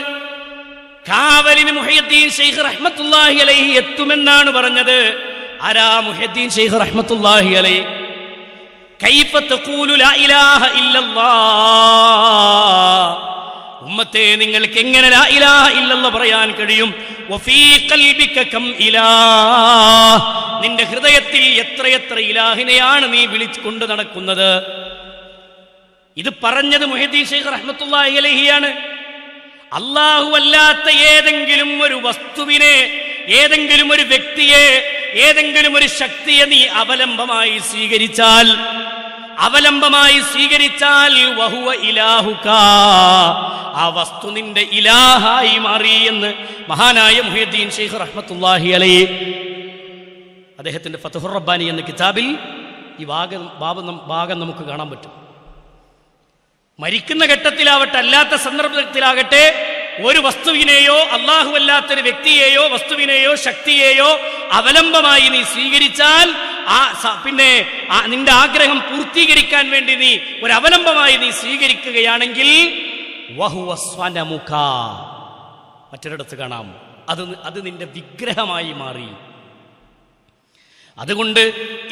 കാവലിന് മുഹിയുദ്ദീൻ ശൈഖ് റഹ്മത്തുള്ളാഹി അലൈഹി എത്തുമെന്നാണ് പറഞ്ഞത്. ആരാ മുഹിയുദ്ദീൻ ശൈഖ് റഹ്മത്തുള്ളാഹി അലൈഹി? കൈഫ തഖൂലു ലാ ഇലാഹ ഇല്ലല്ലാഹ്, ഉമ്മത്തെ നിങ്ങൾക്ക് എങ്ങനെ ലാ ഇലാഹ ഇല്ലല്ലാഹ് പറയാൻ കഴിയും? വഫീ ഖൽബിക കം ഇലാഹ്, നിന്റെ ഹൃദയത്തിൽ എത്രയെത്ര ഇലാഹിനെയാണ് നീ വിളിച്ചുകൊണ്ട് നടക്കുന്നത്. ഇത് പറഞ്ഞത് മുഹിയുദ്ദീൻ ശൈഖ് റഹ്മത്തുള്ളാഹി അലൈഹിയാണ്. അല്ലാഹു അല്ലാത്ത ഏതെങ്കിലും ഒരു വസ്തുവിനെ, ഏതെങ്കിലും ഒരു വ്യക്തിയെ, ഏതെങ്കിലും ഒരു ശക്തിയെ നീ അവലംബമായി സ്വീകരിച്ചാൽ വഹുവ ഇലാഹുക, ആ വസ്തു നിന്റെ ഇലാഹായി മാറി എന്ന് മഹാനായ മുഹ്യിദ്ദീൻ ശൈഖ് റഹ്മത്തുള്ളാഹി അലൈഹി അദ്ദേഹത്തിന്റെ ഫത്ഹുർ റബ്ബാനി എന്ന കിതാബിൽ ഈ ഭാഗം നമുക്ക് കാണാൻ പറ്റും. മരിക്കുന്ന ഘട്ടത്തിലാവട്ടെ അല്ലാത്ത സന്ദർഭത്തിലാകട്ടെ ഒരു വസ്തുവിനെയോ അല്ലാഹുവല്ലാത്തൊരു വ്യക്തിയെയോ വസ്തുവിനെയോ ശക്തിയെയോ അവലംബമായി നീ സ്വീകരിച്ചാൽ പിന്നെ നിന്റെ ആഗ്രഹം പൂർത്തീകരിക്കാൻ വേണ്ടി നീ ഒരു അവലംബമായി നീ സ്വീകരിക്കുകയാണെങ്കിൽ വഹുവ സ്വനമുഖ, മറ്റൊരിടത്ത് കാണാം അത് നിന്റെ വിഗ്രഹമായി മാറി. അതുകൊണ്ട്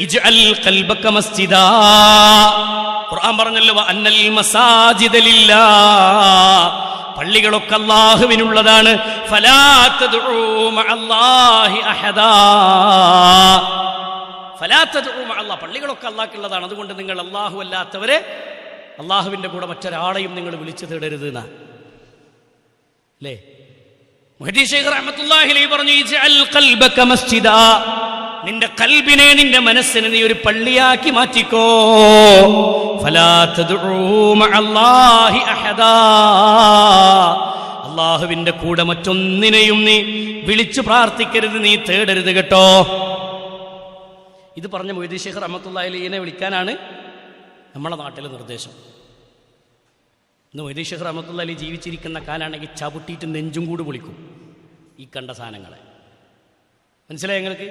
ഇജ്അൽ ഖൽബക മസ്ജിദാ, ഖുർആൻ പറഞ്ഞല്ലോ അന്നൽ മസാജിദ ലില്ലാഹ്, പള്ളികളൊക്കെ അല്ലാഹുവിനുള്ളതാണ്. ഫലാ തദ്ഉ മഅല്ലാഹി അഹദാ, ഫലാ തദ്ഉ മഅല്ലാഹ്, പള്ളികളൊക്കെ അല്ലാഹുവിനുള്ളതാണ്. അതുകൊണ്ട് നിങ്ങൾ അല്ലാഹു അല്ലാത്തവരെ, അല്ലാഹുവിന്റെ കൂടെ മറ്റൊരാളെയും നിങ്ങൾ വിളിച്ചു തേടരുത് എന്നാ അല്ലേ? മുഹ്യിദ്ദീൻ ശൈഖ് റഹ്മത്തുള്ളാഹി അലൈഹി പറഞ്ഞു ഇജ്അൽ ഖൽബക മസ്ജിദാ, നിന്റെ കൽബിനെ നിന്റെ മനസ്സിനെ നീ ഒരു പള്ളിയാക്കി മാറ്റിക്കോ. ഫലാ തദ്ഉ മഅല്ലാഹി അഹദാ, അല്ലാഹുവിന്റെ കൂടെ മറ്റൊന്നിനെയും നീ വിളിച്ചു പ്രാർത്ഥിക്കരുത്, നീ തേടരുത് കേട്ടോ. ഇത് പറഞ്ഞ മുഹ്യിദ്ദീൻ ശൈഖ് റഹ്മത്തുള്ളാഹി അലൈഹിനെ വിളിക്കാനാണ് നമ്മുടെ നാട്ടിലെ നിർദ്ദേശം. ഇന്ന് മുഹ്യിദ്ദീൻ ശൈഖ് റഹ്മത്തുള്ളാഹി അലൈഹി ജീവിച്ചിരിക്കുന്ന കാലാണെങ്കിൽ ചവിട്ടിയിട്ട് നെഞ്ചും കൂടി വിളിക്കും ഈ കണ്ട സാധനങ്ങളെ. മനസ്സിലായി നിങ്ങൾക്ക്?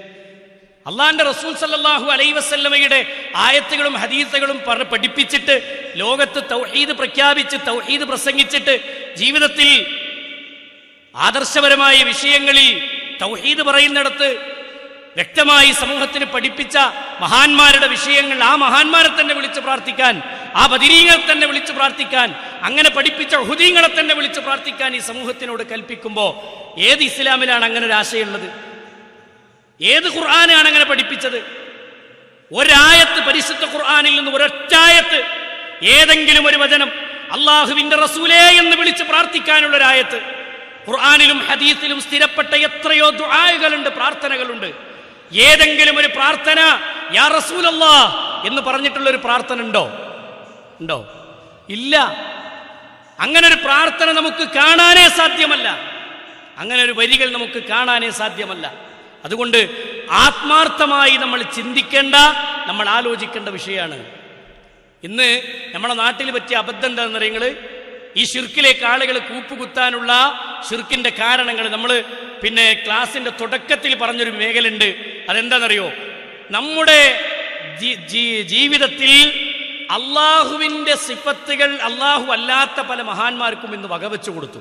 അള്ളാന്റെ റസൂൽ സല്ലല്ലാഹു അലൈഹി വസല്ലമയുടെ ആയത്തുകളും ഹദീസുകളും പഠിപ്പിച്ചിട്ട് ലോകത്ത് തൗഹീദ് പ്രഖ്യാപിച്ച് തൗഹീദ് പ്രസംഗിച്ചിട്ട് ജീവിതത്തിൽ ആദർശപരമായ വിഷയങ്ങളിൽ തൗഹീദ് പറയുന്നിടത്ത് വ്യക്തമായി സമൂഹത്തിന് പഠിപ്പിച്ച മഹാന്മാരുടെ വിഷയങ്ങൾ, ആ മഹാന്മാരെ തന്നെ വിളിച്ച് പ്രാർത്ഥിക്കാൻ, ആ ബദരീങ്ങളെ തന്നെ വിളിച്ച് പ്രാർത്ഥിക്കാൻ, അങ്ങനെ പഠിപ്പിച്ച ഉഹുദീങ്ങളെ തന്നെ വിളിച്ച് പ്രാർത്ഥിക്കാൻ ഈ സമൂഹത്തിനോട് കൽപ്പിക്കുമ്പോൾ ഏത് ഇസ്ലാമിലാണ് അങ്ങനെ ഒരു ആശയമുള്ളത്? ഏത് ഖുർആനാണ് അങ്ങനെ പഠിപ്പിച്ചത്? ഒരായത്ത് പരിശുദ്ധ ഖുർആനിൽ നിന്ന് ഒരൊറ്റായത്ത്, ഏതെങ്കിലും ഒരു വചനം അല്ലാഹുവിന്റെ റസൂലേ എന്ന് വിളിച്ച് പ്രാർത്ഥിക്കാനുള്ള ഒരായത്ത് ഖുർആനിലും ഹദീസിലും സ്ഥിരപ്പെട്ട എത്രയോ ദുആകളുണ്ട്, പ്രാർത്ഥനകളുണ്ട്. ഏതെങ്കിലും ഒരു പ്രാർത്ഥന യാ റസൂലല്ലാഹ് എന്ന് പറഞ്ഞിട്ടുള്ള ഒരു പ്രാർത്ഥന ഉണ്ടോ? ഇല്ല. അങ്ങനെ ഒരു പ്രാർത്ഥന നമുക്ക് കാണാനേ സാധ്യമല്ല, അങ്ങനെ ഒരു വരികൾ നമുക്ക് കാണാനേ സാധ്യമല്ല. അതുകൊണ്ട് ആത്മാർത്ഥമായി നമ്മൾ ചിന്തിക്കേണ്ട, നമ്മൾ ആലോചിക്കേണ്ട വിഷയമാണ്. ഇന്ന് നമ്മുടെ നാട്ടിൽ പറ്റിയ അബദ്ധം എന്താണെന്ന് അറിയുങ്ങൾ, ഈ ശിർക്കിലേക്ക് ആളുകൾ കൂപ്പുകുത്താനുള്ള ശിർക്കിന്റെ കാരണങ്ങൾ നമ്മൾ പിന്നെ ക്ലാസിന്റെ തുടക്കത്തിൽ പറഞ്ഞൊരു മേഖലയുണ്ട്. അതെന്താണെന്നറിയോ? നമ്മുടെ ജീവിതത്തിൽ അള്ളാഹുവിന്റെ സിഫത്തുകൾ അള്ളാഹു അല്ലാത്ത പല മഹാന്മാർക്കും ഇന്ന് വകവെച്ചു കൊടുത്തു.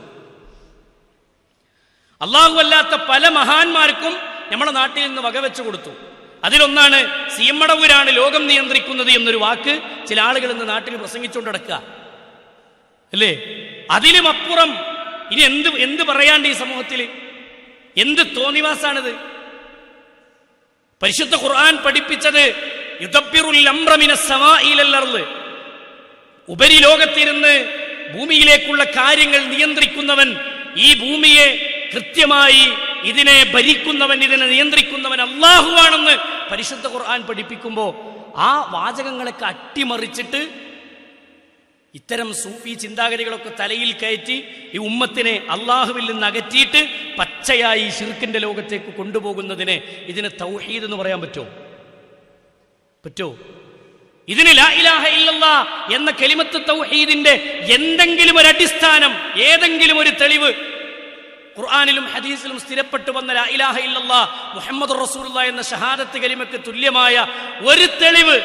അള്ളാഹു അല്ലാത്ത പല മഹാന്മാർക്കും നമ്മുടെ നാട്ടിൽ നിന്ന് വകവെച്ചു കൊടുത്തു. അതിലൊന്നാണ് സീമടവൂരാണ് ലോകം നിയന്ത്രിക്കുന്നത് എന്നൊരു വാക്ക് ചില ആളുകൾ ഇന്ന് നാട്ടിൽ പ്രസംഗിച്ചുകൊണ്ട് നടക്കുക അല്ലേ? അതിലും അപ്പുറം ഇനി എന്ത് പറയാണ്ട് ഈ സമൂഹത്തിൽ? എന്ത് തോന്നിവാസാണിത്? പരിശുദ്ധ ഖുർആൻ പഠിപ്പിച്ചത് യുദബ്ബിറുൽ അംറ മിനസ് സമാഇ ഇലൽ അർള്, ഉപരിലോകത്തിരുന്ന് ഭൂമിയിലേക്കുള്ള കാര്യങ്ങൾ നിയന്ത്രിക്കുന്നവൻ, ഈ ഭൂമിയെ കൃത്യമായി ഇതിനെ ഭരിക്കുന്നവൻ, ഇതിനെ നിയന്ത്രിക്കുന്നവൻ അല്ലാഹുവാണെന്ന് പരിശുദ്ധ ഖുർആൻ പഠിപ്പിക്കുമ്പോൾ ആ വാചകങ്ങളൊക്കെ അട്ടിമറിച്ചിട്ട് ഇത്തരം സൂഫി ചിന്താഗതികളൊക്കെ തലയിൽ കയറ്റി ഈ ഉമ്മത്തിനെ അള്ളാഹുവിൽ നിന്ന് അകറ്റിയിട്ട് പച്ചയായി ശിർക്കിന്റെ ലോകത്തേക്ക് കൊണ്ടുപോകുന്നതിനെ ഇതിന് തൗഹീദ് എന്ന് പറയാൻ പറ്റുമോ? ഇതിന് ലാ ഇലാഹ ഇല്ലല്ലാഹ് എന്ന കലിമത്ത് തൗഹീദിന്റെ എന്തെങ്കിലും ഒരു അടിസ്ഥാനം, ഏതെങ്കിലും ഒരു തെളിവ് ഖുർആനിലും ഹദീസിലും സ്ഥിരപ്പെട്ടു വന്ന ലാ ഇലാഹ ഇല്ലല്ലാഹ് മുഹമ്മദുർ റസൂലുള്ളാഹി എന്ന ഷഹാദത്ത് കലിമക്ക് തുല്യമായ ഒരു തെളിവ്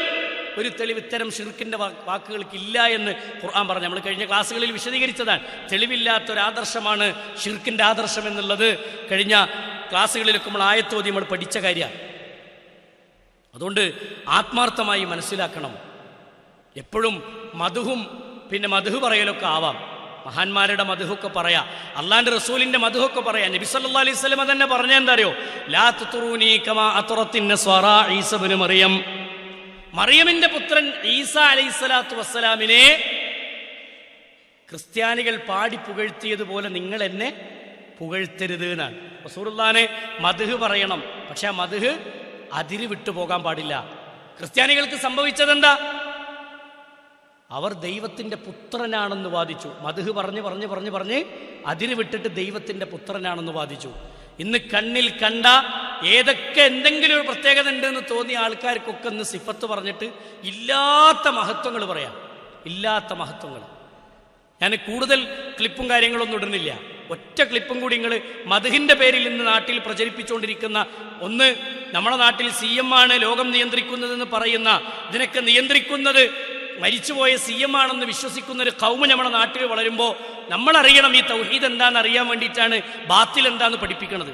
ഇത്തരം ഷിർക്കിന്റെ വാക്കുകൾക്ക് ഇല്ല എന്ന് ഖുർആൻ പറഞ്ഞു. നമ്മൾ കഴിഞ്ഞ ക്ലാസ്സുകളിൽ വിശദീകരിച്ചതാണ്. തെളിവില്ലാത്തൊരാദർശമാണ് ഷിർക്കിന്റെ ആദർശം എന്നുള്ളത് കഴിഞ്ഞ ക്ലാസ്സുകളിലൊക്കെ നമ്മൾ ആയത്തോതി നമ്മൾ പഠിച്ച കാര്യമാണ്. അതുകൊണ്ട് ആത്മാർത്ഥമായി മനസ്സിലാക്കണം. എപ്പോഴും മദ്ഹും പിന്നെ മദ്ഹ് പറയലൊക്കെ ആവാം, മഹാന്മാരുടെ മദ്ഹൊക്കെ പറയാം, അള്ളാന്റെ റസൂലിന്റെ മദ്ഹൊക്കെ പറയാം. നബി സല്ലല്ലാഹു അലൈഹി വസല്ലം തന്നെ പറഞ്ഞ എന്താ അറിയോ? ലാ തുറൂനി കമാ അത്റത്തിൻ നസ്വാറാ ഈസ ഇബ്നു മറിയം, മറിയമിന്റെ പുത്രൻ ഈസ അലൈഹിസ്സലാത്തു വസ്സലാമിനെ ക്രിസ്ത്യാനികൾ പാടി പുകഴ്ത്തിയതുപോലെ നിങ്ങൾ എന്നെ പുകഴ്ത്തരുത് എന്നാണ്. റസൂലുള്ളാഹിനെ മദ്ഹ് പറയണം, പക്ഷെ ആ മദ്ഹ് അതിര് വിട്ടു പോകാൻ പാടില്ല. ക്രിസ്ത്യാനികൾക്ക് സംഭവിച്ചതെന്താ? അവർ ദൈവത്തിൻ്റെ പുത്രനാണെന്ന് വാദിച്ചു. മദ്ഹ് പറഞ്ഞ് അതിര് വിട്ടിട്ട് ദൈവത്തിൻ്റെ പുത്രനാണെന്ന് വാദിച്ചു. ഇന്ന് കണ്ണിൽ കണ്ട ഏതൊക്കെ എന്തെങ്കിലും ഒരു പ്രത്യേകത ഉണ്ടെന്ന് തോന്നിയ ആൾക്കാർക്കൊക്കെ ഇന്ന് സിഫത്ത് പറഞ്ഞിട്ട് ഇല്ലാത്ത മഹത്വങ്ങൾ പറയാം. ഇല്ലാത്ത മഹത്വങ്ങൾ. ഞാൻ കൂടുതൽ ക്ലിപ്പും കാര്യങ്ങളൊന്നും ഇടുന്നില്ല. ഒറ്റ ക്ലിപ്പും കൂടി നിങ്ങൾ മദ്ഹിന്റെ പേരിൽ ഇന്ന് നാട്ടിൽ പ്രചരിപ്പിച്ചുകൊണ്ടിരിക്കുന്ന ഒന്ന്, നമ്മുടെ നാട്ടിൽ CM ആണ് ലോകം നിയന്ത്രിക്കുന്നതെന്ന് പറയുന്ന, ഇതിനൊക്കെ നിയന്ത്രിക്കുന്നത് മരിച്ചുപോയ CM ആണെന്ന് വിശ്വസിക്കുന്ന ഒരു ഖൗമ് നമ്മുടെ നാട്ടിൽ വളരുമ്പോൾ നമ്മളറിയണം ഈ തൗഹീദ് എന്താണെന്ന് അറിയാൻ വേണ്ടിയിട്ടാണ് ബാത്തിൽ എന്താണെന്ന് പഠിപ്പിക്കുന്നത്.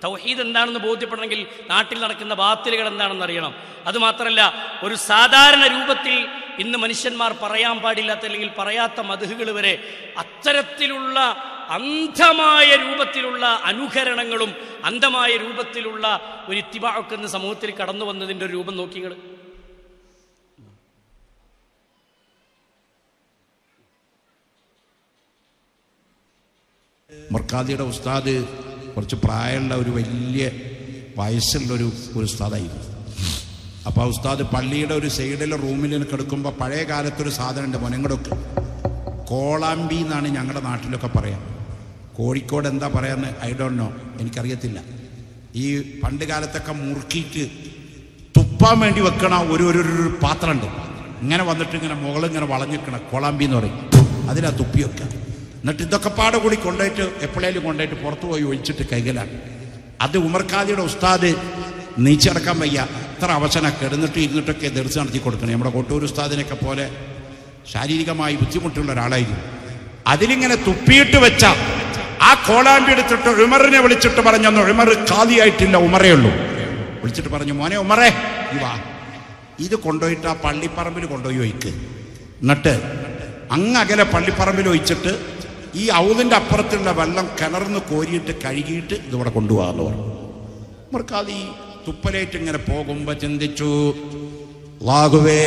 തൗഹീദ് എന്താണെന്ന് ബോധ്യപ്പെടണമെങ്കിൽ നാട്ടിൽ നടക്കുന്ന ബാത്തിലുകൾ എന്താണെന്ന് അറിയണം. അതുമാത്രമല്ല, ഒരു സാധാരണ രൂപത്തിൽ ഇന്ന് മനുഷ്യന്മാർ പറയാൻ പാടില്ലാത്ത അല്ലെങ്കിൽ പറയാത്ത മദ്ഹുകൾ വരെ അത്തരത്തിലുള്ള അന്ധമായ രൂപത്തിലുള്ള അനുകരണങ്ങളും അന്ധമായ രൂപത്തിലുള്ള ഒരു ഇത്തിബാഅൊക്കെ ഇന്ന് സമൂഹത്തിൽ കടന്നു വന്നതിൻ്റെ ഒരു രൂപം നോക്കിങ്ങൾ. മർക്കാദിയുടെ ഉസ്താദ് കുറച്ച് പ്രായമുള്ള ഒരു വലിയ വയസ്സുള്ളൊരു ഉസ്താദായിരുന്നു. അപ്പോൾ ആ ഉസ്താദ് പള്ളിയുടെ ഒരു സൈഡിലെ റൂമിൽ കിടക്കുമ്പോൾ പഴയ കാലത്തൊരു സാധനമുണ്ട് മോനങ്ങളൊക്കെ, കോളാമ്പി എന്നാണ് ഞങ്ങളുടെ നാട്ടിലൊക്കെ പറയാം. കോഴിക്കോട് എന്താ പറയാന്ന് ഐ ഡോണ്ട് നോ, എനിക്കറിയത്തില്ല. ഈ പണ്ട് കാലത്തൊക്കെ മുറുക്കിയിട്ട് തുപ്പാൻ വേണ്ടി വെക്കണ ഒരു പാത്രമുണ്ട്, ഇങ്ങനെ വന്നിട്ട് ഇങ്ങനെ മുകളിങ്ങനെ വളഞ്ഞിരിക്കണം, കോളാമ്പി എന്ന് പറയും. അതിലാ തുപ്പി വെക്കുക. എന്നിട്ട് ഇതൊക്കെ പാടെ കൂടി കൊണ്ടുപോയിട്ട് എപ്പോഴേലും കൊണ്ടുപോയിട്ട് പുറത്തു പോയി ഒഴിച്ചിട്ട് കൈകലാണ്. അത് ഉമർഖാദിയുടെ ഉസ്താദ് നീച്ചടക്കാൻ വയ്യ, അത്ര അവസരം കിടന്നിട്ട് ഇരുന്നിട്ടൊക്കെ ദർസ് നടത്തി കൊടുക്കണം. നമ്മുടെ കൊട്ടൂർ ഉസ്താദിനൊക്കെ പോലെ ശാരീരികമായി ബുദ്ധിമുട്ടുള്ള ഒരാളായിരുന്നു. അതിലിങ്ങനെ തുപ്പിയിട്ട് വെച്ച ആ കോളാമ്പി എടുത്തിട്ട് ഉമറിനെ വിളിച്ചിട്ട് പറഞ്ഞൊന്നു, ഉമർ ഖാദിയായിട്ടില്ല, ഉമറേ ഉള്ളൂ. വിളിച്ചിട്ട് പറഞ്ഞു, മോനെ ഉമറേ വാ, ഇത് കൊണ്ടുപോയിട്ട് ആ പള്ളിപ്പറമ്പിൽ കൊണ്ടുപോയി ഒഴിക്ക്. എന്നിട്ട് അങ്ങകലെ പള്ളിപ്പറമ്പിൽ ഒഴിച്ചിട്ട് ഈ ഔദിൻ്റെ അപ്പുറത്തുള്ള വെള്ളം കിണർന്ന് കോരിയിട്ട് കഴുകിയിട്ട് ഇതിവിടെ കൊണ്ടുപോകാമെന്ന് പറഞ്ഞു. ഉമർഖാദി ഈ തുപ്പലേറ്റ് ഇങ്ങനെ പോകുമ്പോൾ ചിന്തിച്ചു, അല്ലാഹുവേ,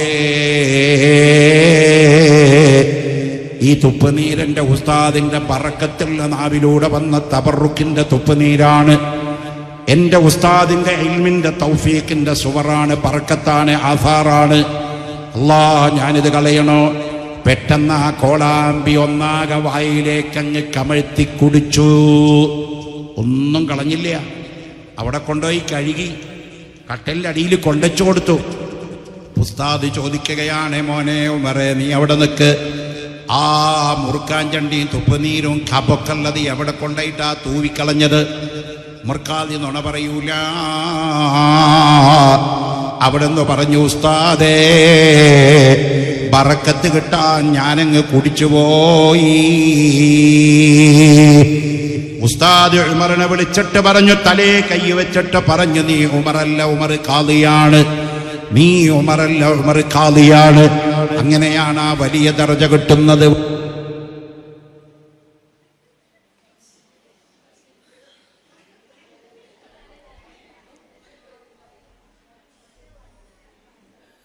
ഈ തുപ്പുനീരൻ്റെ ഉസ്താദിൻ്റെ ബറക്കത്തുള്ള നാവിലൂടെ വന്ന തബറുക്കിൻ്റെ തുപ്പുനീരാണ്. എൻ്റെ ഉസ്താദിൻ്റെ ഇൽമിൻ്റെ തൗഫീഖിൻ്റെ സുവറാണ്, ബറക്കത്താണ്, ആസാറാണ്. അല്ലാ, ഞാനിത് കളയണോ? പെട്ടെന്ന് ആ കോളാമ്പി ഒന്നാകെ വായിലേക്കങ്ങ് കമഴ്ത്തി കുടിച്ചു. ഒന്നും കളഞ്ഞില്ല. അവിടെ കൊണ്ടുപോയി കഴുകി കട്ടലിൻ്റെ അടിയിൽ കൊണ്ടുവച്ചു കൊടുത്തു. ഉസ്താദ് ചോദിക്കുകയാണ്, മോനെ ഉമറേ, നീ അവിടെ നിൽക്ക്. ആ മുറുക്കാഞ്ചണ്ടിയും തുപ്പുനീരും കപൊക്കുള്ളത് എവിടെ കൊണ്ടായിട്ടാ തൂവിക്കളഞ്ഞത്? ഉമർഖാദി നുണ പറയൂല. അവിടെ നിന്ന് പറഞ്ഞു, ഉസ്താദേ, ബറക്കത്ത് കിട്ടാൻ ഞാനങ്ങ് കുടിച്ചുപോയി. ഉസ്താദ് ഉമറിനെ വിളിച്ചിട്ട് പറഞ്ഞു, തലേ കൈ വെച്ചിട്ട് പറഞ്ഞു, നീ ഉമറല്ല, ഉമർ ഖാദിയാണ്. നീ ഉമറല്ല, ഉമർ ഖാദിയാണ്. അങ്ങനെയാണ് ആ വലിയ ദർജ കിട്ടുന്നത്.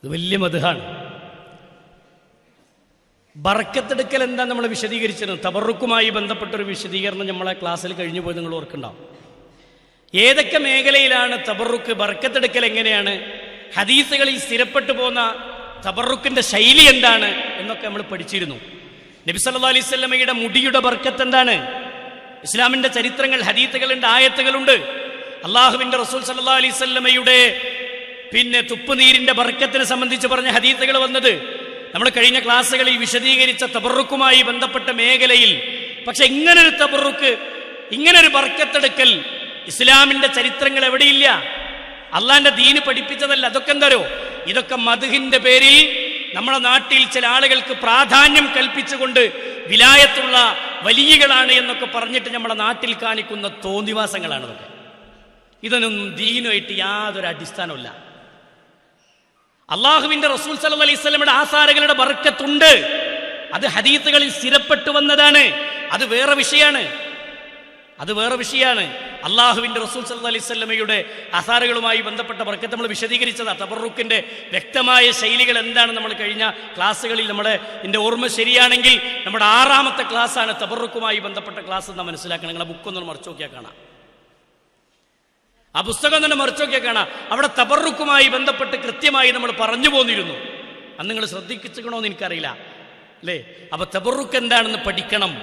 ഇത് വലിയ മദ്ഹാണ്. ബർക്കത്തെടുക്കൽ എന്താ നമ്മൾ വിശദീകരിച്ചിരുന്നത്? തബറുക്കുമായി ബന്ധപ്പെട്ടൊരു വിശദീകരണം നമ്മളെ ക്ലാസ്സിൽ കഴിഞ്ഞു പോയി, നിങ്ങൾ ഓർക്കുണ്ടാവും. ഏതൊക്കെ മേഖലയിലാണ് തബറുക്ക്, ബർക്കത്തെടുക്കൽ എങ്ങനെയാണ്, ഹദീസുകളിൽ സ്ഥിരപ്പെട്ടു പോന്ന തബറുക്കിന്റെ ശൈലി എന്താണ് എന്നൊക്കെ നമ്മൾ പഠിച്ചിരുന്നു. നബി സല്ലല്ലാഹു അലൈഹി വസല്ലമയുടെ മുടിയുടെ ബർക്കത്ത് എന്താണ്? ഇസ്ലാമിന്റെ ചരിത്രങ്ങൾ, ഹദീസുകളുണ്ട്, ആയത്തുകളുണ്ട്. അള്ളാഹുവിന്റെ റസൂൽ സല്ലല്ലാഹു അലൈഹി വസല്ലമയുടെ തുപ്പുനീരിന്റെ ബർക്കത്തിനെ സംബന്ധിച്ച് പറഞ്ഞ ഹദീസുകൾ വന്നത് നമ്മൾ കഴിഞ്ഞ ക്ലാസ്സുകളിൽ വിശദീകരിച്ച തബറുക്കുമായി ബന്ധപ്പെട്ട മേഖലയിൽ. പക്ഷെ ഇങ്ങനൊരു തബറുക്ക്, ഇങ്ങനൊരു ബർക്കത്തെടുക്കൽ ഇസ്ലാമിന്റെ ചരിത്രങ്ങൾ എവിടെയില്ല. അള്ളാന്റെ ദീന് പഠിപ്പിച്ചതല്ല. അതൊക്കെ എന്തോ, ഇതൊക്കെ മദ്ഹിന്റെ പേരിൽ നമ്മുടെ നാട്ടിൽ ചില ആളുകൾക്ക് പ്രാധാന്യം കൽപ്പിച്ചുകൊണ്ട് വിലായത്തുള്ള വലിയകളാണ് എന്നൊക്കെ പറഞ്ഞിട്ട് നമ്മുടെ നാട്ടിൽ കാണിക്കുന്ന തോന്നിവാസങ്ങളാണ് ഇതൊക്കെ. ഇതൊന്നും ദീനുമായിട്ട് യാതൊരു അടിസ്ഥാനമില്ല. അള്ളാഹുവിന്റെ റസൂൽ സല്ലല്ലാഹു അലൈഹി വസല്ലമയുടെ ആസാറുകളുടെ ബർക്കത്തുണ്ട്. അത് ഹദീസുകളിൽ സ്ഥിരപ്പെട്ടു വന്നതാണ്. അത് വേറെ വിഷയമാണ്. അള്ളാഹുവിന്റെ റസൂൽ സല്ലല്ലാഹു അലൈഹി വസല്ലമയുടെ ആസാറുകളുമായി ബന്ധപ്പെട്ട ബർക്കത്ത് നമ്മൾ വിശദീകരിച്ചതാണ്. തബറുക്കിന്റെ വ്യക്തമായ ശൈലികൾ എന്താണ് നമ്മൾ കഴിഞ്ഞ ക്ലാസ്സുകളിൽ, എൻ്റെ ഓർമ്മ ശരിയാണെങ്കിൽ നമ്മുടെ 6ാമത്തെ ക്ലാസ്സാണ് തബറുക്കുമായി ബന്ധപ്പെട്ട ക്ലാസ് എന്ന് മനസ്സിലാക്കണം. നിങ്ങളെ ബുക്കൊന്നും മറിച്ചു നോക്കിയാൽ കാണാം, ആ പുസ്തകം തന്നെ മറിച്ചു നോക്കിയാൽ കാണാം. അവിടെ തബറുക്കുമായി ബന്ധപ്പെട്ട് കൃത്യമായി നമ്മൾ പറഞ്ഞു പോന്നിരുന്നു. അന്ന് നിങ്ങൾ ശ്രദ്ധിക്കണമെന്ന് എനിക്കറിയില്ല. അല്ലേ? അപ്പൊ തബറുക്ക് എന്താണെന്ന് പഠിക്കണം.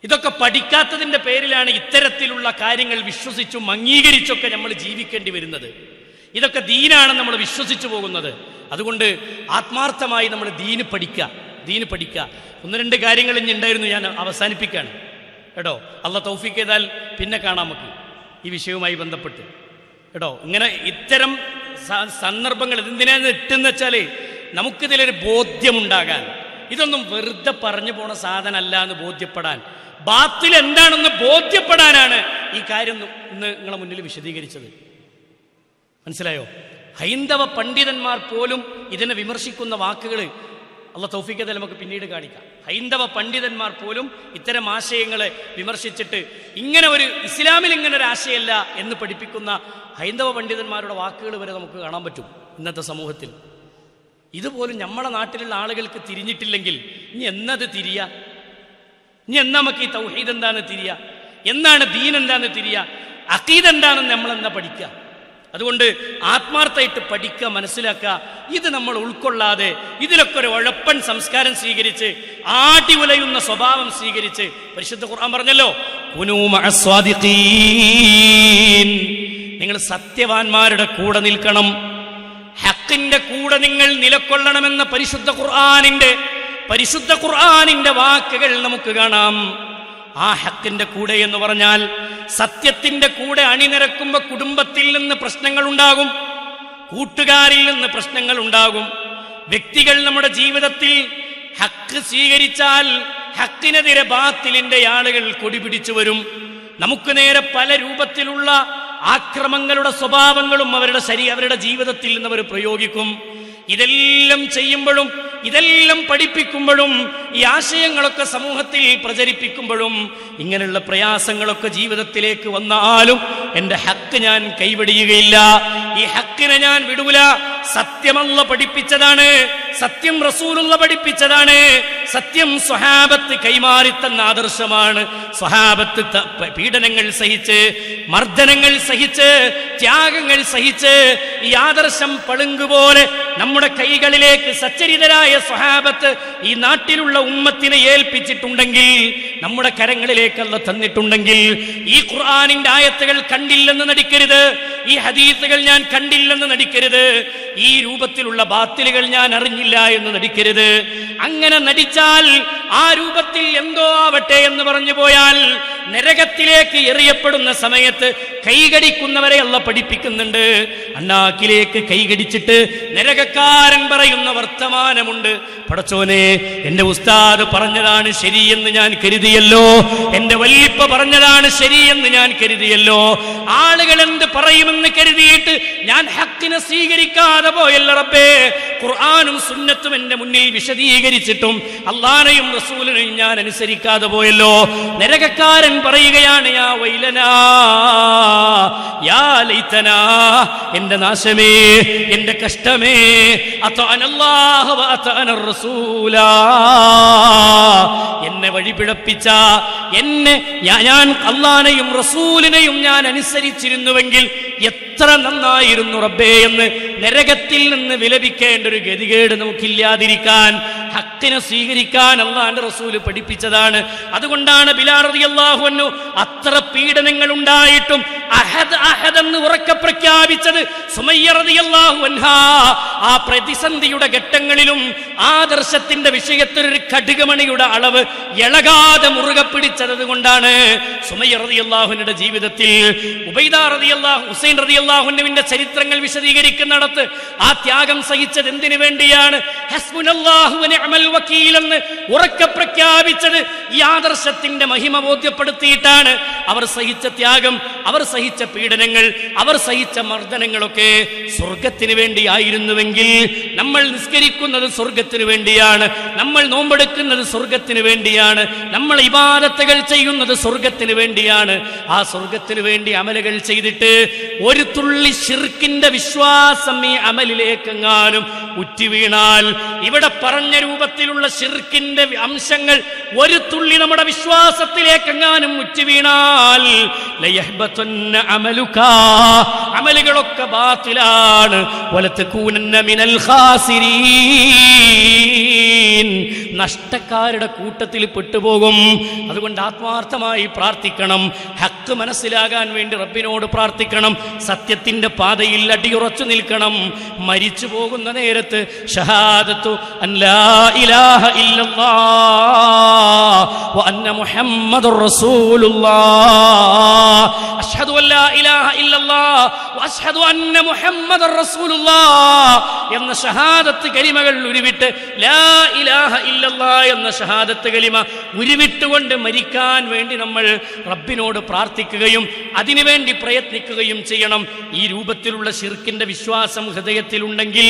ഇതൊക്കെ പഠിക്കാത്തതിന്റെ പേരിലാണ് ഇത്തരത്തിലുള്ള കാര്യങ്ങൾ വിശ്വസിച്ചും അംഗീകരിച്ചൊക്കെ നമ്മൾ ജീവിക്കേണ്ടി വരുന്നത്. ഇതൊക്കെ ദീനാണെന്ന് നമ്മൾ വിശ്വസിച്ചു പോകുന്നത്. അതുകൊണ്ട് ആത്മാർത്ഥമായി നമ്മൾ ദീന് പഠിക്കുക. ഒന്ന് രണ്ട് കാര്യങ്ങൾ ഇനി ഉണ്ടായിരുന്നു, ഞാൻ അവസാനിപ്പിക്കുകയാണ് കേട്ടോ. അള്ളാഹ് തൗഫീഖ് ചെയ്താൽ പിന്നെ കാണാം നമുക്ക് ഈ വിഷയവുമായി ബന്ധപ്പെട്ട് കേട്ടോ. ഇങ്ങനെ ഇത്തരം സന്ദർഭങ്ങൾ എന്തിനാണ് ഇട്ടെന്ന് വെച്ചാൽ നമുക്കിതിലൊരു ബോധ്യമുണ്ടാകാൻ, ഇതൊന്നും വെറുതെ പറഞ്ഞു പോണ സാധനമല്ല എന്ന് ബോധ്യപ്പെടാൻ, ബാത്തിൽ എന്താണെന്ന് ബോധ്യപ്പെടാനാണ് ഈ കാര്യം ഇന്ന് നിങ്ങളെ മുന്നിൽ വിശദീകരിച്ചത്. മനസ്സിലായോ? ഹൈന്ദവ പണ്ഡിതന്മാർ പോലും ഇതിനെ വിമർശിക്കുന്ന വാക്കുകൾ അള്ളാഹ് തൗഫീഖ് ചെയ്താൽ നമുക്ക് പിന്നീട് കാണിക്കാം. ഹൈന്ദവ പണ്ഡിതന്മാർ പോലും ഇത്തരം ആശയങ്ങളെ വിമർശിച്ചിട്ട് ഇങ്ങനെ ഒരു ഇസ്ലാമിൽ ഇങ്ങനെ ഒരു ആശയമല്ല എന്ന് പഠിപ്പിക്കുന്ന ഹൈന്ദവ പണ്ഡിതന്മാരുടെ വാക്കുകൾ വരെ നമുക്ക് കാണാൻ പറ്റും ഇന്നത്തെ സമൂഹത്തിൽ. ഇതുപോലും നമ്മുടെ നാട്ടിലുള്ള ആളുകൾക്ക് തിരിഞ്ഞിട്ടില്ലെങ്കിൽ ഇനി എന്നത് തിരിയാ? ഇനി എന്നാ നമുക്ക് ഈ തൗഹീദ് എന്താണെന്ന് തിരിയാ? എന്താണ് ദീൻ എന്താണെന്ന് തിരിയാ? അഖീദ എന്താണെന്ന് നമ്മളെന്നാ പഠിക്കുക? അതുകൊണ്ട് ആത്മാർത്ഥമായിട്ട് പഠിക്കുക, മനസ്സിലാക്കുക. ഇത് നമ്മൾ ഉൾക്കൊള്ളാതെ ഇതിലൊക്കെ ഒരു ഉഴപ്പൻ സംസ്കാരം സ്വീകരിച്ച് ആടി ഉലയുന്ന സ്വഭാവം സ്വീകരിച്ച് പരിശുദ്ധ ഖുർആൻ പറഞ്ഞല്ലോ, കുനൂ മഅസ്വാദിഖീൻ, നിങ്ങൾ സത്യവാന്മാരുടെ കൂടെ നിൽക്കണം, ഹക്കിന്റെ കൂടെ നിങ്ങൾ നിലകൊള്ളണമെന്ന പരിശുദ്ധ ഖുർആനിന്റെ വാക്കുകൾ നമുക്ക് കാണാം. ആ ഹക്കിന്റെ കൂടെ എന്ന് പറഞ്ഞാൽ സത്യത്തിന്റെ കൂടെ അണിനിരക്കുമ്പോൾ കുടുംബത്തിൽ നിന്ന് പ്രശ്നങ്ങൾ ഉണ്ടാകും, കൂട്ടുകാരിൽ നിന്ന് പ്രശ്നങ്ങൾ ഉണ്ടാകും. വ്യക്തികൾ നമ്മുടെ ജീവിതത്തിൽ ഹക്ക് സ്വീകരിച്ചാൽ ഹക്കിനെതിരെ ബാത്തിലിന്റെ ആളുകൾ കൊടിപിടിച്ചു വരും. നമുക്ക് നേരെ പല രൂപത്തിലുള്ള ആക്രമങ്ങളുടെ സ്വഭാവങ്ങളും അവരുടെ ജീവിതത്തിൽ നിന്ന് അവർ പ്രയോഗിക്കും. ഇതെല്ലാം ചെയ്യുമ്പോഴും ഇതെല്ലാം പഠിപ്പിക്കുമ്പോഴും ഈ ആശയങ്ങളൊക്കെ സമൂഹത്തിൽ പ്രചരിപ്പിക്കുമ്പോഴും ഇങ്ങനെയുള്ള പ്രയാസങ്ങളൊക്കെ ജീവിതത്തിലേക്ക് വന്നാലും എൻ്റെ ഹക്ക് ഞാൻ കൈവെടിയുകയില്ല, ഈ ഹക്കിനെ ഞാൻ വിടൂല. സത്യമല്ല പഠിപ്പിച്ചതാണ്, സത്യം റസൂലുള്ള പഠിപ്പിച്ചതാണ്, സത്യം സ്വഹാബത്ത് കൈമാറിത്തന്ന ആദർശമാണ്. സ്വഹാബത്ത് പീഡനങ്ങൾ സഹിച്ച്, മർദ്ദനങ്ങൾ സഹിച്ച്, ത്യാഗങ്ങൾ സഹിച്ച് ഈ ആദർശം പളുങ്കുപോലെ നമ്മുടെ കൈകളിലേക്ക് സച്ചരിതരായ സ്വഹാബത്ത് ഈ നാട്ടിലുള്ള ഉമ്മത്തിനെ ഏൽപ്പിച്ചിട്ടുണ്ടെങ്കിൽ, നമ്മുടെ കരങ്ങളിലേക്ക് അല്ലാഹ് തന്നിട്ടുണ്ടെങ്കിൽ, ഈ ഖുർആനിന്റെ ആയത്തുകൾ കണ്ടില്ലെന്ന് നടിക്കരുത്, ഈ ഹദീസുകൾ ഞാൻ കണ്ടില്ലെന്ന് നടിക്കരുത്, ഈ രൂപത്തിലുള്ള ബാത്തിലുകൾ ഞാൻ അറിഞ്ഞില്ല എന്ന് നടിക്കരുത്. അങ്ങനെ നടിച്ചാൽ ആ രൂപത്തിൽ എന്തോ ആവട്ടെ എന്ന് പറഞ്ഞു പോയാൽ നരകത്തിലേക്ക് എറിയപ്പെടുന്ന സമയത്ത് കൈകടിക്കുന്നവരെ അല്ലാഹ് പഠിപ്പിക്കുന്നുണ്ട്. അണ്ണാക്കിലേക്ക് കൈകടിച്ചിട്ട് നരകക്കാരൻ പറയുന്ന വർത്തമാനമുണ്ട്, പടച്ചോനെ എന്റെ ഉസ്താദ് പറഞ്ഞതാണ് ശരിയെന്ന് ഞാൻ കരുതിയല്ലോ, എന്റെ വല്യപ്പ പറഞ്ഞതാണ് ശരിയെന്ന് ഞാൻ കരുതിയല്ലോ, ആളുകൾ എന്ത് പറയുമെന്ന് കരുതിയിട്ട് ഞാൻ ഹക്കിനെ സ്വീകരിക്കാതെ പോയല്ല റബ്ബേ. ഖുർആനും സുന്നത്തും എന്റെ മുന്നിൽ വിശദീകരിച്ചിട്ടും അല്ലാഹുവിനെയും റസൂലിനെയും ഞാൻ അനുസരിക്കാതെ പോയല്ലോ. നരകക്കാരൻ പറയുകയാണ്, യാ വൈലനാ യാ ലൈതനാ, എന്റെ നാശമേ, എന്റെ കഷ്ടമേ, അത്അനല്ലാഹു വ അത്അനർ റസൂലാ, എന്നെ വഴിപിഴപ്പിച്ച, ഞാൻ അല്ലാഹുവിനെയും റസൂലിനെയും ഞാൻ അനുസരിച്ചിരുന്നുവെങ്കിൽ എത്ര നന്നായിരുന്നു റബ്ബേ എന്ന് നരകത്തിൽ നിന്ന് വിലപിക്കേണ്ട ഒരു ഗതികേട് നമുക്കില്ലാതിരിക്കാൻ ഹക്കിനെ സ്വീകരിക്കാൻ അല്ലാഹുവിന്റെ റസൂല് പഠിപ്പിച്ചതാണ്. അതുകൊണ്ടാണ് ബിലാൽ റളിയല്ലാഹു അൻഹു അത്ര പീഡനങ്ങൾ ഉണ്ടായിട്ടും അഹദ് അഹദ് എന്ന് ഉറക്കെ പ്രഖ്യാപിച്ചത്. സുമയ്യ റളിയല്ലാഹു അൻഹാ ആ പ്രതിസന്ധിയുടെ ഘട്ടങ്ങളിലും ആദർശത്തിന്റെ വിഷയത്തിൽ ഒരു കടുകുമണിയുടെ അളവ് ഇളകാതെ മുറുകെ പിടിച്ചത് കൊണ്ടാണ് സുമയ്യ റളിയല്ലാഹുവിന്റെ ജീവിതത്തിൽ ഹുസൈൻ റളിയല്ലാഹുവിന്റെ ചരിത്രങ്ങൾ വിശദീകരിക്കുന്നിടത്ത് ആ ത്യാഗം സഹിച്ചത് എന്തിനു വേണ്ടിയാണ്? ഹസ്ബുനല്ലാഹു വ നിഅമൽ വകീൽ എന്ന് ഉറക്കെ പ്രഖ്യാപിച്ചത് ഈ ആദർശത്തിന്റെ മഹിമ ബോധ്യപ്പെടുത്തിയിട്ടാണ്. അവർ സഹിച്ച ത്യാഗം, അവർ സഹിച്ച പീഡനങ്ങൾ, അവർ സഹിച്ച മർദ്ദനങ്ങളൊക്കെ സ്വർഗത്തിന് വേണ്ടിയായിരുന്നുവെങ്കിൽ നമ്മൾ നിസ്കരിക്കുന്നത് സ്വർഗത്തിന് വേണ്ടിയാണ്, നമ്മൾ നോമ്പെടുക്കുന്നത് സ്വർഗത്തിന് വേണ്ടിയാണ്, നമ്മൾ ഇബാദത്തുകൾ ചെയ്യുന്നത് സ്വർഗത്തിന് വേണ്ടിയാണ്. ആ സ്വർഗത്തിന് വേണ്ടി അമലുകൾ ചെയ്തിട്ട് ഒരു തുള്ളി ശിർക്കിന്റെ വിശ്വാസം ഈ അമലിലേക്കെങ്ങാനും ഉറ്റി വീണാൽ ഇവിടെ പറഞ്ഞ രൂപത്തിലുള്ള ശിർക്കിന്റെ അംശങ്ങൾ ഒരു തുള്ളി നമ്മുടെ വിശ്വാസത്തിലേക്കെങ്ങാനും ഉറ്റുവീണാൽ ലയഹ്ബതുന്ന അമലുക, അമലുകളൊക്കെ ബാത്തിലാണ്. വലതകൂനന്ന മിനൽ ഖാസിരീൻ, നഷ്ടക്കാരുടെ കൂട്ടത്തിൽ പെട്ടുപോകും. അതുകൊണ്ട് ആത്മാർത്ഥമായി പ്രാർത്ഥിക്കണം. ഹക്ക് മനസ്സിലാകാൻ വേണ്ടി റബ്ബിനോട് പ്രാർത്ഥിക്കണം. സത്യത്തിന്റെ പാതയിൽ അടിയുറച്ചു നിൽക്കണം. മരിച്ചു പോകുന്ന നേരത്ത് ഷഹാദത്തു അൻ ലാ ഇലാഹ ഇല്ലല്ലാഹ് വ അന്ന മുഹമ്മദുർ റസൂലുള്ളാഹ്, അഷ്ഹദു അൻ ലാ ഇലാഹ ഇല്ലല്ലാഹ് വ അഷ്ഹദു അന്ന മുഹമ്മദുർ റസൂലുള്ളാഹ് എന്ന ഷഹാദത്ത് കലിമകൾ ഉരുവിട്ട് ലാ ഇലാഹ ഇല്ലല്ലാഹ് എന്ന ഷഹാദത്ത് കലിമ ഉരുവിട്ടുകൊണ്ട് മരിക്കാൻ വേണ്ടി നമ്മൾ റബ്ബിനോട് പ്രാർത്ഥിക്കുകയും അതിനുവേണ്ടി പ്രയത്നിക്കുകയും ചെയ്യണം. ഈ രൂപത്തിലുള്ള ശിർക്കിന്റെ വിശ്വാസം ഹൃദയത്തിലുണ്ടെങ്കിൽ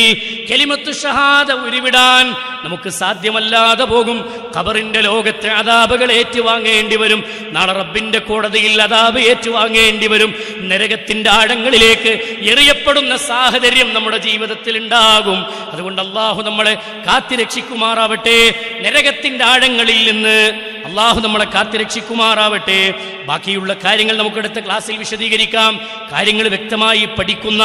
കലിമത്തു ഷഹാദ ഉരുവിടാൻ നമുക്ക് സാധ്യമല്ലാതെ പോകും. ഖബറിന്റെ ലോകത്തെ അദാബുകൾ ഏറ്റുവാങ്ങേണ്ടി വരും. നാളെ റബ്ബിന്റെ കോടതിയിൽ അദാബ് ഏറ്റുവാങ്ങേണ്ടി വരും. നരകത്തിന്റെ ആഴങ്ങളിലേക്ക് എറിയപ്പെടുന്ന സാഹചര്യം നമ്മുടെ ജീവിതത്തിൽ ഉണ്ടാകും. അതുകൊണ്ട് അല്ലാഹു നമ്മളെ കാത്തിരക്ഷിക്കുമാറാവട്ടെ. നരകത്തിന്റെ ആഴങ്ങളിൽ നിന്ന് അല്ലാഹു നമ്മളെ കാത്തിരക്ഷിക്കുമാറാവട്ടെ. ബാക്കിയുള്ള കാര്യങ്ങൾ നമുക്ക് അടുത്ത ക്ലാസ്സിൽ വിശദീകരിക്കാം. കാര്യങ്ങൾ വ്യക്തമായി പഠിക്കുന്ന,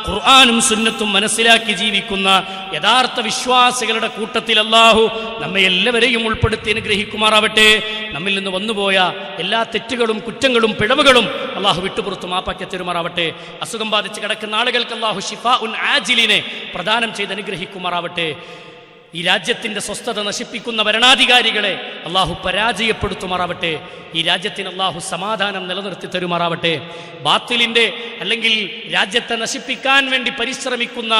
ഖുർആനും സുന്നത്തും മനസ്സിലാക്കി ജീവിക്കുന്ന യഥാർത്ഥ വിശ്വാസികളുടെ കൂട്ടത്തിൽ അല്ലാഹു നമ്മെ എല്ലാവരെയും ഉൾപ്പെടുത്തി അനുഗ്രഹിക്കുമാറാവട്ടെ. നമ്മിൽ നിന്ന് വന്നുപോയ എല്ലാ തെറ്റുകളും കുറ്റങ്ങളും പിഴവുകളും അല്ലാഹു വിട്ടുപുറത്തു മാപ്പാക്കി തരുമാറാവട്ടെ. അസുഖം ബാധിച്ച് കിടക്കുന്ന ആളുകൾക്ക് അല്ലാഹു ശിഫാഉൻ ആജിലിനെ പ്രദാനം ചെയ്ത് അനുഗ്രഹിക്കുമാറാവട്ടെ. ഈ രാജ്യത്തിന്റെ സ്വസ്ഥത നശിപ്പിക്കുന്ന ഭരണാധികാരികളെ അല്ലാഹു പരാജയപ്പെടുത്തുമാറാവട്ടെ. ഈ രാജ്യത്തിന് അല്ലാഹു സമാധാനം നിലനിർത്തി തരുമാറാവട്ടെ. ബാത്തിലിന്റെ അല്ലെങ്കിൽ രാജ്യത്തെ നശിപ്പിക്കാൻ വേണ്ടി പരിശ്രമിക്കുന്ന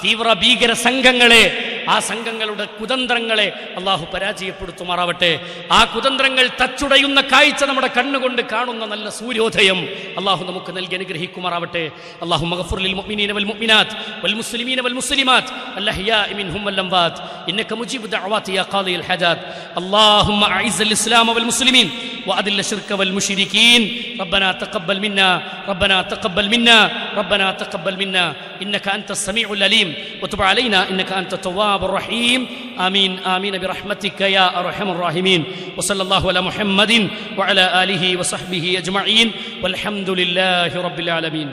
തീവ്ര ഭീകര സംഘങ്ങളെ, ആ സംഘങ്ങളുടെ കുതന്ത്രങ്ങളെ അല്ലാഹു പരാജയപ്പെടുത്തുമാറാവട്ടെ. ആ കുതന്ത്രങ്ങൾ തച്ചുടയുന്ന കാഴ്ച നമ്മുടെ കണ്ണുകൊണ്ട് കാണുന്ന നല്ല സൂര്യോദയം അല്ലാഹു നമുക്ക് നൽകി അനുഗ്രഹിക്കുമാറാവട്ടെ. അല്ലാഹു മഗ്ഫിർ ലിൽ മുഅ്മിനീന വൽ മുഅ്മിനാത്ത് വൽ മുസ്ലിമീന വൽ മുസ്ലിമാത്ത് അൽഅഹ്യാഇ മിൻഹും വൽ അംവാത്ത് ഇന്നക മുജീബു ദഅവാതി യാ ഖാദിയൽ ഹജാത്ത്. അല്ലാഹുമ്മ അഇസ്സൽ ഇസ്ലാമ വൽ മുസ്ലിമീൻ وأذل الشرك والمشركين. ربنا تقبل منا ربنا تقبل منا ربنا تقبل منا إنك أنت السميع العليم وتب علينا إنك أنت التواب الرحيم. آمين آمين برحمتك يا أرحم الراحمين. وصلى الله على محمد وعلى آله وصحبه أجمعين والحمد لله رب العالمين.